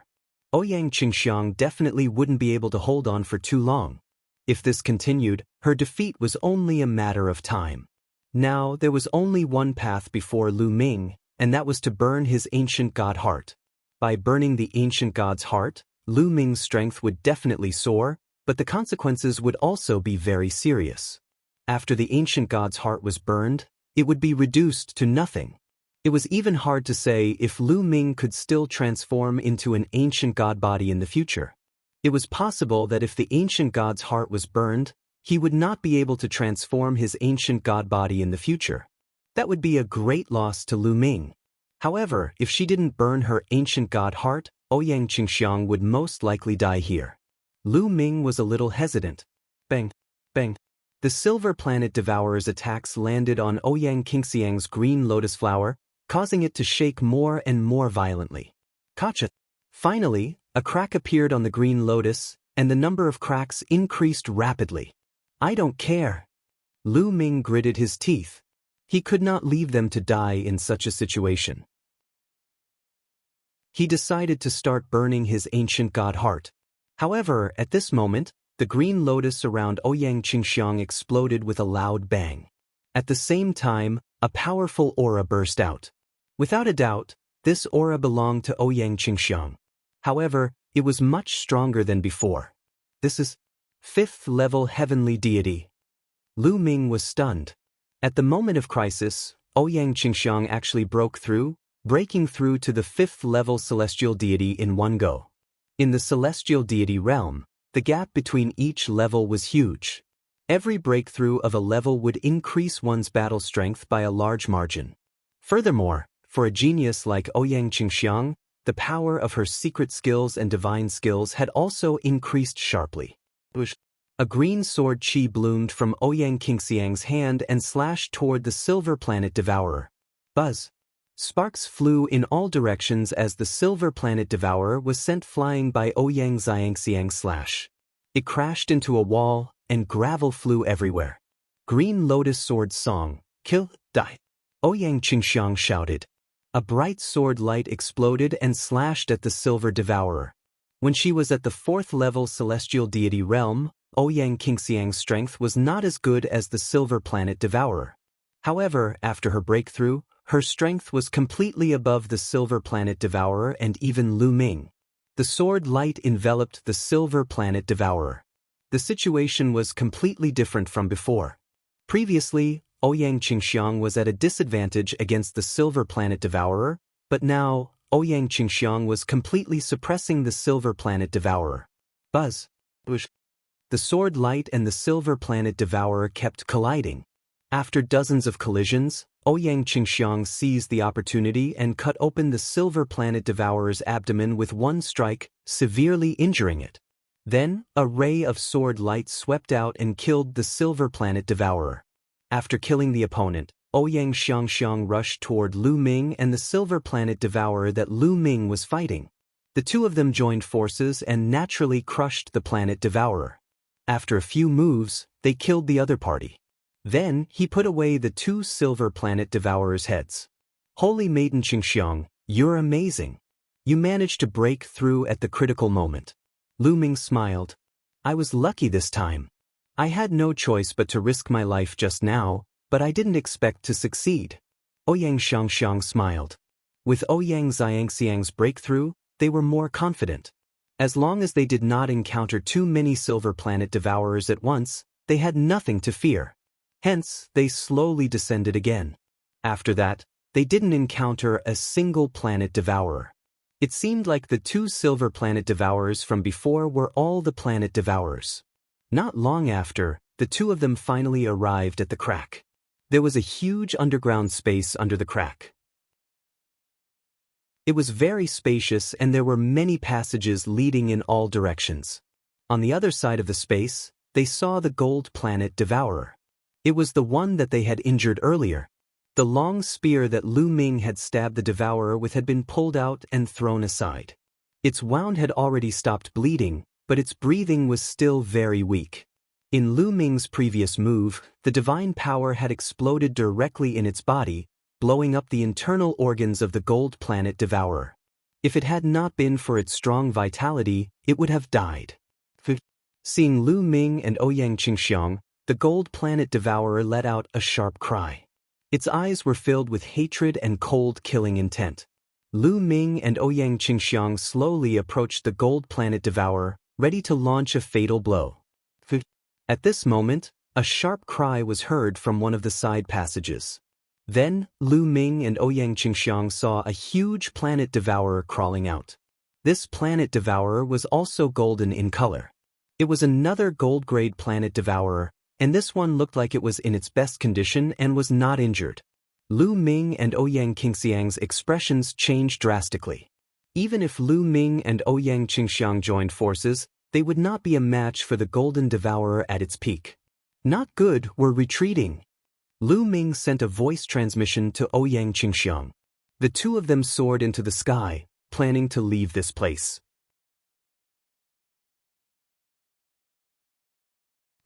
Ouyang Qingxiang definitely wouldn't be able to hold on for too long. If this continued, her defeat was only a matter of time. Now there was only one path before Lu Ming, and that was to burn his ancient god heart. By burning the ancient god's heart, Lu Ming's strength would definitely soar, but the consequences would also be very serious. After the ancient god's heart was burned, it would be reduced to nothing. It was even hard to say if Lu Ming could still transform into an ancient god body in the future. It was possible that if the ancient god's heart was burned, he would not be able to transform his ancient god body in the future. That would be a great loss to Lu Ming. However, if she didn't burn her ancient god heart, Ouyang Qingxiang would most likely die here. Lu Ming was a little hesitant. Bang! Bang! The silver planet devourer's attacks landed on Ouyang Qingxiang's green lotus flower, causing it to shake more and more violently. Gotcha! Finally, a crack appeared on the green lotus, and the number of cracks increased rapidly. I don't care. Lu Ming gritted his teeth. He could not leave them to die in such a situation. He decided to start burning his ancient god heart. However, at this moment, the green lotus around Ouyang Qingxiang exploded with a loud bang. At the same time, a powerful aura burst out. Without a doubt, this aura belonged to Ouyang Qingxiang. However, it was much stronger than before. This is 5th level heavenly deity. Lu Ming was stunned. At the moment of crisis, Ouyang Qingxiang actually broke through, breaking through to the 5th level celestial deity in one go. In the celestial deity realm, the gap between each level was huge. Every breakthrough of a level would increase one's battle strength by a large margin. Furthermore, for a genius like Ouyang Qingxiang, the power of her secret skills and divine skills had also increased sharply. A green sword chi bloomed from Ouyang Qingxiang's hand and slashed toward the silver planet devourer. Buzz! Sparks flew in all directions as the silver planet devourer was sent flying by Ouyang Xiangxiang's slash. It crashed into a wall, and gravel flew everywhere. Green lotus sword song, kill, die. Ouyang Qingxiang shouted. A bright sword light exploded and slashed at the silver devourer. When she was at the 4th level celestial deity realm, Ouyang Qingxiang's strength was not as good as the silver planet devourer. However, after her breakthrough, her strength was completely above the silver planet devourer and even Lu Ming. The sword light enveloped the silver planet devourer. The situation was completely different from before. Previously, Ouyang Qingxiang was at a disadvantage against the silver planet devourer, but now, Ouyang Qingxiang was completely suppressing the silver planet devourer. Buzz! The sword light and the silver planet devourer kept colliding. After dozens of collisions, Ouyang Qingxiang seized the opportunity and cut open the silver planet devourer's abdomen with one strike, severely injuring it. Then, a ray of sword light swept out and killed the silver planet devourer. After killing the opponent, Ouyang Xiangxiang rushed toward Lu Ming and the silver planet devourer that Lu Ming was fighting. The two of them joined forces and naturally crushed the planet devourer. After a few moves, they killed the other party. Then, he put away the two silver planet devourers' heads. Holy Maiden Qingxiang, you're amazing. You managed to break through at the critical moment. Lu Ming smiled. I was lucky this time. I had no choice but to risk my life just now, but I didn't expect to succeed. Ouyang Xiangxiang smiled. With Ouyang Xiangxiang's breakthrough, they were more confident. As long as they did not encounter too many silver planet devourers at once, they had nothing to fear. Hence, they slowly descended again. After that, they didn't encounter a single planet devourer. It seemed like the two silver planet devourers from before were all the planet devourers. Not long after, the two of them finally arrived at the crack. There was a huge underground space under the crack. It was very spacious and there were many passages leading in all directions. On the other side of the space, they saw the gold planet devourer. It was the one that they had injured earlier. The long spear that Lu Ming had stabbed the devourer with had been pulled out and thrown aside. Its wound had already stopped bleeding, but its breathing was still very weak. In Lu Ming's previous move, the divine power had exploded directly in its body, blowing up the internal organs of the gold planet devourer. If it had not been for its strong vitality, it would have died. Seeing Lu Ming and Ouyang Qingxiang, the gold planet devourer let out a sharp cry. Its eyes were filled with hatred and cold killing intent. Lu Ming and Ouyang Qingxiang slowly approached the gold planet devourer, ready to launch a fatal blow. At this moment, a sharp cry was heard from one of the side passages. Then, Lu Ming and Ouyang Qingxiang saw a huge planet devourer crawling out. This planet devourer was also golden in color. It was another gold-grade planet devourer, and this one looked like it was in its best condition and was not injured. Lu Ming and Ouyang Qingxiang's expressions changed drastically. Even if Lu Ming and Ouyang Qingxiang joined forces, they would not be a match for the golden devourer at its peak. Not good were retreating. Lu Ming sent a voice transmission to Ouyang Qingxiang. The two of them soared into the sky, planning to leave this place.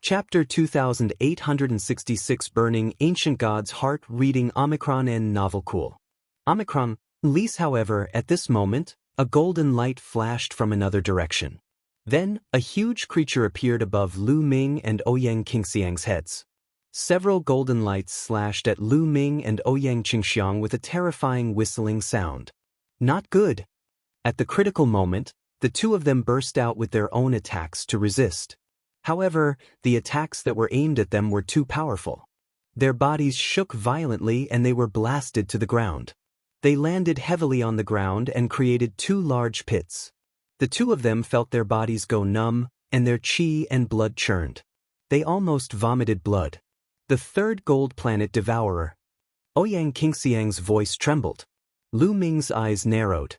Chapter 2866 Burning Ancient God's Heart Reading Omicron and Novel Cool. Omicron, Lise. However, at this moment, a golden light flashed from another direction. Then, a huge creature appeared above Lu Ming and Ouyang Qingxiang's heads. Several golden lights slashed at Lu Ming and Ouyang Qingxiang with a terrifying whistling sound. Not good. At the critical moment, the two of them burst out with their own attacks to resist. However, the attacks that were aimed at them were too powerful. Their bodies shook violently and they were blasted to the ground. They landed heavily on the ground and created two large pits. The two of them felt their bodies go numb, and their qi and blood churned. They almost vomited blood. The third gold planet devourer. Ouyang Qingxiang's voice trembled. Lu Ming's eyes narrowed.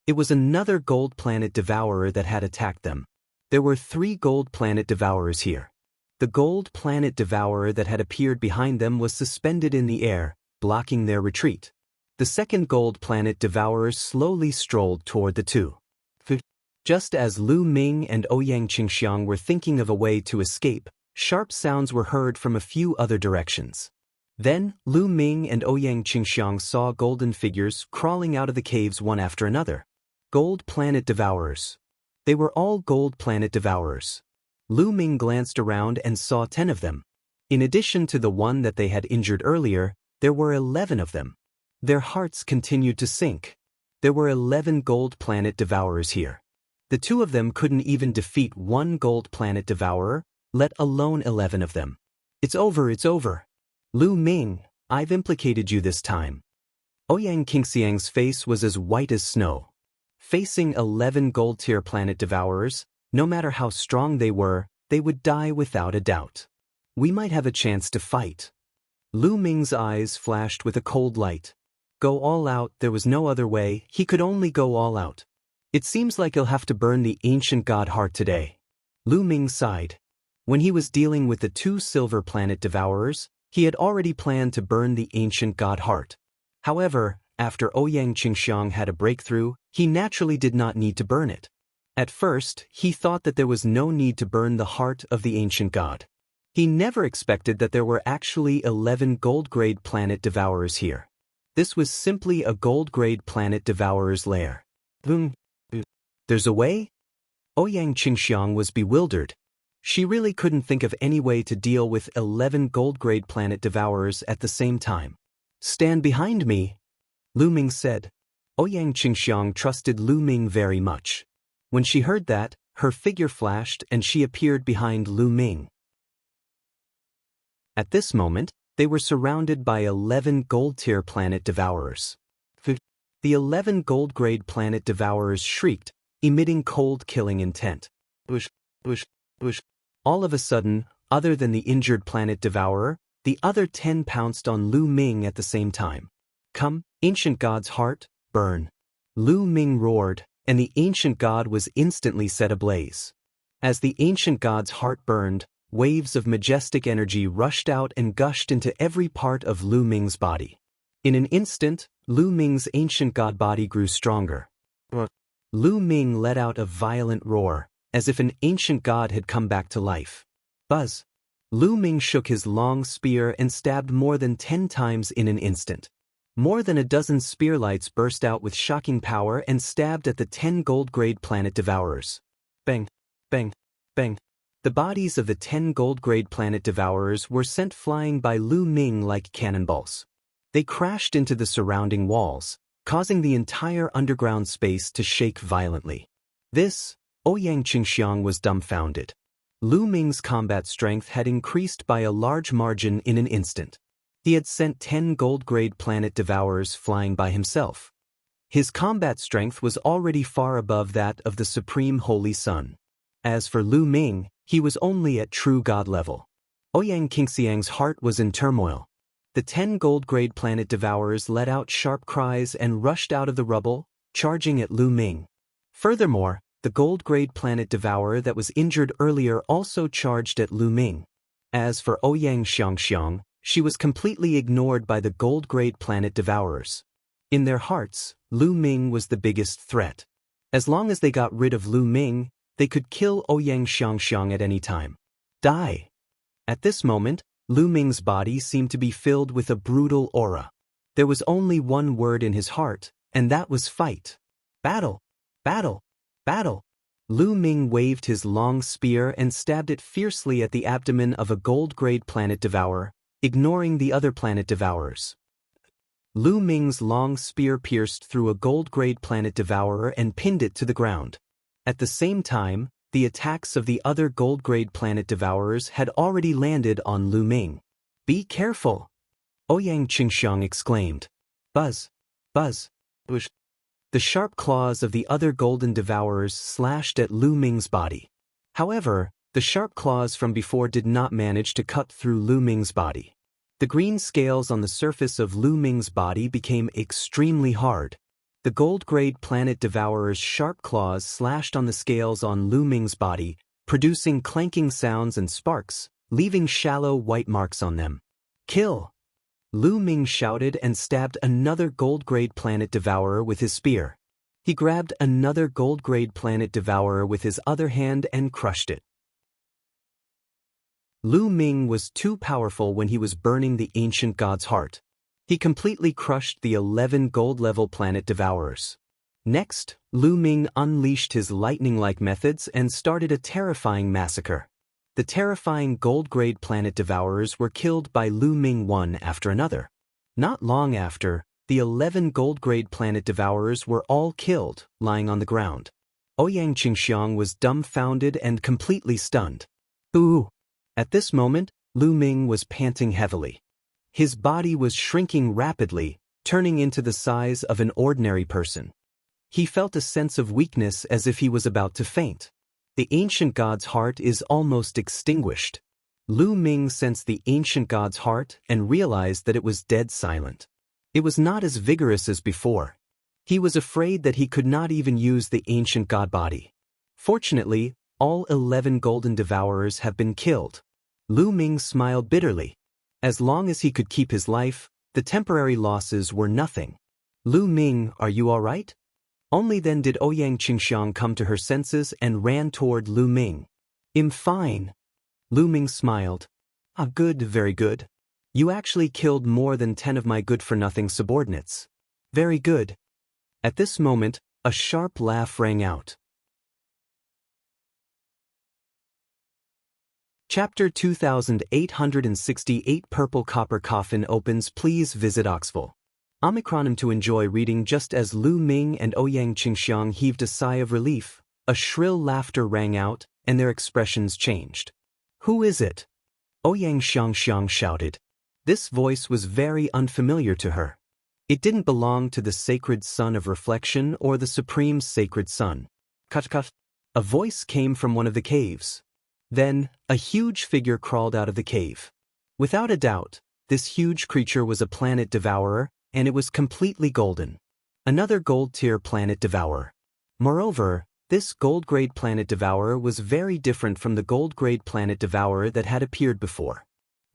It was another gold planet devourer that had attacked them. There were 3 gold planet devourers here. The gold planet devourer that had appeared behind them was suspended in the air, blocking their retreat. The second gold planet devourer slowly strolled toward the two. Just as Lu Ming and Ouyang Qingxiang were thinking of a way to escape, sharp sounds were heard from a few other directions. Then, Lu Ming and Ouyang Qingxiang saw golden figures crawling out of the caves one after another. Gold planet devourers. They were all gold planet devourers. Lu Ming glanced around and saw 10 of them. In addition to the one that they had injured earlier, there were 11 of them. Their hearts continued to sink. There were 11 gold planet devourers here. The two of them couldn't even defeat one gold planet devourer, let alone 11 of them. It's over, it's over. Lu Ming, I've implicated you this time. Ouyang Qingxiang's face was as white as snow. Facing 11 gold-tier planet devourers, no matter how strong they would die without a doubt. We might have a chance to fight. Lu Ming's eyes flashed with a cold light. Go all out, there was no other way, he could only go all out. It seems like he'll have to burn the ancient god heart today. Lu Ming sighed. When he was dealing with the 2 silver planet devourers, he had already planned to burn the ancient god heart. However, after Ouyang Qingxiang had a breakthrough, he naturally did not need to burn it. At first, he thought that there was no need to burn the heart of the ancient god. He never expected that there were actually 11 gold-grade planet devourers here. This was simply a gold-grade planet devourer's lair. There's a way? Ouyang Qingxiang was bewildered. She really couldn't think of any way to deal with 11 gold-grade planet devourers at the same time. Stand behind me, Lu Ming said. Ouyang Qingxiang trusted Lu Ming very much. When she heard that, her figure flashed and she appeared behind Lu Ming. At this moment, they were surrounded by 11 gold-tier planet devourers. The 11 gold-grade planet devourers shrieked, emitting cold killing intent. Bush. All of a sudden, other than the injured planet devourer, the other 10 pounced on Lu Ming at the same time. Come, ancient god's heart, burn. Lu Ming roared, and the ancient god was instantly set ablaze. As the ancient god's heart burned, waves of majestic energy rushed out and gushed into every part of Lu Ming's body. In an instant, Lu Ming's ancient god body grew stronger. Lu Ming let out a violent roar, as if an ancient god had come back to life. Buzz! Lu Ming shook his long spear and stabbed more than 10 times in an instant. More than a dozen spearlights burst out with shocking power and stabbed at the 10 gold-grade planet devourers. Bang! Bang! Bang! The bodies of the 10 gold-grade planet devourers were sent flying by Lu Ming like cannonballs. They crashed into the surrounding walls, causing the entire underground space to shake violently. Ouyang Qingxiang was dumbfounded. Lu Ming's combat strength had increased by a large margin in an instant. He had sent 10 gold-grade planet devourers flying by himself. His combat strength was already far above that of the Supreme Holy Sun. As for Lu Ming, he was only at true god level. Ouyang Qingxiang's heart was in turmoil. The 10 gold-grade planet devourers let out sharp cries and rushed out of the rubble, charging at Lu Ming. Furthermore, the gold-grade planet devourer that was injured earlier also charged at Lu Ming. As for Ouyang Xiangxiang, she was completely ignored by the gold-grade planet devourers. In their hearts, Lu Ming was the biggest threat. As long as they got rid of Lu Ming, they could kill Ouyang Xiangxiang at any time. Die! At this moment, Lu Ming's body seemed to be filled with a brutal aura. There was only one word in his heart, and that was fight. Battle! Battle! Battle! Lu Ming waved his long spear and stabbed it fiercely at the abdomen of a gold-grade planet devourer, ignoring the other planet devourers. Lu Ming's long spear pierced through a gold-grade planet devourer and pinned it to the ground. At the same time, the attacks of the other gold-grade planet devourers had already landed on Lu Ming. Be careful! Ouyang Qingxiang exclaimed. Buzz! Buzz! Whoosh! The sharp claws of the other golden devourers slashed at Lu Ming's body. However, the sharp claws from before did not manage to cut through Lu Ming's body. The green scales on the surface of Lu Ming's body became extremely hard. The gold-grade planet devourer's sharp claws slashed on the scales on Lu Ming's body, producing clanking sounds and sparks, leaving shallow white marks on them. Kill! Lu Ming shouted and stabbed another gold-grade planet devourer with his spear. He grabbed another gold-grade planet devourer with his other hand and crushed it. Lu Ming was too powerful when he was burning the ancient god's heart. He completely crushed the 11 gold-level planet devourers. Next, Lu Ming unleashed his lightning-like methods and started a terrifying massacre. The terrifying gold-grade planet devourers were killed by Lu Ming one after another. Not long after, the 11 gold-grade planet devourers were all killed, lying on the ground. Ouyang Qingxiang was dumbfounded and completely stunned. Ooh! At this moment, Lu Ming was panting heavily. His body was shrinking rapidly, turning into the size of an ordinary person. He felt a sense of weakness as if he was about to faint. The ancient god's heart is almost extinguished. Lu Ming sensed the ancient god's heart and realized that it was dead silent. It was not as vigorous as before. He was afraid that he could not even use the ancient god body. Fortunately, all 11 golden devourers have been killed. Lu Ming smiled bitterly. As long as he could keep his life, the temporary losses were nothing. Lu Ming, are you all right? Only then did Ouyang Qingxiang come to her senses and ran toward Lu Ming. I'm fine. Lu Ming smiled. Ah, good, very good. You actually killed more than 10 of my good-for-nothing subordinates. Very good. At this moment, a sharp laugh rang out. Chapter 2868 Purple Copper Coffin opens. Please visit Oxford. Omicronym to enjoy reading. Just as Lu Ming and Ouyang Qingxiang heaved a sigh of relief, a shrill laughter rang out, and their expressions changed. Who is it? Ouyang Xiangxiang shouted. This voice was very unfamiliar to her. It didn't belong to the sacred sun of reflection or the supreme sacred sun. Cut cut. A voice came from one of the caves. Then, a huge figure crawled out of the cave. Without a doubt, this huge creature was a planet devourer, and it was completely golden. Another gold-tier planet devourer. Moreover, This gold-grade planet devourer was very different from the gold-grade planet devourer that had appeared before.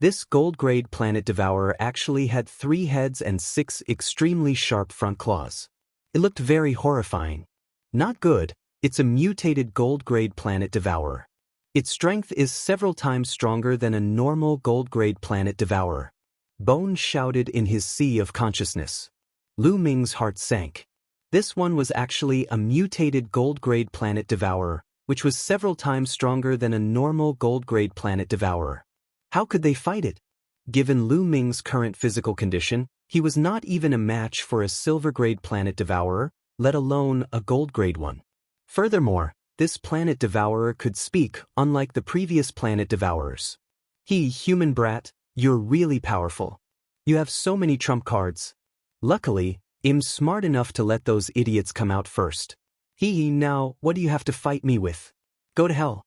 This gold-grade planet devourer actually had 3 heads and 6 extremely sharp front claws. It looked very horrifying. Not good. It's a mutated gold-grade planet devourer. Its strength is several times stronger than a normal gold-grade planet devourer. Bone shouted in his sea of consciousness. Lu Ming's heart sank. This one was actually a mutated gold-grade planet devourer, which was several times stronger than a normal gold-grade planet devourer. How could they fight it? Given Lu Ming's current physical condition, he was not even a match for a silver-grade planet devourer, let alone a gold-grade one. Furthermore, this planet devourer could speak, unlike the previous planet devourers. Human brat, you're really powerful. You have so many trump cards. Luckily, I'm smart enough to let those idiots come out first. Now, what do you have to fight me with? Go to hell.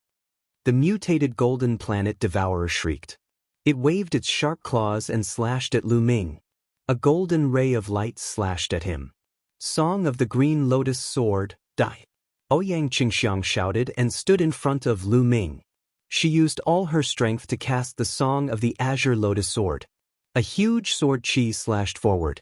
The mutated golden planet devourer shrieked. It waved its sharp claws and slashed at Lu Ming. A golden ray of light slashed at him. Song of the Green Lotus Sword, die. Ouyang Qingxiang shouted and stood in front of Lu Ming. She used all her strength to cast the Song of the Azure Lotus Sword. A huge sword chi slashed forward.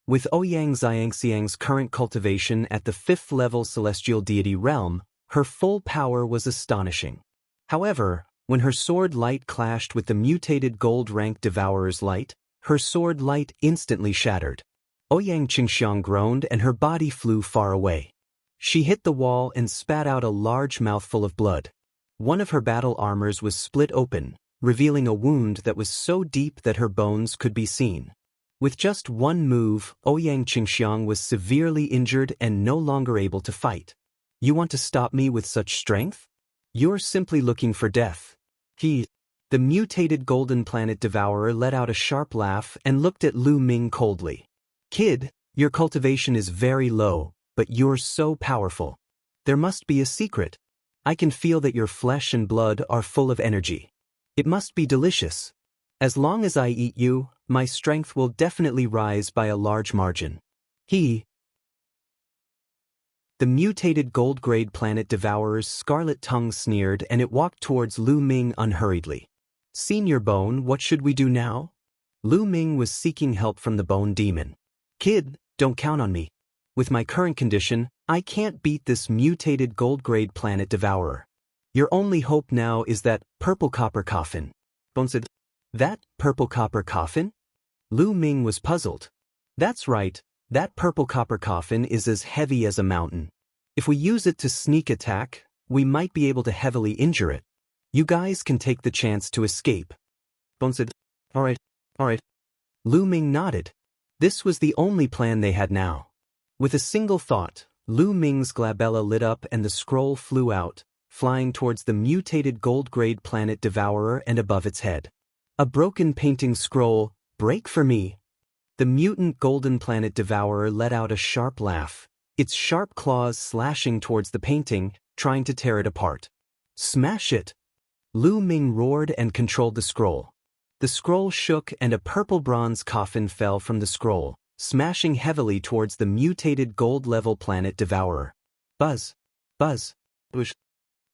With Ouyang Xiangxiang's current cultivation at the 5th level celestial deity realm, her full power was astonishing. However, when her sword light clashed with the mutated gold-rank devourer's light, her sword light instantly shattered. Ouyang Qingxiang groaned and her body flew far away. She hit the wall and spat out a large mouthful of blood. One of her battle armors was split open, revealing a wound that was so deep that her bones could be seen. With just one move, Ouyang Qingxiang was severely injured and no longer able to fight. You want to stop me with such strength? You're simply looking for death. The mutated golden planet devourer let out a sharp laugh and looked at Lu Ming coldly. Kid, your cultivation is very low, but you're so powerful. There must be a secret. I can feel that your flesh and blood are full of energy. It must be delicious. As long as I eat you, my strength will definitely rise by a large margin. The mutated gold-grade planet devourer's scarlet tongue sneered and it walked towards Lu Ming unhurriedly. Senior Bone, what should we do now? Lu Ming was seeking help from the Bone Demon. Kid, don't count on me. With my current condition, I can't beat this mutated gold-grade planet devourer. Your only hope now is that purple copper coffin. Bone said, that purple copper coffin? Lu Ming was puzzled. That's right, that purple copper coffin is as heavy as a mountain. If we use it to sneak attack, we might be able to heavily injure it. You guys can take the chance to escape. Bone said, Alright. Lu Ming nodded. This was the only plan they had now. With a single thought, Lu Ming's glabella lit up and the scroll flew out, flying towards the mutated gold-grade planet devourer and above its head. A broken painting scroll, break for me. The mutant golden planet devourer let out a sharp laugh, its sharp claws slashing towards the painting, trying to tear it apart. Smash it! Lu Ming roared and controlled the scroll. The scroll shook and a purple bronze coffin fell from the scroll, smashing heavily towards the mutated gold-level planet devourer. Buzz! Buzz! Whoosh!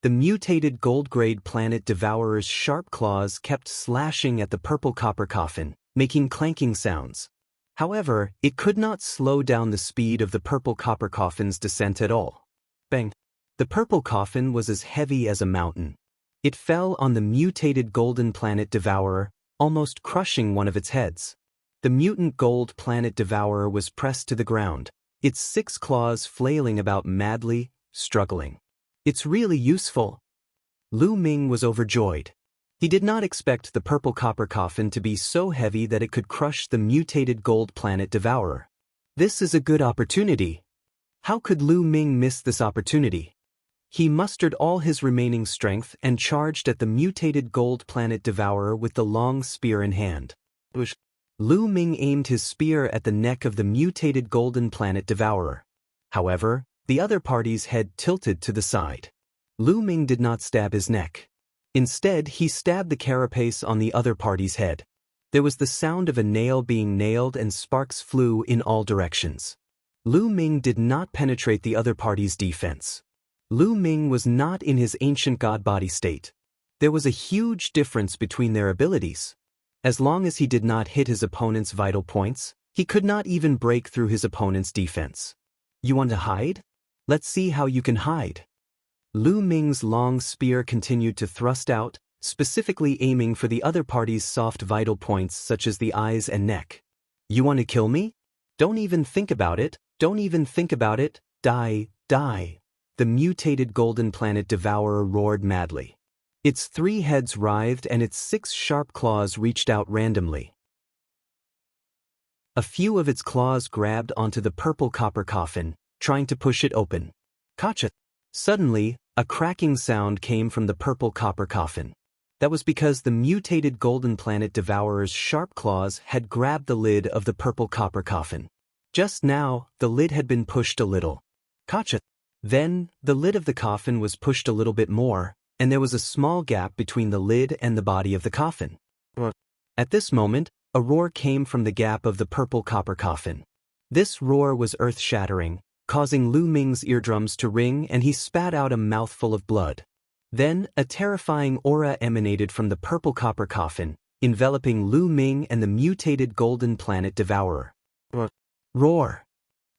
The mutated gold-grade planet devourer's sharp claws kept slashing at the purple copper coffin, making clanking sounds. However, it could not slow down the speed of the purple copper coffin's descent at all. Bang! The purple coffin was as heavy as a mountain. It fell on the mutated golden planet devourer, almost crushing one of its heads. The mutant gold planet devourer was pressed to the ground, its 6 claws flailing about madly, struggling. It's really useful. Lu Ming was overjoyed. He did not expect the purple copper coffin to be so heavy that it could crush the mutated gold planet devourer. This is a good opportunity. How could Lu Ming miss this opportunity? He mustered all his remaining strength and charged at the mutated gold planet devourer with the long spear in hand. Lu Ming aimed his spear at the neck of the mutated golden planet devourer. However, the other party's head tilted to the side. Lu Ming did not stab his neck. Instead, he stabbed the carapace on the other party's head. There was the sound of a nail being nailed and sparks flew in all directions. Lu Ming did not penetrate the other party's defense. Lu Ming was not in his ancient god body state. There was a huge difference between their abilities. As long as he did not hit his opponent's vital points, he could not even break through his opponent's defense. You want to hide? Let's see how you can hide. Lu Ming's long spear continued to thrust out, specifically aiming for the other party's soft vital points such as the eyes and neck. You want to kill me? Don't even think about it, don't even think about it, die, die. The mutated golden planet devourer roared madly. Its 3 heads writhed and its 6 sharp claws reached out randomly. A few of its claws grabbed onto the purple copper coffin, trying to push it open. Gotcha! Suddenly, a cracking sound came from the purple copper coffin. That was because the mutated golden planet devourer's sharp claws had grabbed the lid of the purple copper coffin. Just now, the lid had been pushed a little. Gotcha! Then, the lid of the coffin was pushed a little bit more, and there was a small gap between the lid and the body of the coffin. At this moment, a roar came from the gap of the purple copper coffin. This roar was earth-shattering, causing Lu Ming's eardrums to ring, and he spat out a mouthful of blood. Then, a terrifying aura emanated from the purple copper coffin, enveloping Lu Ming and the mutated golden planet devourer. Roar!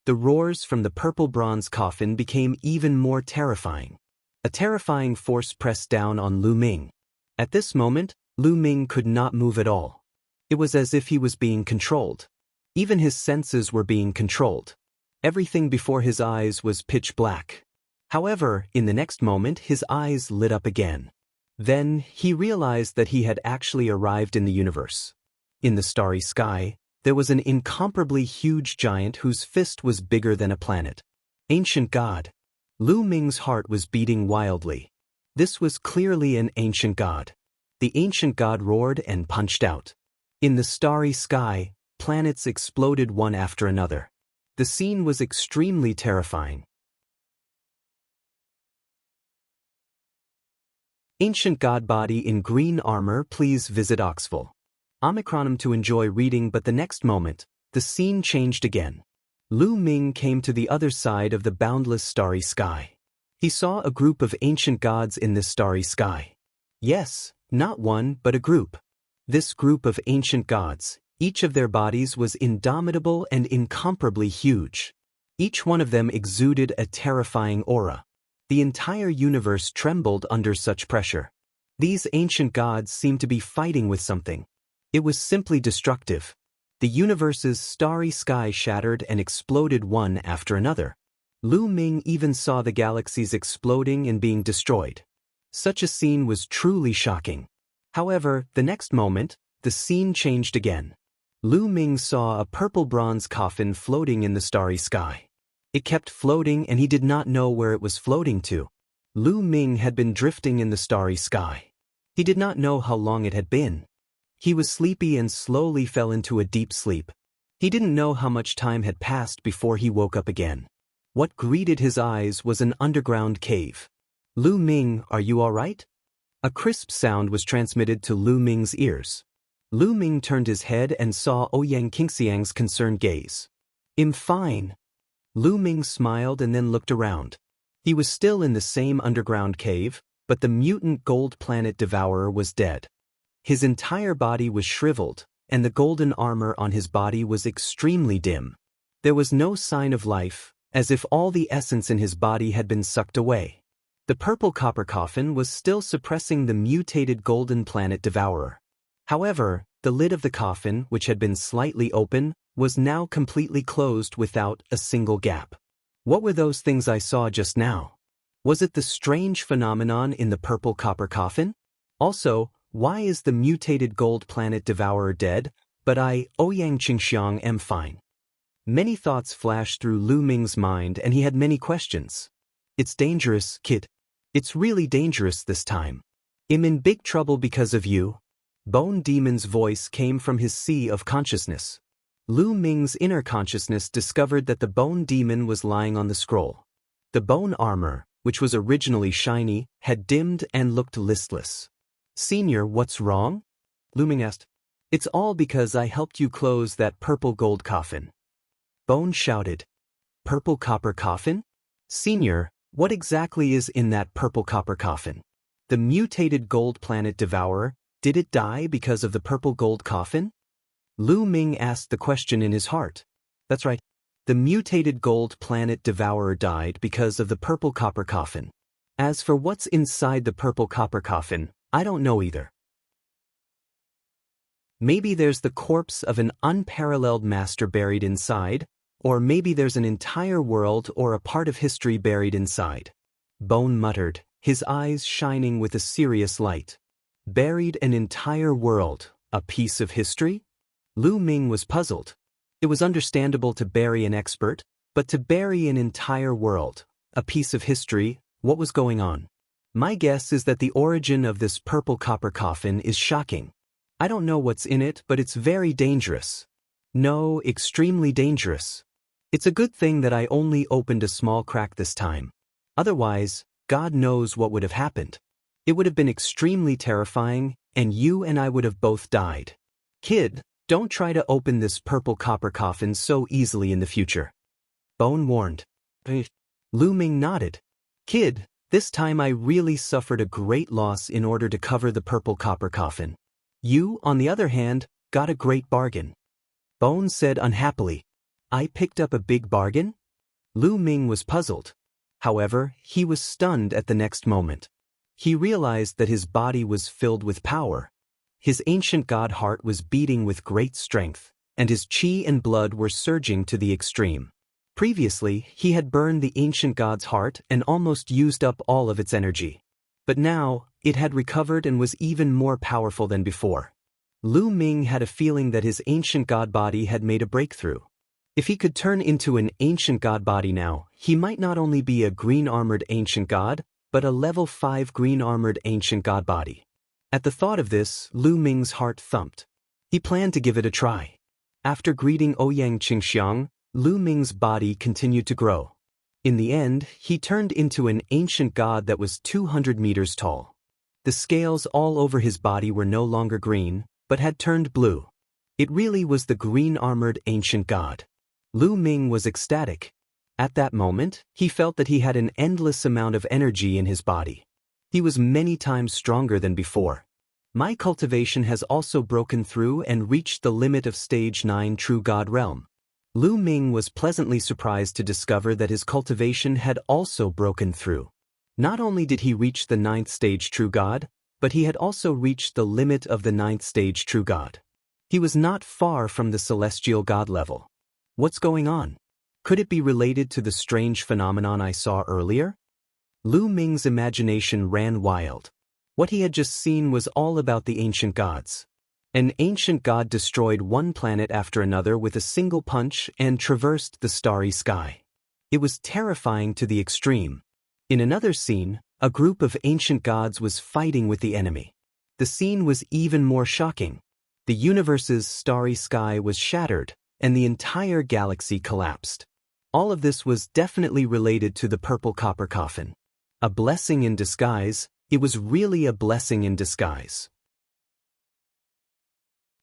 The roars from the purple bronze coffin became even more terrifying. A terrifying force pressed down on Lu Ming. At this moment, Lu Ming could not move at all. It was as if he was being controlled. Even his senses were being controlled. Everything before his eyes was pitch black. However, in the next moment his eyes lit up again. Then, he realized that he had actually arrived in the universe. In the starry sky, there was an incomparably huge giant whose fist was bigger than a planet. Ancient god. Lu Ming's heart was beating wildly. This was clearly an ancient god. The ancient god roared and punched out. In the starry sky, planets exploded one after another. The scene was extremely terrifying. Ancient god body in green armor, please visit Oxford. Omicronum to enjoy reading, but the next moment, the scene changed again. Lu Ming came to the other side of the boundless starry sky. He saw a group of ancient gods in this starry sky. Yes, not one, but a group. This group of ancient gods, each of their bodies was indomitable and incomparably huge. Each one of them exuded a terrifying aura. The entire universe trembled under such pressure. These ancient gods seemed to be fighting with something. It was simply destructive. The universe's starry sky shattered and exploded one after another. Lu Ming even saw the galaxies exploding and being destroyed. Such a scene was truly shocking. However, the next moment, the scene changed again. Lu Ming saw a purple bronze coffin floating in the starry sky. It kept floating and he did not know where it was floating to. Lu Ming had been drifting in the starry sky. He did not know how long it had been. He was sleepy and slowly fell into a deep sleep. He didn't know how much time had passed before he woke up again. What greeted his eyes was an underground cave. Lu Ming, are you all right? A crisp sound was transmitted to Lu Ming's ears. Lu Ming turned his head and saw Ouyang Qingxiang's concerned gaze. I'm fine. Lu Ming smiled and then looked around. He was still in the same underground cave, but the mutant gold planet devourer was dead. His entire body was shriveled, and the golden armor on his body was extremely dim. There was no sign of life, as if all the essence in his body had been sucked away. The purple copper coffin was still suppressing the mutated golden planet devourer. However, the lid of the coffin, which had been slightly open, was now completely closed without a single gap. What were those things I saw just now? Was it the strange phenomenon in the purple copper coffin? Also, why is the mutated gold planet devourer dead, but I, Ouyang Qingxiang, am fine? Many thoughts flashed through Lu Ming's mind and he had many questions. It's dangerous, kid. It's really dangerous this time. I'm in big trouble because of you. Bone Demon's voice came from his sea of consciousness. Lu Ming's inner consciousness discovered that the Bone Demon was lying on the scroll. The bone armor, which was originally shiny, had dimmed and looked listless. Senior, what's wrong? Lu Ming asked. It's all because I helped you close that purple gold coffin. Bone shouted. Purple copper coffin? Senior, What exactly is in that purple copper coffin? The mutated gold planet devourer, did it die because of the purple gold coffin? Lu Ming asked the question in his heart. That's right. The mutated gold planet devourer died because of the purple copper coffin. As for what's inside the purple copper coffin, I don't know either. Maybe there's the corpse of an unparalleled master buried inside, or maybe there's an entire world or a part of history buried inside. Bone muttered, his eyes shining with a serious light. Buried an entire world, a piece of history? Lu Ming was puzzled. It was understandable to bury an expert, but to bury an entire world, a piece of history, what was going on? My guess is that the origin of this purple copper coffin is shocking. I don't know what's in it, but it's very dangerous. No, extremely dangerous. It's a good thing that I only opened a small crack this time. Otherwise, God knows what would have happened. It would have been extremely terrifying, and you and I would have both died. Kid, don't try to open this purple copper coffin so easily in the future. Bone warned. Lu Ming nodded. Kid, this time I really suffered a great loss in order to cover the purple copper coffin. You, on the other hand, got a great bargain. Bone said unhappily. I picked up a big bargain? Lu Ming was puzzled. However, he was stunned at the next moment. He realized that his body was filled with power. His ancient god heart was beating with great strength, and his chi and blood were surging to the extreme. Previously, he had burned the ancient god's heart and almost used up all of its energy. But now, it had recovered and was even more powerful than before. Lu Ming had a feeling that his ancient god body had made a breakthrough. If he could turn into an ancient god body now, he might not only be a green-armored ancient god, but a level 5 green-armored ancient god body. At the thought of this, Lu Ming's heart thumped. He planned to give it a try. After greeting Ouyang Qingxiang, Lu Ming's body continued to grow. In the end, he turned into an ancient god that was 200 meters tall. The scales all over his body were no longer green, but had turned blue. It really was the green-armored ancient god. Lu Ming was ecstatic. At that moment, he felt that he had an endless amount of energy in his body. He was many times stronger than before. My cultivation has also broken through and reached the limit of stage 9 true god realm. Lu Ming was pleasantly surprised to discover that his cultivation had also broken through. Not only did he reach the 9th stage true god, but he had also reached the limit of the 9th stage true god. He was not far from the celestial god level. What's going on? Could it be related to the strange phenomenon I saw earlier? Lu Ming's imagination ran wild. What he had just seen was all about the ancient gods. An ancient god destroyed one planet after another with a single punch and traversed the starry sky. It was terrifying to the extreme. In another scene, a group of ancient gods was fighting with the enemy. The scene was even more shocking. The universe's starry sky was shattered, and the entire galaxy collapsed. All of this was definitely related to the purple copper coffin. A blessing in disguise, it was really a blessing in disguise.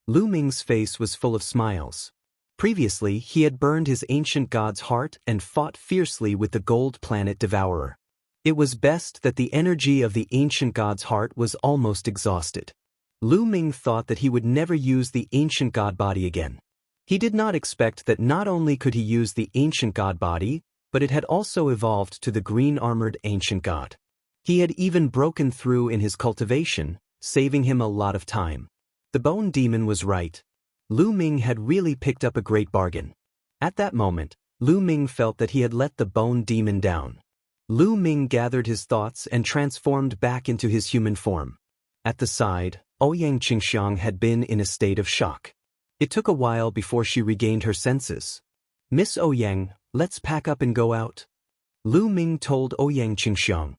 Lu Ming's face was full of smiles. Previously, he had burned his ancient god's heart and fought fiercely with the gold planet devourer. It was best that the energy of the ancient god's heart was almost exhausted. Lu Ming thought that he would never use the ancient god body again. He did not expect that not only could he use the ancient god body, but it had also evolved to the green-armored ancient god. He had even broken through in his cultivation, saving him a lot of time. The bone demon was right. Lu Ming had really picked up a great bargain. At that moment, Lu Ming felt that he had let the bone demon down. Lu Ming gathered his thoughts and transformed back into his human form. At the side, Ouyang Qingxiang had been in a state of shock. It took a while before she regained her senses. Miss Ouyang, let's pack up and go out. Lu Ming told Ouyang Qingxiang.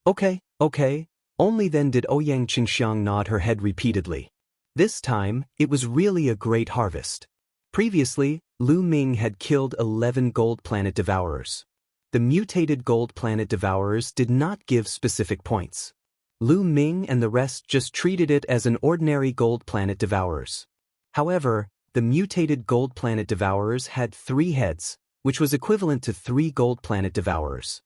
Okay. Only then did Ouyang Qingxiang nod her head repeatedly. This time, it was really a great harvest. Previously, Lu Ming had killed 11 gold planet devourers. The mutated gold planet devourers did not give specific points. Lu Ming and the rest just treated it as an ordinary gold planet devourers. However, the mutated gold planet devourers had 3 heads, which was equivalent to 3 gold planet devourers.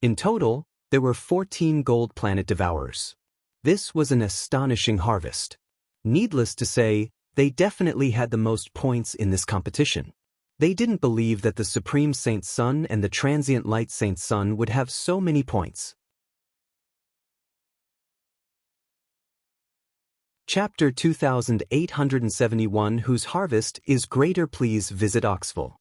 In total, there were 14 gold planet devourers. This was an astonishing harvest. Needless to say, they definitely had the most points in this competition. They didn't believe that the Supreme Saint Sun and the Transient Light Saint Sun would have so many points. Chapter 2871 Whose harvest is greater? Please visit Oxville.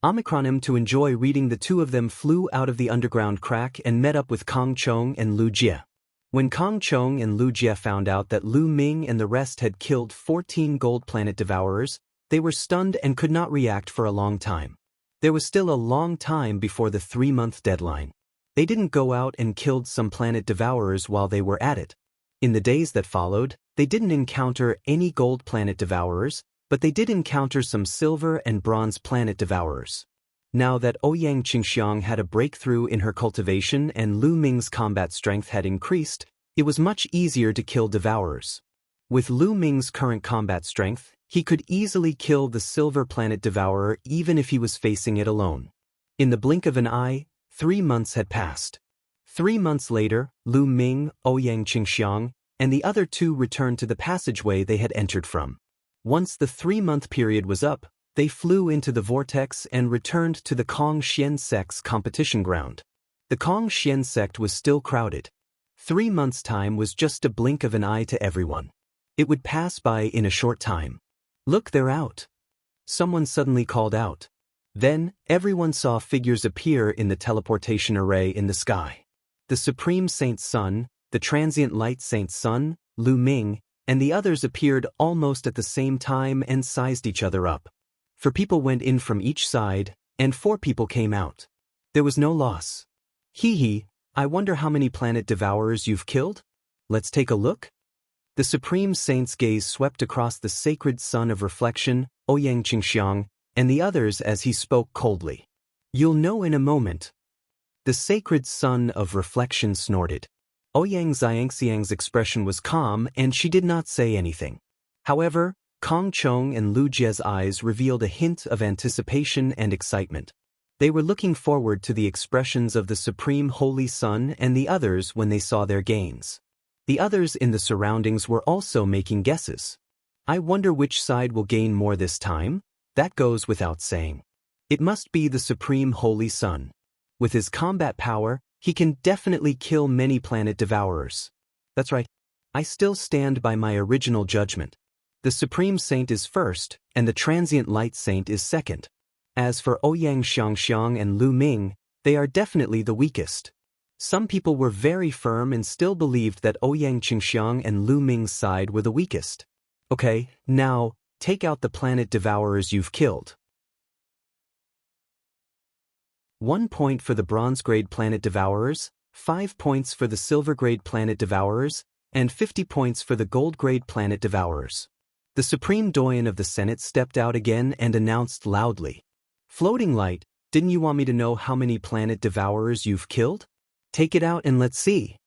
Omicronim. To enjoy reading, the two of them flew out of the underground crack and met up with Kong Chong and Lu Jie. When Kong Chong and Lu Jie found out that Lu Ming and the rest had killed 14 gold planet devourers, they were stunned and could not react for a long time. There was still a long time before the 3-month deadline. They didn't go out and killed some planet devourers while they were at it. In the days that followed, they didn't encounter any gold planet devourers, but they did encounter some silver and bronze planet devourers. Now that Ouyang Qingxiang had a breakthrough in her cultivation and Lu Ming's combat strength had increased, it was much easier to kill devourers. With Lu Ming's current combat strength, he could easily kill the silver planet devourer even if he was facing it alone. In the blink of an eye, 3 months had passed. 3 months later, Lu Ming, Ouyang Qingxiang, and the other two returned to the passageway they had entered from. Once the 3-month period was up, they flew into the vortex and returned to the Kong Xian sect's competition ground. The Kong Xian sect was still crowded. 3 months' time was just a blink of an eye to everyone. It would pass by in a short time. Look, they're out. Someone suddenly called out. Then, everyone saw figures appear in the teleportation array in the sky. The Supreme Saint Sun, the Transient Light Saint Sun, Lu Ming, and the others appeared almost at the same time and sized each other up. 4 people went in from each side, and 4 people came out. There was no loss. Hee, I wonder how many planet devourers you've killed? Let's take a look. The Supreme Saint's gaze swept across the sacred sun of reflection, Ouyang Qingxiang, and the others as he spoke coldly. You'll know in a moment. The sacred sun of reflection snorted. Ouyang Xiangxiang's expression was calm and she did not say anything. However, Kong Chong and Lu Jie's eyes revealed a hint of anticipation and excitement. They were looking forward to the expressions of the Supreme Holy Sun and the others when they saw their gains. The others in the surroundings were also making guesses. I wonder which side will gain more this time? That goes without saying. It must be the Supreme Holy Sun. With his combat power, he can definitely kill many planet devourers. That's right. I still stand by my original judgment. The Supreme Saint is first, and the Transient Light Saint is second. As for Ouyang Xiangxiang and Lu Ming, they are definitely the weakest. Some people were very firm and still believed that Ouyang Qingxiang and Lu Ming's side were the weakest. Okay, now, take out the planet devourers you've killed. 1 point for the bronze-grade planet devourers, 5 points for the silver-grade planet devourers, and 50 points for the gold-grade planet devourers. The Supreme Doyen of the Senate stepped out again and announced loudly. Floating Light, didn't you want me to know how many planet devourers you've killed? Take it out and let's see.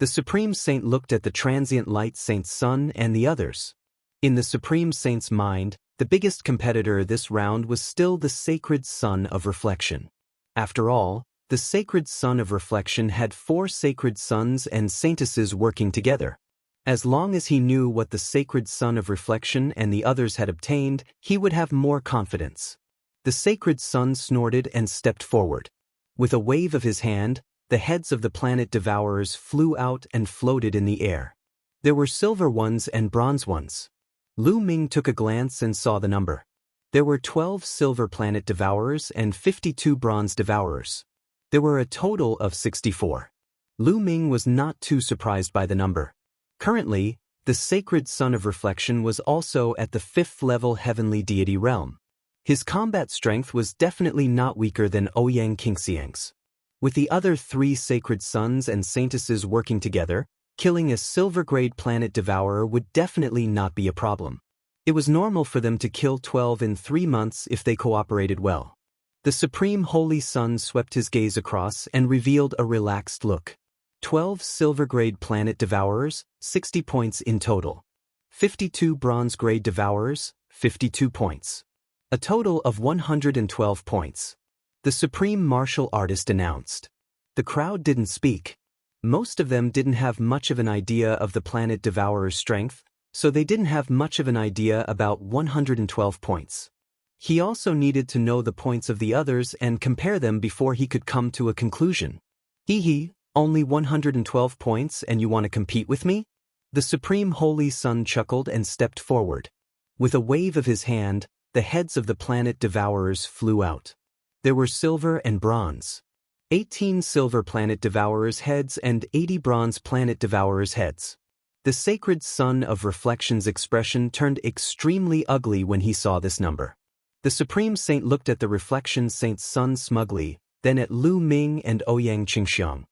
The Supreme Saint looked at the Transient Light Saint Sun and the others. In the Supreme Saint's mind, the biggest competitor this round was still the Sacred Sun of Reflection. After all, the Sacred Sun of Reflection had 4 Sacred Suns and Saintesses working together. As long as he knew what the Sacred Sun of Reflection and the others had obtained, he would have more confidence. The Sacred Sun snorted and stepped forward. With a wave of his hand, the heads of the planet devourers flew out and floated in the air. There were silver ones and bronze ones. Lu Ming took a glance and saw the number. There were 12 silver planet devourers and 52 bronze devourers. There were a total of 64. Lu Ming was not too surprised by the number. Currently, the Sacred Sun of Reflection was also at the 5th level heavenly deity realm. His combat strength was definitely not weaker than Ouyang Qingxiang's. With the other 3 Sacred Suns and Saintesses working together, killing a silver-grade planet devourer would definitely not be a problem. It was normal for them to kill 12 in 3 months if they cooperated well. The Supreme Holy Sun swept his gaze across and revealed a relaxed look. 12 silver-grade planet devourers, 60 points in total. 52 bronze-grade devourers, 52 points. A total of 112 points. The Supreme Martial Artist announced. The crowd didn't speak. Most of them didn't have much of an idea of the planet Devourer's strength, so they didn't have much of an idea about 112 points. He also needed to know the points of the others and compare them before he could come to a conclusion. Hee, only 112 points and you want to compete with me? The Supreme Holy Sun chuckled and stepped forward. With a wave of his hand, the heads of the planet Devourers flew out. There were silver and bronze. 18 silver planet Devourers' heads and 80 bronze planet Devourers' heads. The sacred Sun of Reflection's expression turned extremely ugly when he saw this number. The Supreme Saint looked at the Reflection Saint's son smugly, then at Lu Ming and Ouyang Qingxiang.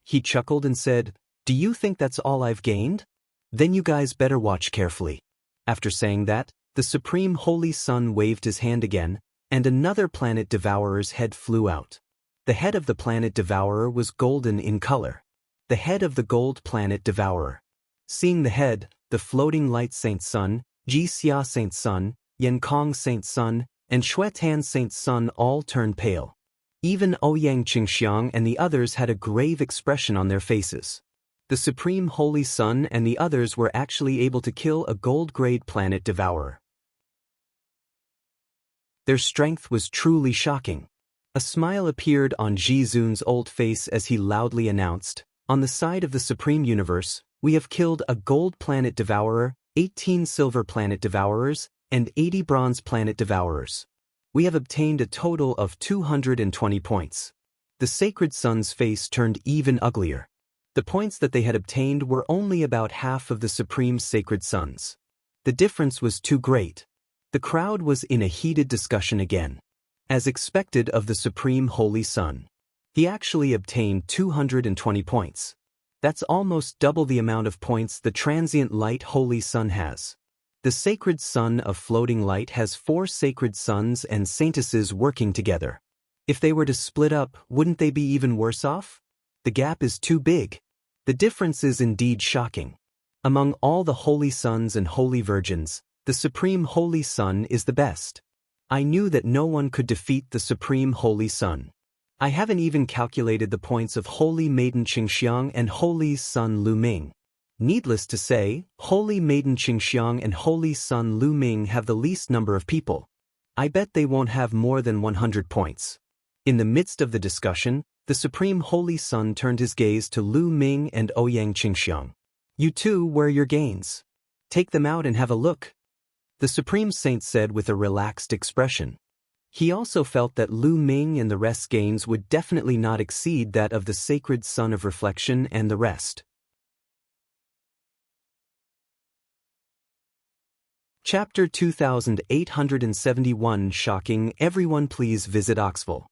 He chuckled and said, "Do you think that's all I've gained? Then you guys better watch carefully." After saying that, the Supreme Holy Sun waved his hand again, and another planet Devourer's head flew out. The head of the planet Devourer was golden in color. The head of the gold planet Devourer. Seeing the head, the floating light Saint Sun, Ji Xia Saint Sun, Yan Kong Saint Sun, and Xuetan Saint Sun all turned pale. Even Ouyang Qingxiang and the others had a grave expression on their faces. The Supreme Holy Sun and the others were actually able to kill a gold-grade planet Devourer. Their strength was truly shocking. A smile appeared on Ji Zun's old face as he loudly announced, "On the side of the Supreme Universe, we have killed a gold planet Devourer, 18 silver planet Devourers, and 80 bronze planet Devourers. We have obtained a total of 220 points." The Sacred Sun's face turned even uglier. The points that they had obtained were only about half of the Supreme Sacred Sun's. The difference was too great. The crowd was in a heated discussion again. As expected of the Supreme Holy Sun, he actually obtained 220 points. That's almost double the amount of points the transient light Holy Sun has. The Sacred Sun of Floating Light has 4 Sacred Suns and Saintesses working together. If they were to split up, wouldn't they be even worse off? The gap is too big. The difference is indeed shocking. Among all the Holy Suns and Holy Virgins, the Supreme Holy Sun is the best. I knew that no one could defeat the Supreme Holy Sun. I haven't even calculated the points of Holy Maiden Qingxiang and Holy Sun Lu Ming. Needless to say, Holy Maiden Qingxiang and Holy Sun Lu Ming have the least number of people. I bet they won't have more than 100 points. In the midst of the discussion, the Supreme Holy Sun turned his gaze to Lu Ming and Ouyang Qingxiang. "You two, where are your gains? Take them out and have a look," the Supreme Saint said with a relaxed expression. He also felt that Lu Ming and the rest's gains would definitely not exceed that of the Sacred Sun of Reflection and the rest. Chapter 2871 Shocking. Everyone please visit Oxford.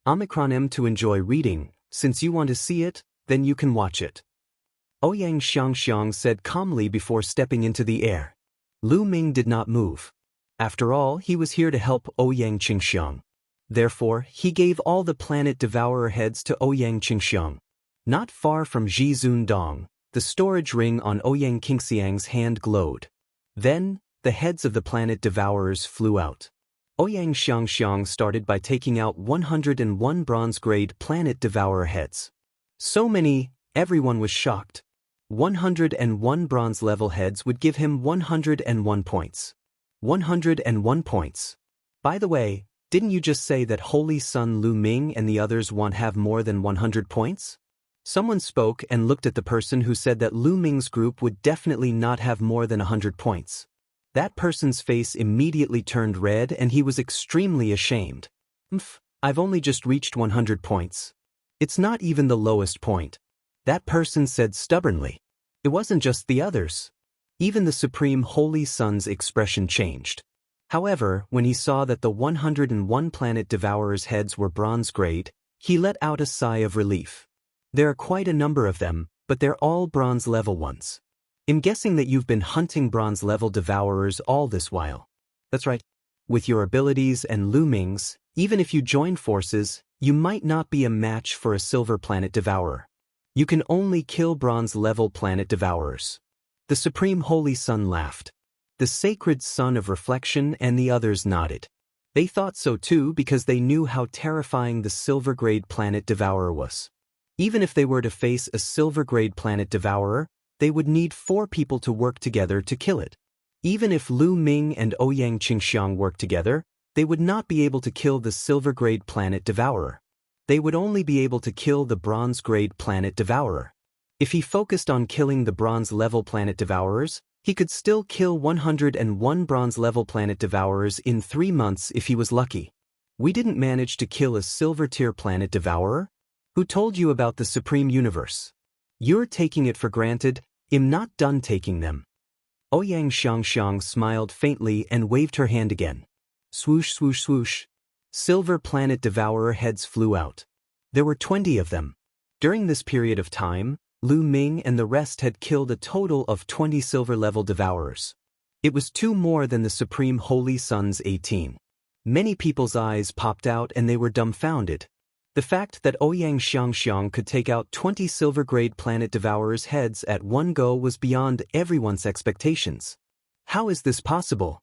Omicron M to enjoy reading. Since you want to see it, then you can watch it. Ouyang Xiangxiang said calmly before stepping into the air. Lu Ming did not move. After all, he was here to help Ouyang Qingxiang. Therefore, he gave all the planet Devourer heads to Ouyang Qingxiang. Not far from Ji Zun Dong, the storage ring on Ouyang Qingxiang's hand glowed. Then, the heads of the planet Devourers flew out. Ouyang Xiangxiang started by taking out 101 bronze-grade planet Devourer heads. So many, everyone was shocked. 101 bronze-level heads would give him 101 points. 101 points. By the way, didn't you just say that Holy Sun Lu Ming and the others won't have more than 100 points? Someone spoke and looked at the person who said that Lu Ming's group would definitely not have more than 100 points. That person's face immediately turned red and he was extremely ashamed. I've only just reached 100 points. It's not even the lowest point. That person said stubbornly. It wasn't just the others. Even the Supreme Holy Sun's expression changed. However, when he saw that the 101 planet Devourers' heads were bronze-grade, he let out a sigh of relief. There are quite a number of them, but they're all bronze-level ones. I'm guessing that you've been hunting bronze-level Devourers all this while. That's right. With your abilities and Lu Ming's, even if you join forces, you might not be a match for a silver planet Devourer. You can only kill bronze-level planet Devourers. The Supreme Holy Sun laughed. The Sacred Sun of Reflection and the others nodded. They thought so too because they knew how terrifying the silver-grade planet Devourer was. Even if they were to face a silver-grade planet devourer, they would need 4 people to work together to kill it. Even if Lu Ming and Ouyang Qingxiang worked together, they would not be able to kill the silver-grade planet devourer. They would only be able to kill the bronze-grade planet devourer. If he focused on killing the bronze-level planet devourers, he could still kill 101 bronze-level planet devourers in 3 months if he was lucky. We didn't manage to kill a silver-tier planet devourer? Who told you about the Supreme Universe? You're taking it for granted. I'm not done taking them. Ouyang Xiangxiang smiled faintly and waved her hand again. Swoosh, swoosh, swoosh. Silver planet devourer heads flew out. There were 20 of them. During this period of time, Lu Ming and the rest had killed a total of 20 silver-level devourers. It was 2 more than the Supreme Holy Sun's 18. Many people's eyes popped out and they were dumbfounded. The fact that Ouyang Xiangxiang could take out 20 silver-grade planet devourers' heads at one go was beyond everyone's expectations. How is this possible?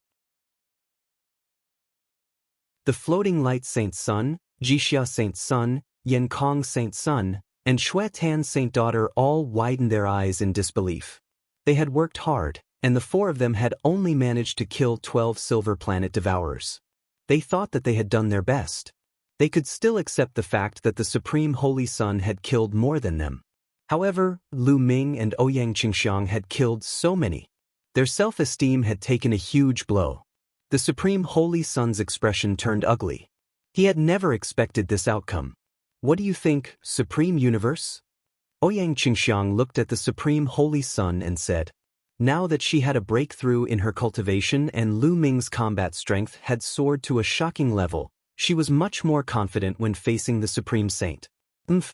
The Floating Light Saint Sun, Jixia Saint Sun, Yenkong Saint Sun, and Xuetan Saint Daughter all widened their eyes in disbelief. They had worked hard, and the 4 of them had only managed to kill 12 silver planet devourers. They thought that they had done their best. They could still accept the fact that the Supreme Holy Sun had killed more than them. However, Lu Ming and Ouyang Qingxiang had killed so many. Their self-esteem had taken a huge blow. The Supreme Holy Sun's expression turned ugly. He had never expected this outcome. What do you think, Supreme Universe? Ouyang Qingxiang looked at the Supreme Holy Sun and said, now that she had a breakthrough in her cultivation and Lu Ming's combat strength had soared to a shocking level, she was much more confident when facing the Supreme Saint. Umph.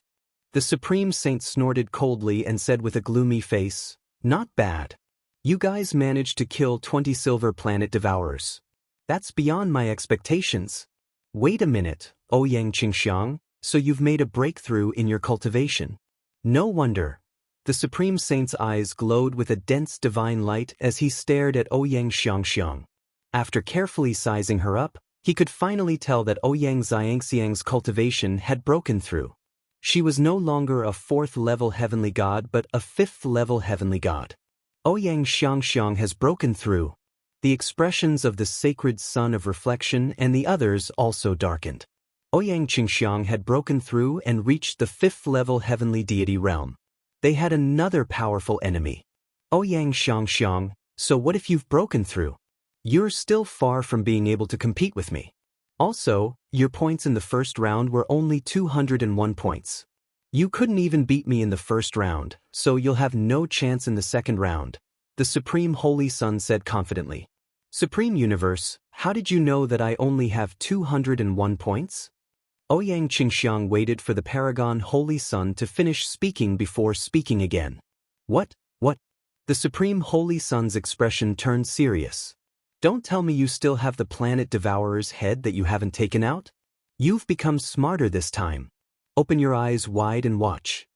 The Supreme Saint snorted coldly and said with a gloomy face, not bad. You guys managed to kill 20 silver planet devourers. That's beyond my expectations. Wait a minute, Ouyang Qingxiang, so you've made a breakthrough in your cultivation. No wonder. The Supreme Saint's eyes glowed with a dense divine light as he stared at Ouyang Xiangxiang. After carefully sizing her up, he could finally tell that Ouyang Xiangxiang's cultivation had broken through. She was no longer a 4th-level heavenly god but a 5th-level heavenly god. Ouyang Xiangxiang has broken through. The expressions of the sacred sun of reflection and the others also darkened. Ouyang Qingxiang had broken through and reached the 5th-level heavenly deity realm. They had another powerful enemy. Ouyang Xiangxiang, so what if you've broken through? You're still far from being able to compete with me. Also, your points in the first round were only 201 points. You couldn't even beat me in the first round, so you'll have no chance in the second round, the Supreme Holy Sun said confidently. Supreme Universe, how did you know that I only have 201 points? Ouyang Qingxiang waited for the Paragon Holy Sun to finish speaking before speaking again. What? The Supreme Holy Sun's expression turned serious. Don't tell me you still have the planet devourer's head that you haven't taken out? You've become smarter this time. Open your eyes wide and watch.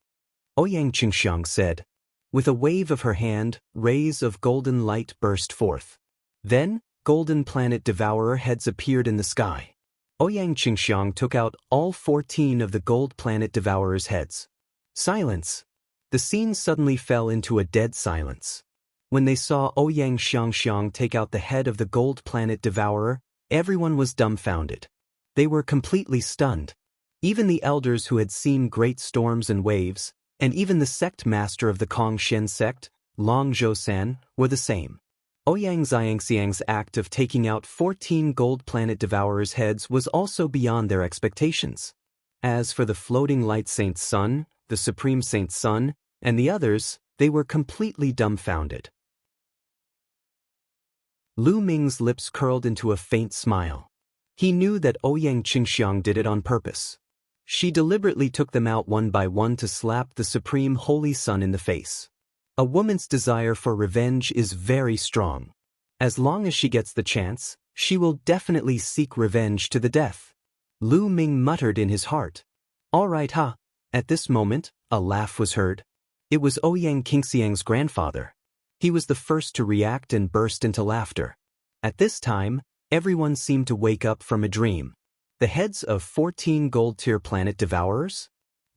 Ouyang Qingxiang said. With a wave of her hand, rays of golden light burst forth. Then, golden planet devourer heads appeared in the sky. Ouyang Qingxiang took out all 14 of the gold planet devourer's heads. Silence. The scene suddenly fell into a dead silence. When they saw Ouyang Xiangxiang take out the head of the gold planet devourer, everyone was dumbfounded. They were completely stunned. Even the elders who had seen great storms and waves, and even the sect master of the Kongshen sect, Long Zhousan, were the same. Ouyang Xiangxiang's act of taking out 14 gold planet devourers' heads was also beyond their expectations. As for the Floating Light Saint Sun, the Supreme Saint Sun, and the others, they were completely dumbfounded. Lu Ming's lips curled into a faint smile. He knew that Ouyang Qingxiang did it on purpose. She deliberately took them out one by one to slap the Supreme Holy Sun in the face. A woman's desire for revenge is very strong. As long as she gets the chance, she will definitely seek revenge to the death. Lu Ming muttered in his heart. All right, huh? At this moment, a laugh was heard. It was Ouyang Qingxiang's grandfather. He was the first to react and burst into laughter. At this time, everyone seemed to wake up from a dream. The heads of 14 gold-tier planet devourers?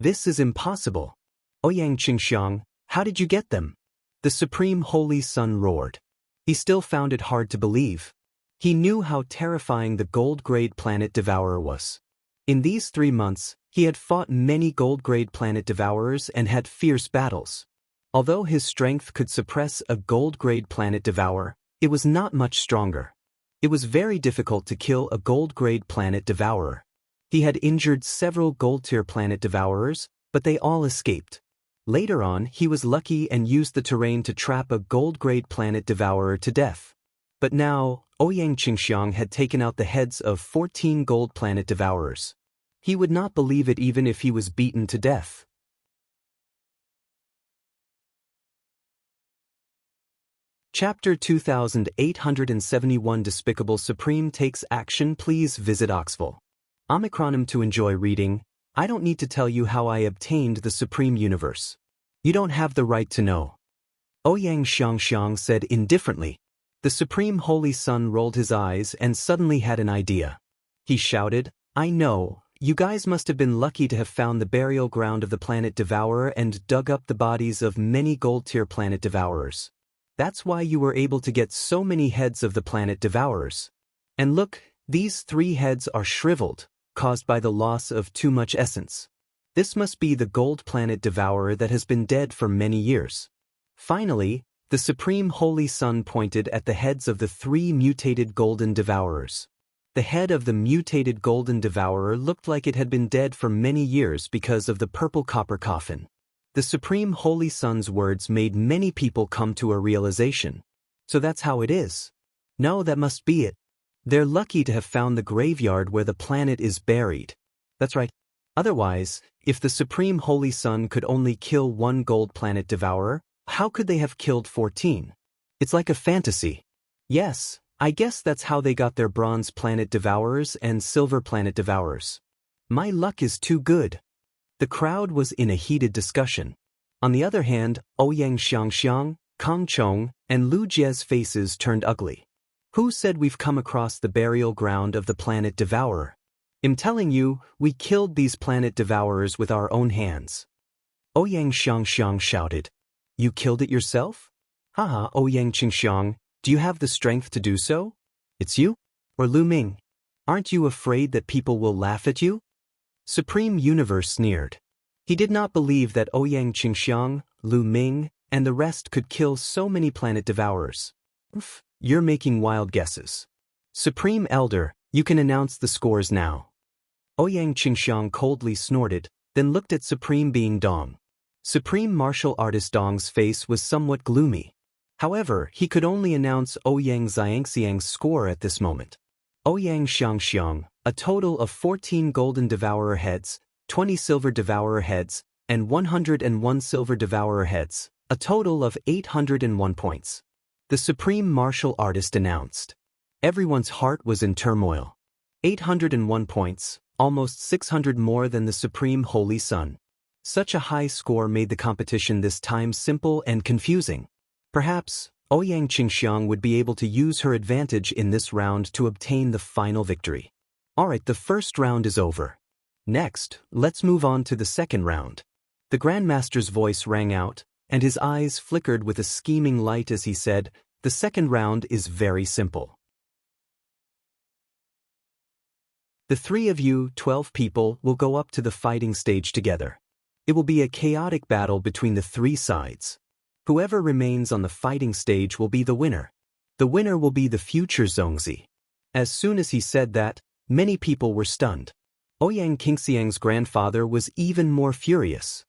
This is impossible. Ouyang Qingxiang, how did you get them? The Supreme Holy Sun roared. He still found it hard to believe. He knew how terrifying the gold-grade planet devourer was. In these 3 months, he had fought many gold-grade planet devourers and had fierce battles. Although his strength could suppress a gold-grade planet devourer, it was not much stronger. It was very difficult to kill a gold-grade planet devourer. He had injured several gold-tier planet devourers, but they all escaped. Later on, he was lucky and used the terrain to trap a gold-grade planet devourer to death. But now, Ouyang Qingxiang had taken out the heads of 14 gold planet devourers. He would not believe it even if he was beaten to death. Chapter 2871 Despicable Supreme Takes Action. Please visit Oxford. Omicronym to enjoy reading. I don't need to tell you how I obtained the Supreme Universe. You don't have the right to know. Ouyang Xiangxiang said indifferently. The Supreme Holy Sun rolled his eyes and suddenly had an idea. He shouted, I know, you guys must have been lucky to have found the burial ground of the planet Devourer and dug up the bodies of many gold-tier planet Devourers. That's why you were able to get so many heads of the planet Devourers. And look, these 3 heads are shriveled, caused by the loss of too much essence. This must be the gold planet Devourer that has been dead for many years. Finally, the Supreme Holy Sun pointed at the heads of the 3 mutated golden Devourers. The head of the mutated golden devourer looked like it had been dead for many years because of the purple copper coffin. The Supreme Holy Sun's words made many people come to a realization. So that's how it is. No, that must be it. They're lucky to have found the graveyard where the planet is buried. That's right. Otherwise, if the Supreme Holy Sun could only kill 1 gold planet devourer, how could they have killed 14? It's like a fantasy. Yes. I guess that's how they got their bronze planet devourers and silver planet devourers. My luck is too good. The crowd was in a heated discussion. On the other hand, Ouyang Xiangxiang, Kang Chong, and Lu Jie's faces turned ugly. Who said we've come across the burial ground of the planet devourer? I'm telling you, we killed these planet devourers with our own hands. Ouyang Xiangxiang shouted. You killed it yourself? Haha, Ouyang Qingxiang. Do you have the strength to do so? It's you? Or Lu Ming? Aren't you afraid that people will laugh at you? Supreme Universe sneered. He did not believe that Ouyang Qingxiang, Lu Ming, and the rest could kill so many planet devourers. You're making wild guesses. Supreme Elder, you can announce the scores now. Ouyang Qingxiang coldly snorted, then looked at Supreme Being Dong. Supreme Martial Artist Dong's face was somewhat gloomy. However, he could only announce Ouyang Xiangxiang's score at this moment. Ouyang Xiangxiang, a total of 14 golden devourer heads, 20 silver devourer heads, and 101 silver devourer heads, a total of 801 points. The Supreme Martial Artist announced. Everyone's heart was in turmoil. 801 points, almost 600 more than the Supreme Holy Sun. Such a high score made the competition this time simple and confusing. Perhaps, Ouyang Qingxiang would be able to use her advantage in this round to obtain the final victory. Alright, the first round is over. Next, let's move on to the second round. The Grandmaster's voice rang out, and his eyes flickered with a scheming light as he said, the second round is very simple. The 3 of you, 12 people, will go up to the fighting stage together. It will be a chaotic battle between the 3 sides. Whoever remains on the fighting stage will be the winner. The winner will be the future Zongzi. As soon as he said that, many people were stunned. Ouyang Qingxiang's grandfather was even more furious.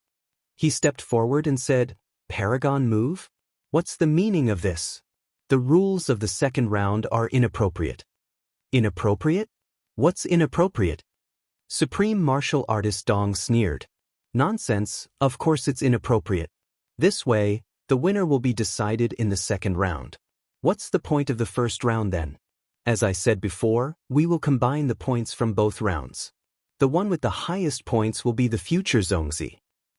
He stepped forward and said, Paragon move? What's the meaning of this? The rules of the second round are inappropriate. Inappropriate? What's inappropriate? Supreme Martial Artist Dong sneered. Nonsense, of course it's inappropriate. This way, the winner will be decided in the second round. What's the point of the first round then? As I said before, we will combine the points from both rounds. The one with the highest points will be the future Zongzi.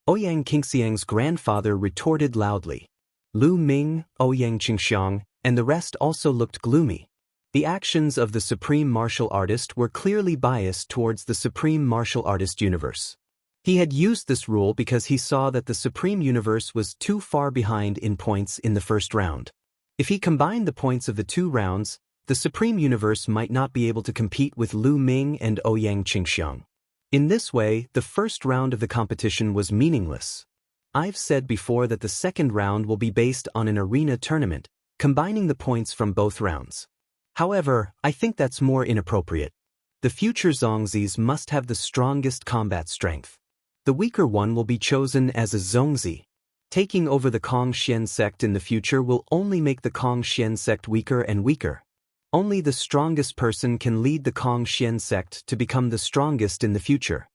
Ouyang Qingxiang's grandfather retorted loudly. Lu Ming, Ouyang Qingxiang, and the rest also looked gloomy. The actions of the Supreme Martial Artist were clearly biased towards the Supreme Martial Artist universe. He had used this rule because he saw that the Supreme Universe was too far behind in points in the first round. If he combined the points of the two rounds, the Supreme Universe might not be able to compete with Lu Ming and Ouyang Qingxiang. In this way, the first round of the competition was meaningless. I've said before that the second round will be based on an arena tournament, combining the points from both rounds. However, I think that's more inappropriate. The future Zongzis must have the strongest combat strength. The weaker one will be chosen as a Zongzi. Taking over the Kongxian sect in the future will only make the Kongxian sect weaker and weaker. Only the strongest person can lead the Kongxian sect to become the strongest in the future.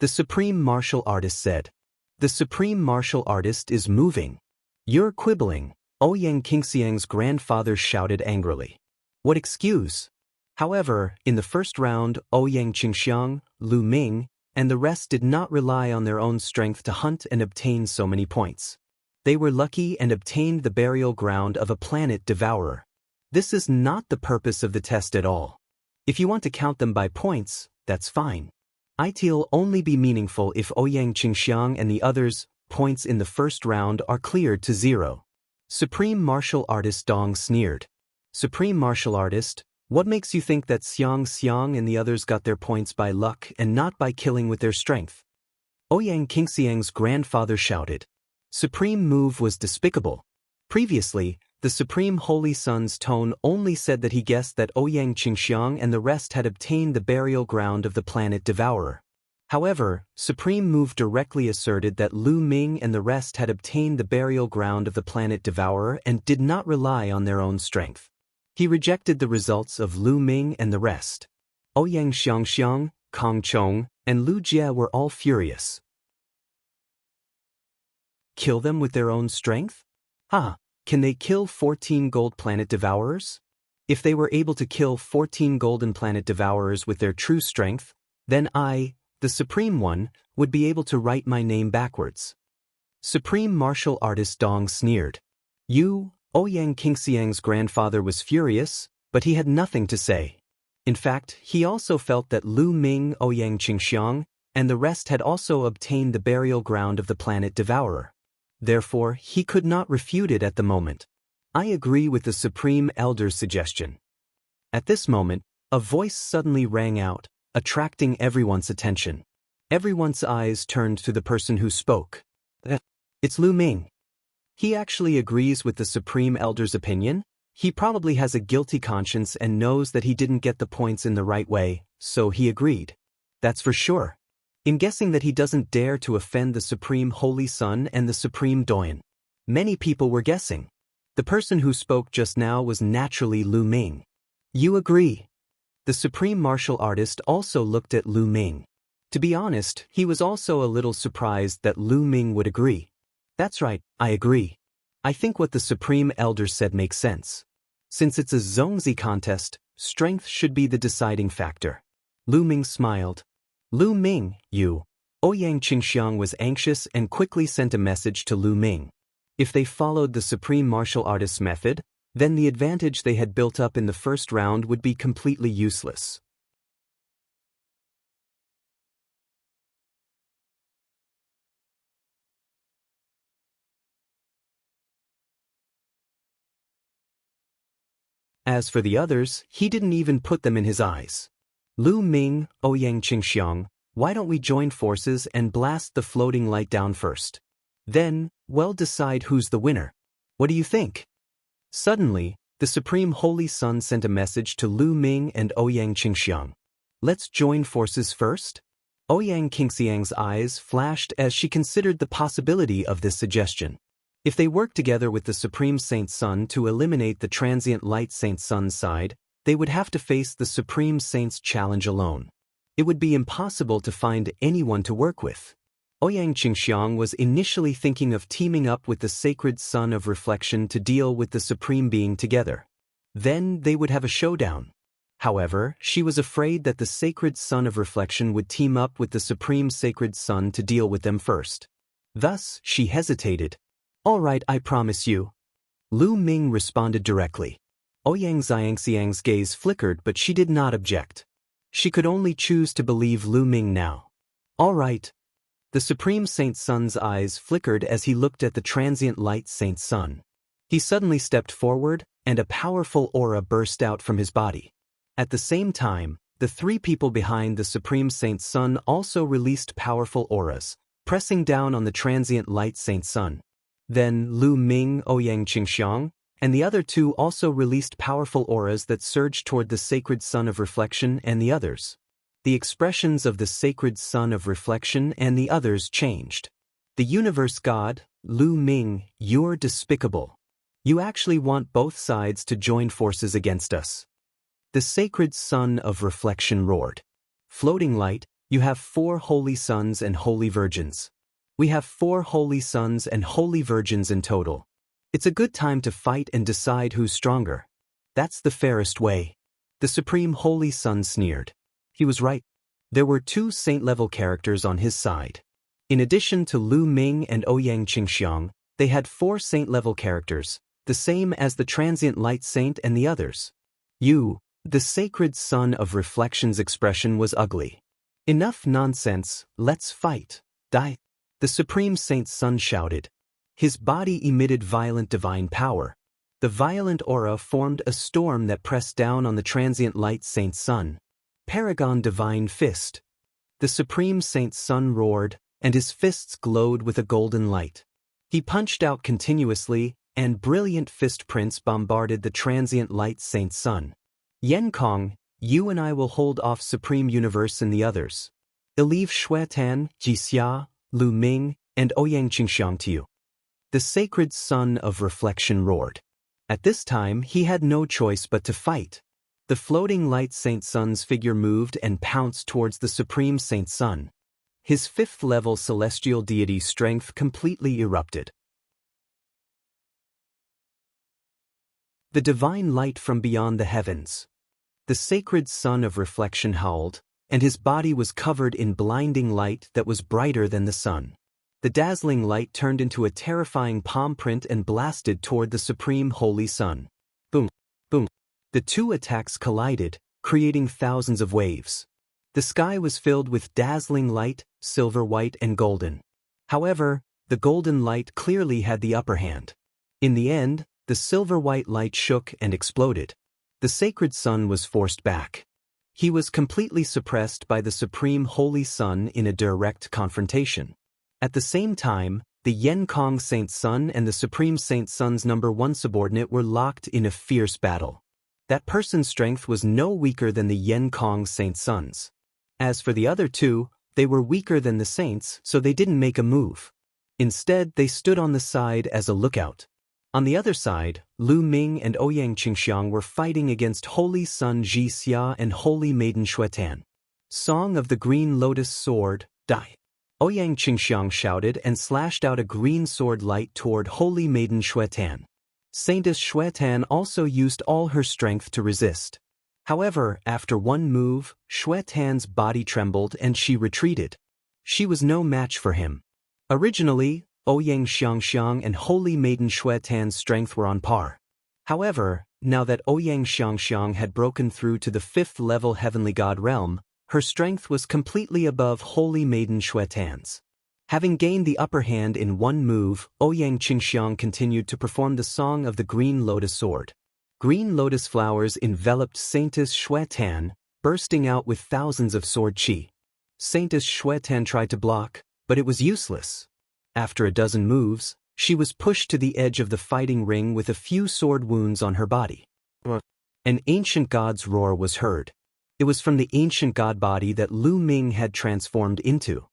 The Supreme Martial Artist said. The Supreme Martial Artist is moving. You're quibbling, Ouyang Qingxiang's grandfather shouted angrily. What excuse? However, in the first round, Ouyang Qingxiang, Lu Ming, and the rest did not rely on their own strength to hunt and obtain so many points. They were lucky and obtained the burial ground of a planet devourer. This is not the purpose of the test at all. If you want to count them by points, that's fine. It'll only be meaningful if Ouyang Qingxiang and the others' points in the first round are cleared to 0. Supreme Martial Artist Dong sneered. Supreme Martial Artist, what makes you think that Xiang and the others got their points by luck and not by killing with their strength? Ouyang Qingxiang's grandfather shouted. Supreme move was despicable. Previously, the Supreme Holy Son's tone only said that he guessed that Ouyang Qingxiang and the rest had obtained the burial ground of the planet devourer. However, Supreme Move directly asserted that Lu Ming and the rest had obtained the burial ground of the planet devourer and did not rely on their own strength. He rejected the results of Lu Ming and the rest. Ouyang Xiangxiang, Kong Chong, and Lu Jie were all furious. Kill them with their own strength? Can they kill 14 gold planet devourers? If they were able to kill 14 golden planet devourers with their true strength, then I, the Supreme One, would be able to write my name backwards. Supreme Martial Artist Dong sneered. You, Ouyang Qingxiang's grandfather was furious, but he had nothing to say. In fact, he also felt that Lu Ming, Ouyang Qingxiang, and the rest had also obtained the burial ground of the planet devourer. Therefore, he could not refute it at the moment. I agree with the Supreme Elder's suggestion. At this moment, a voice suddenly rang out, attracting everyone's attention. Everyone's eyes turned to the person who spoke. It's Lu Ming. He actually agrees with the Supreme Elder's opinion. He probably has a guilty conscience and knows that he didn't get the points in the right way, so he agreed. That's for sure. In guessing that he doesn't dare to offend the Supreme Holy Son and the Supreme Doyen. Many people were guessing. The person who spoke just now was naturally Lu Ming. You agree. The Supreme Martial Artist also looked at Lu Ming. To be honest, he was also a little surprised that Lu Ming would agree. That's right, I agree. I think what the Supreme Elder said makes sense. Since it's a Zongzi contest, strength should be the deciding factor. Lu Ming smiled. Lu Ming, you. Ouyang Qingxiang was anxious and quickly sent a message to Lu Ming. If they followed the Supreme Martial Artist's method, then the advantage they had built up in the first round would be completely useless. As for the others, he didn't even put them in his eyes. Lu Ming, Ouyang Qingxiang, why don't we join forces and blast the floating light down first? Then, we'll decide who's the winner. What do you think? Suddenly, the Supreme Holy Son sent a message to Lu Ming and Ouyang Qingxiang. Let's join forces first? Ouyang Qingxiang's eyes flashed as she considered the possibility of this suggestion. If they worked together with the Supreme Saint Sun to eliminate the transient light Saint Sun's side, they would have to face the Supreme Saint's challenge alone. It would be impossible to find anyone to work with. Ouyang Qingxiang was initially thinking of teaming up with the Sacred Sun of Reflection to deal with the Supreme Being together. Then they would have a showdown. However, she was afraid that the Sacred Sun of Reflection would team up with the Supreme Sacred Sun to deal with them first. Thus, she hesitated. All right, I promise you. Lu Ming responded directly. Ouyang Xiangxiang's gaze flickered, but she did not object. She could only choose to believe Lu Ming now. All right. The Supreme Saint Sun's eyes flickered as he looked at the transient light Saint Sun. He suddenly stepped forward, and a powerful aura burst out from his body. At the same time, the three people behind the Supreme Saint Sun also released powerful auras, pressing down on the transient light Saint Sun. Then Lu Ming, Ouyang Qingxiang, and the other two also released powerful auras that surged toward the sacred sun of reflection and the others. The expressions of the sacred sun of reflection and the others changed. The universe god, Lu Ming, you're despicable. You actually want both sides to join forces against us. The sacred sun of reflection roared. Floating light, you have 4 holy sons and holy virgins. We have 4 holy sons and holy virgins in total. It's a good time to fight and decide who's stronger. That's the fairest way. The Supreme Holy Sun sneered. He was right. There were 2 saint-level characters on his side. In addition to Lu Ming and Ouyang Qingxiang, they had 4 saint-level characters, the same as the transient light saint and the others. You, the sacred sun of reflection's expression was ugly. Enough nonsense, let's fight. Die. The Supreme Saint Sun shouted. His body emitted violent divine power. The violent aura formed a storm that pressed down on the transient light Saint Sun. Paragon Divine Fist. The Supreme Saint Sun roared, and his fists glowed with a golden light. He punched out continuously, and brilliant fist prints bombarded the transient light Saint Sun. Yen Kong, you and I will hold off Supreme Universe and the others. I'll leave Xuetan, Jixia, Lu Ming, and Ouyang Qingxiang to you. The sacred sun of reflection roared. At this time he had no choice but to fight. The floating light Saint Sun's figure moved and pounced towards the Supreme Saint Sun. His 5th-level celestial deity strength completely erupted. The divine light from beyond the heavens. The sacred sun of reflection howled, and his body was covered in blinding light that was brighter than the sun. The dazzling light turned into a terrifying palm print and blasted toward the Supreme Holy Sun. Boom, boom. The 2 attacks collided, creating thousands of waves. The sky was filled with dazzling light, silver white and golden. However, the golden light clearly had the upper hand. In the end, the silver white light shook and exploded. The sacred sun was forced back. He was completely suppressed by the Supreme Holy Sun in a direct confrontation. At the same time, the Yen Kong Saint Sun and the Supreme Saint Sun's #1 subordinate were locked in a fierce battle. That person's strength was no weaker than the Yen Kong Saint Sun's. As for the other 2, they were weaker than the saints, so they didn't make a move. Instead, they stood on the side as a lookout. On the other side, Lu Ming and Ouyang Qingxiang were fighting against Holy Sun Jixia and Holy Maiden Xuetan. Song of the Green Lotus Sword, die. Ouyang Qingxiang shouted and slashed out a green sword light toward Holy Maiden Xuetan. Saintess Xuetan also used all her strength to resist. However, after one move, Xuetan's body trembled and she retreated. She was no match for him. Originally, Ouyang Xiangxiang and Holy Maiden Xuetan's strength were on par. However, now that Ouyang Xiangxiang had broken through to the 5th-level Heavenly God realm, her strength was completely above Holy Maiden Xuetan's. Having gained the upper hand in one move, Ouyang Qingxiang continued to perform the Song of the Green Lotus Sword. Green lotus flowers enveloped Saintess Xuetan, bursting out with thousands of sword qi. Saintess Xuetan tried to block, but it was useless. After a dozen moves, she was pushed to the edge of the fighting ring with a few sword wounds on her body. An ancient god's roar was heard. It was from the ancient god body that Lu Ming had transformed into.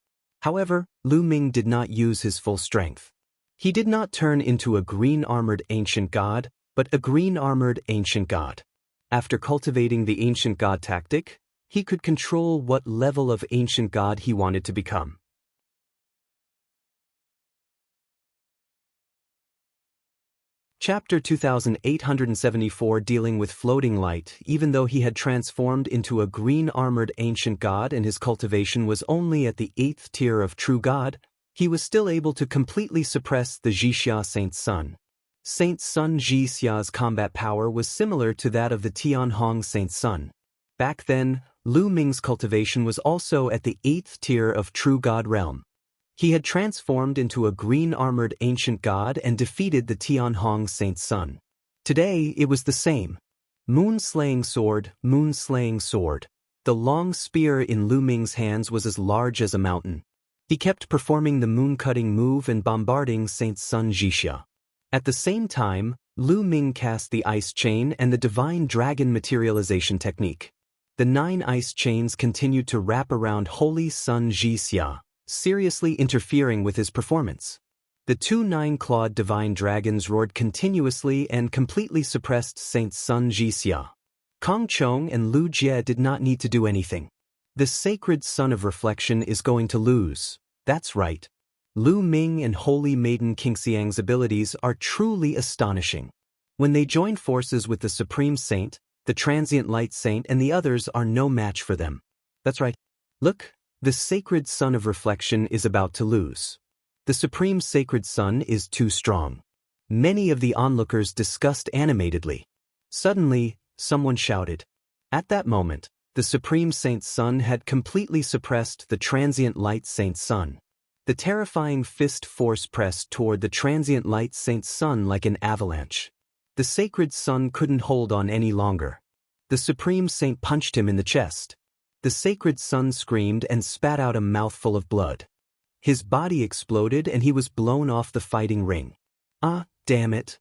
However, Lu Ming did not use his full strength. He did not turn into a green-armored ancient god, but a green-armored ancient god. After cultivating the ancient god tactic, he could control what level of ancient god he wanted to become. Chapter 2874 dealing with floating light. Even though he had transformed into a green-armored ancient god and his cultivation was only at the 8th tier of true god, he was still able to completely suppress the Jixia Saint Sun. Saint Sun Jixia's combat power was similar to that of the Tianhong Saint Sun. Back then, Lu Ming's cultivation was also at the 8th tier of true god realm. He had transformed into a green-armored ancient god and defeated the Tianhong Saint's son. Today, it was the same. Moon-slaying sword, moon-slaying sword. The long spear in Lu Ming's hands was as large as a mountain. He kept performing the moon-cutting move and bombarding Saint's son Jixia. At the same time, Lu Ming cast the ice chain and the divine dragon materialization technique. The 9 ice chains continued to wrap around Holy Sun Jixia, seriously interfering with his performance. The 2 9-clawed divine dragons roared continuously and completely suppressed Saint Sun Jixia. Kong Chong and Lu Jie did not need to do anything. The sacred sun of reflection is going to lose. That's right. Lu Ming and Holy Maiden Qingxiang's abilities are truly astonishing. When they join forces with the Supreme Saint, the Transient Light Saint and the others are no match for them. That's right. Look, the sacred sun of reflection is about to lose. The Supreme Sacred Sun is too strong. Many of the onlookers discussed animatedly. Suddenly, someone shouted. At that moment, the Supreme Saint's sun had completely suppressed the Transient Light Saint's sun. The terrifying fist force pressed toward the Transient Light Saint's sun like an avalanche. The sacred sun couldn't hold on any longer. The Supreme Saint punched him in the chest. The sacred sun screamed and spat out a mouthful of blood. His body exploded and he was blown off the fighting ring. Ah, damn it!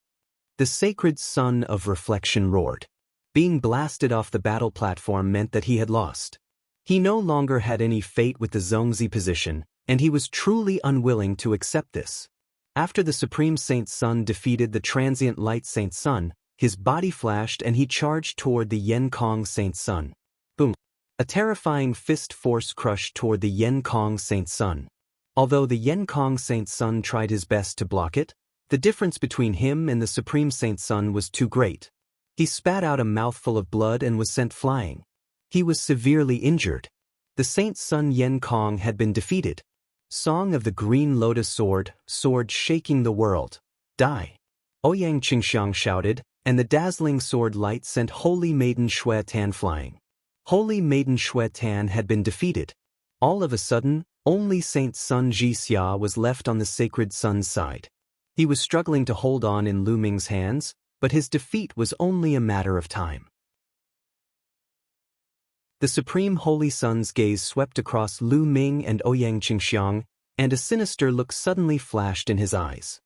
The sacred sun of reflection roared. Being blasted off the battle platform meant that he had lost. He no longer had any fate with the Zhongzi position, and he was truly unwilling to accept this. After the Supreme Saint's sun defeated the Transient Light Saint's sun, his body flashed and he charged toward the Yen Kong Saint's sun. Boom! A terrifying fist force crushed toward the Yen Kong Saint's sun. Although the Yen Kong Saint's sun tried his best to block it, the difference between him and the Supreme Saint's sun was too great. He spat out a mouthful of blood and was sent flying. He was severely injured. The Saint's son Yen Kong had been defeated. Song of the Green Lotus Sword, sword shaking the world. Die! Ouyang Qingxiang shouted, and the dazzling sword light sent Holy Maiden Xue Tan flying. Holy Maiden Xue Tan had been defeated. All of a sudden, only Saint Sun Jixia was left on the sacred sun's side. He was struggling to hold on in Lu Ming's hands, but his defeat was only a matter of time. The Supreme Holy Sun's gaze swept across Lu Ming and Ouyang Qingxiang, and a sinister look suddenly flashed in his eyes.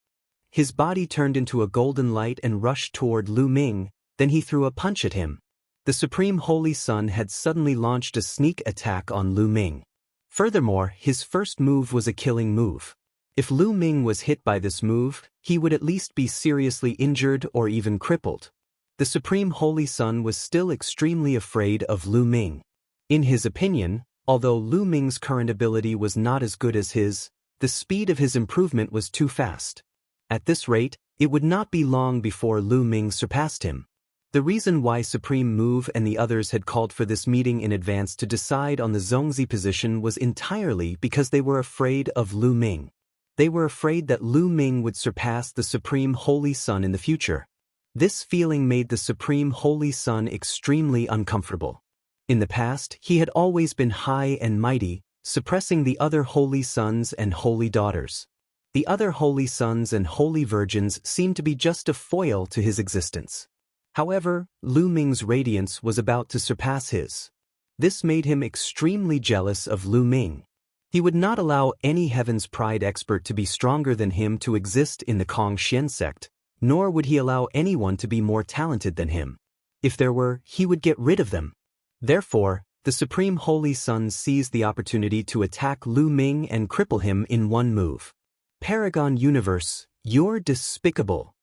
His body turned into a golden light and rushed toward Lu Ming, then he threw a punch at him. The Supreme Holy Sun had suddenly launched a sneak attack on Lu Ming. Furthermore, his first move was a killing move. If Lu Ming was hit by this move, he would at least be seriously injured or even crippled. The Supreme Holy Sun was still extremely afraid of Lu Ming. In his opinion, although Lu Ming's current ability was not as good as his, the speed of his improvement was too fast. At this rate, it would not be long before Lu Ming surpassed him. The reason why Supreme Move and the others had called for this meeting in advance to decide on the Zhongzi position was entirely because they were afraid of Lu Ming. They were afraid that Lu Ming would surpass the Supreme Holy Sun in the future. This feeling made the Supreme Holy Sun extremely uncomfortable. In the past, he had always been high and mighty, suppressing the other holy sons and holy daughters. The other holy sons and holy virgins seemed to be just a foil to his existence. However, Lu Ming's radiance was about to surpass his. This made him extremely jealous of Lu Ming. He would not allow any Heaven's Pride expert to be stronger than him to exist in the Kong Xian sect, nor would he allow anyone to be more talented than him. If there were, he would get rid of them. Therefore, the Supreme Holy Sun seized the opportunity to attack Lu Ming and cripple him in one move. Paragon Universe, you're despicable!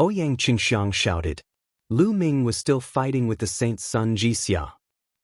Ouyang Qingxiang shouted. Lu Ming was still fighting with the Saint Sun Jixia.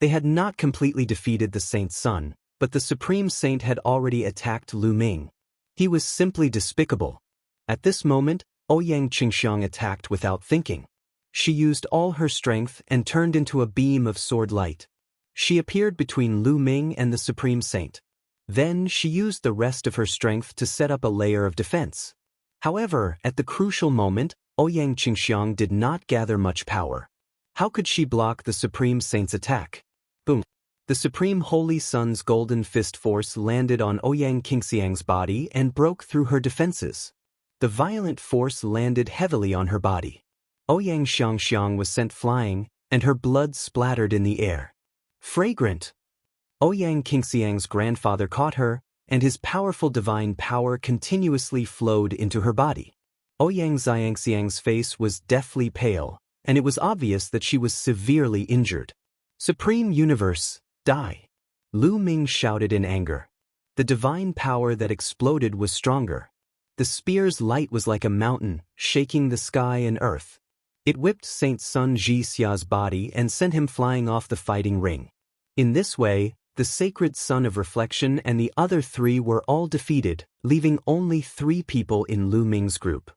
They had not completely defeated the Saint Sun, but the Supreme Saint had already attacked Lu Ming. He was simply despicable. At this moment, Ouyang Qingxiang attacked without thinking. She used all her strength and turned into a beam of sword light. She appeared between Lu Ming and the Supreme Saint. Then she used the rest of her strength to set up a layer of defense. However, at the crucial moment, Ouyang Qingxiang did not gather much power. How could she block the Supreme Saint's attack? Boom! The Supreme Holy Sun's golden fist force landed on Ouyang Qingxiang's body and broke through her defenses. The violent force landed heavily on her body. Ouyang Xiangxiang was sent flying, and her blood splattered in the air. Fragrant! Ouyang Qingxiang's grandfather caught her, and his powerful divine power continuously flowed into her body. Ouyang Xiangxiang's face was deathly pale, and it was obvious that she was severely injured. Supreme Universe, die! Lu Ming shouted in anger. The divine power that exploded was stronger. The spear's light was like a mountain, shaking the sky and earth. It whipped Saint Sun Jixia's body and sent him flying off the fighting ring. In this way, the sacred Sun of Reflection and the other three were all defeated, leaving only 3 people in Lu Ming's group.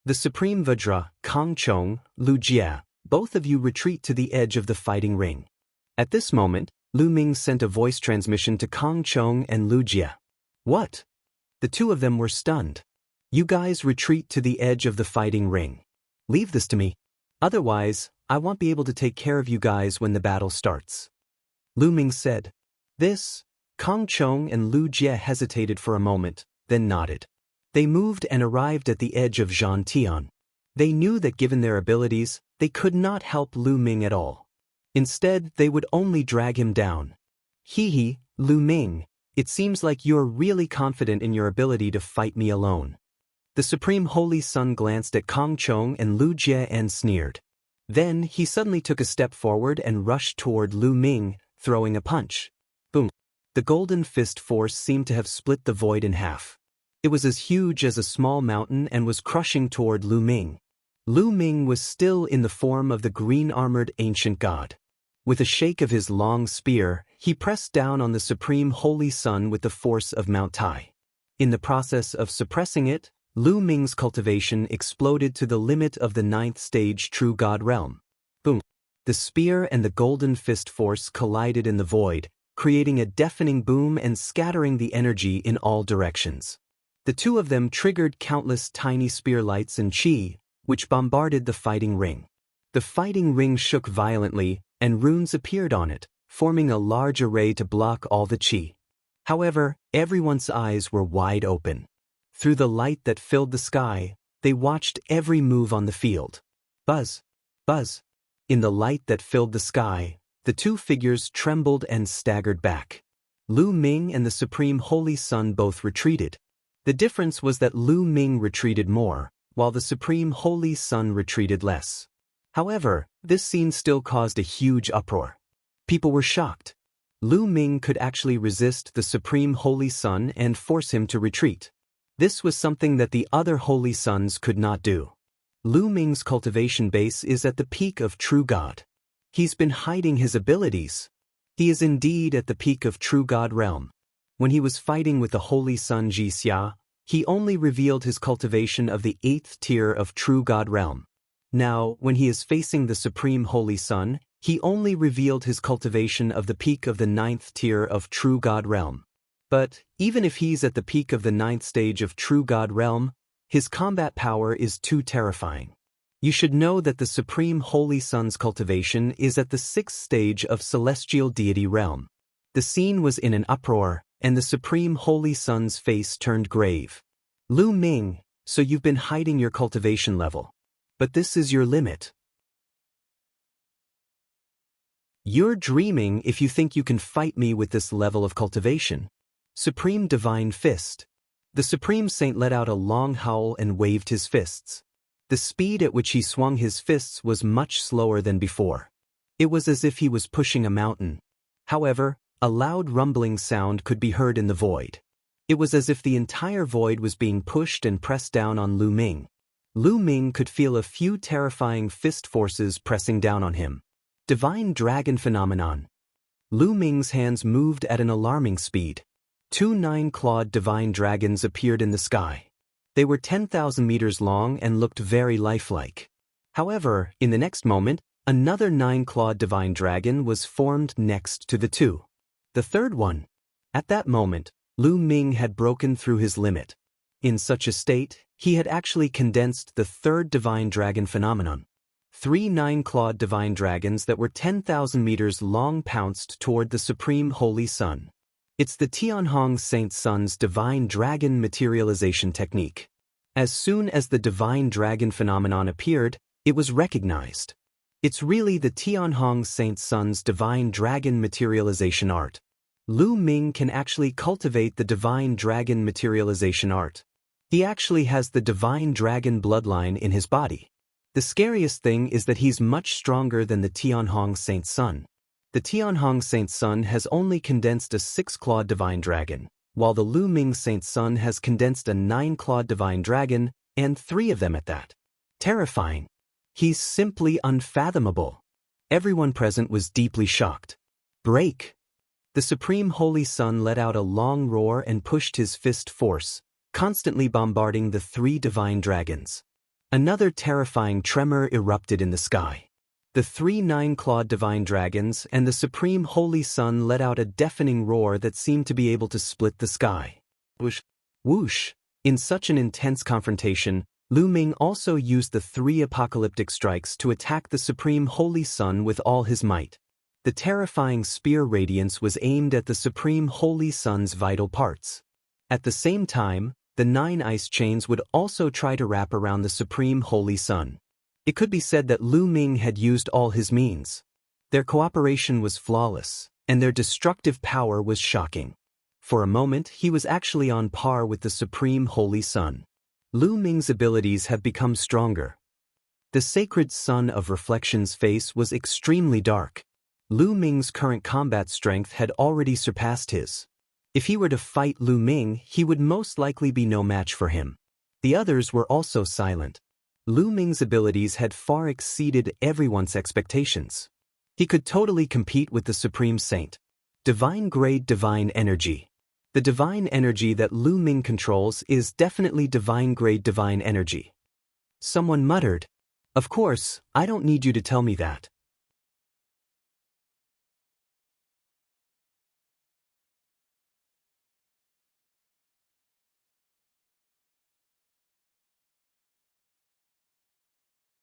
The Supreme Vajra, Kang Chong, Lu Jia, both of you retreat to the edge of the fighting ring. At this moment, Lu Ming sent a voice transmission to Kang Chong and Lu Jia. What? The 2 of them were stunned. You guys retreat to the edge of the fighting ring. Leave this to me. Otherwise, I won't be able to take care of you guys when the battle starts. Lu Ming said. This, Kang Chong and Lu Jia hesitated for a moment, then nodded. They moved and arrived at the edge of Zhan Tian. They knew that given their abilities, they could not help Lu Ming at all. Instead, they would only drag him down. Hee, Lu Ming, it seems like you're really confident in your ability to fight me alone. The Supreme Holy Sun glanced at Kang Chong and Lu Jia and sneered. Then he suddenly took a step forward and rushed toward Lu Ming, throwing a punch. Boom! The golden fist force seemed to have split the void in half. It was as huge as a small mountain and was crushing toward Lu Ming. Lu Ming was still in the form of the green-armored ancient god. With a shake of his long spear, he pressed down on the Supreme Holy Sun with the force of Mount Tai. In the process of suppressing it, Lu Ming's cultivation exploded to the limit of the 9th stage True God realm. Boom! The spear and the golden fist force collided in the void, creating a deafening boom and scattering the energy in all directions. The 2 of them triggered countless tiny spear lights and chi, which bombarded the fighting ring. The fighting ring shook violently, and runes appeared on it, forming a large array to block all the chi. However, everyone's eyes were wide open. Through the light that filled the sky, they watched every move on the field. Buzz! Buzz! In the light that filled the sky, the 2 figures trembled and staggered back. Lu Ming and the Supreme Holy Sun both retreated. The difference was that Lu Ming retreated more, while the Supreme Holy Sun retreated less. However, this scene still caused a huge uproar. People were shocked. Lu Ming could actually resist the Supreme Holy Sun and force him to retreat. This was something that the other Holy Suns could not do. Lu Ming's cultivation base is at the peak of True God. He's been hiding his abilities. He is indeed at the peak of True God realm. When he was fighting with the Holy Sun Jixia, he only revealed his cultivation of the 8th tier of True God realm. Now, when he is facing the Supreme Holy Sun, he only revealed his cultivation of the peak of the 9th tier of True God realm. But, even if he's at the peak of the 9th stage of True God realm, his combat power is too terrifying. You should know that the Supreme Holy Sun's cultivation is at the 6th stage of Celestial Deity realm. The scene was in an uproar, and the Supreme Holy Sun's face turned grave. Lu Ming, so you've been hiding your cultivation level. But this is your limit. You're dreaming if you think you can fight me with this level of cultivation. Supreme Divine Fist. The Supreme Saint let out a long howl and waved his fists. The speed at which he swung his fists was much slower than before. It was as if he was pushing a mountain. However, a loud rumbling sound could be heard in the void. It was as if the entire void was being pushed and pressed down on Lu Ming. Lu Ming could feel a few terrifying fist forces pressing down on him. Divine Dragon Phenomenon. Lu Ming's hands moved at an alarming speed. 2 9-clawed divine dragons appeared in the sky. They were 10,000 meters long and looked very lifelike. However, in the next moment, another 9-clawed divine dragon was formed next to the 2. The third one. At that moment, Lu Ming had broken through his limit. In such a state, he had actually condensed the third divine dragon phenomenon. 3 nine-clawed divine dragons that were 10,000 meters long pounced toward the Supreme Holy Sun. It's the Tianhong Saint Sun's divine dragon materialization technique. As soon as the divine dragon phenomenon appeared, it was recognized. It's really the Tianhong Saint Sun's divine dragon materialization art. Lu Ming can actually cultivate the divine dragon materialization art. He actually has the divine dragon bloodline in his body. The scariest thing is that he's much stronger than the Tianhong Saint Sun. The Tianhong Saint Sun has only condensed a 6-clawed divine dragon, while the Lu Ming Saint Sun has condensed a 9-clawed divine dragon, and 3 of them at that. Terrifying. He's simply unfathomable. Everyone present was deeply shocked. Break! The Supreme Holy Sun let out a long roar and pushed his fist force, constantly bombarding the 3 divine dragons. Another terrifying tremor erupted in the sky. The 3 nine-clawed divine dragons and the Supreme Holy Sun let out a deafening roar that seemed to be able to split the sky. Whoosh! Whoosh! In such an intense confrontation, Lu Ming also used the 3 apocalyptic strikes to attack the Supreme Holy Sun with all his might. The terrifying spear radiance was aimed at the Supreme Holy Sun's vital parts. At the same time, the 9 ice chains would also try to wrap around the Supreme Holy Sun. It could be said that Lu Ming had used all his means. Their cooperation was flawless, and their destructive power was shocking. For a moment, he was actually on par with the Supreme Holy Sun. Lu Ming's abilities have become stronger. The sacred Sun of Reflection's face was extremely dark. Lu Ming's current combat strength had already surpassed his. If he were to fight Lu Ming, he would most likely be no match for him. The others were also silent. Lu Ming's abilities had far exceeded everyone's expectations. He could totally compete with the Supreme Saint. Divine-grade divine energy. The divine energy that Lu Ming controls is definitely divine-grade divine energy. Someone muttered, "Of course, I don't need you to tell me that."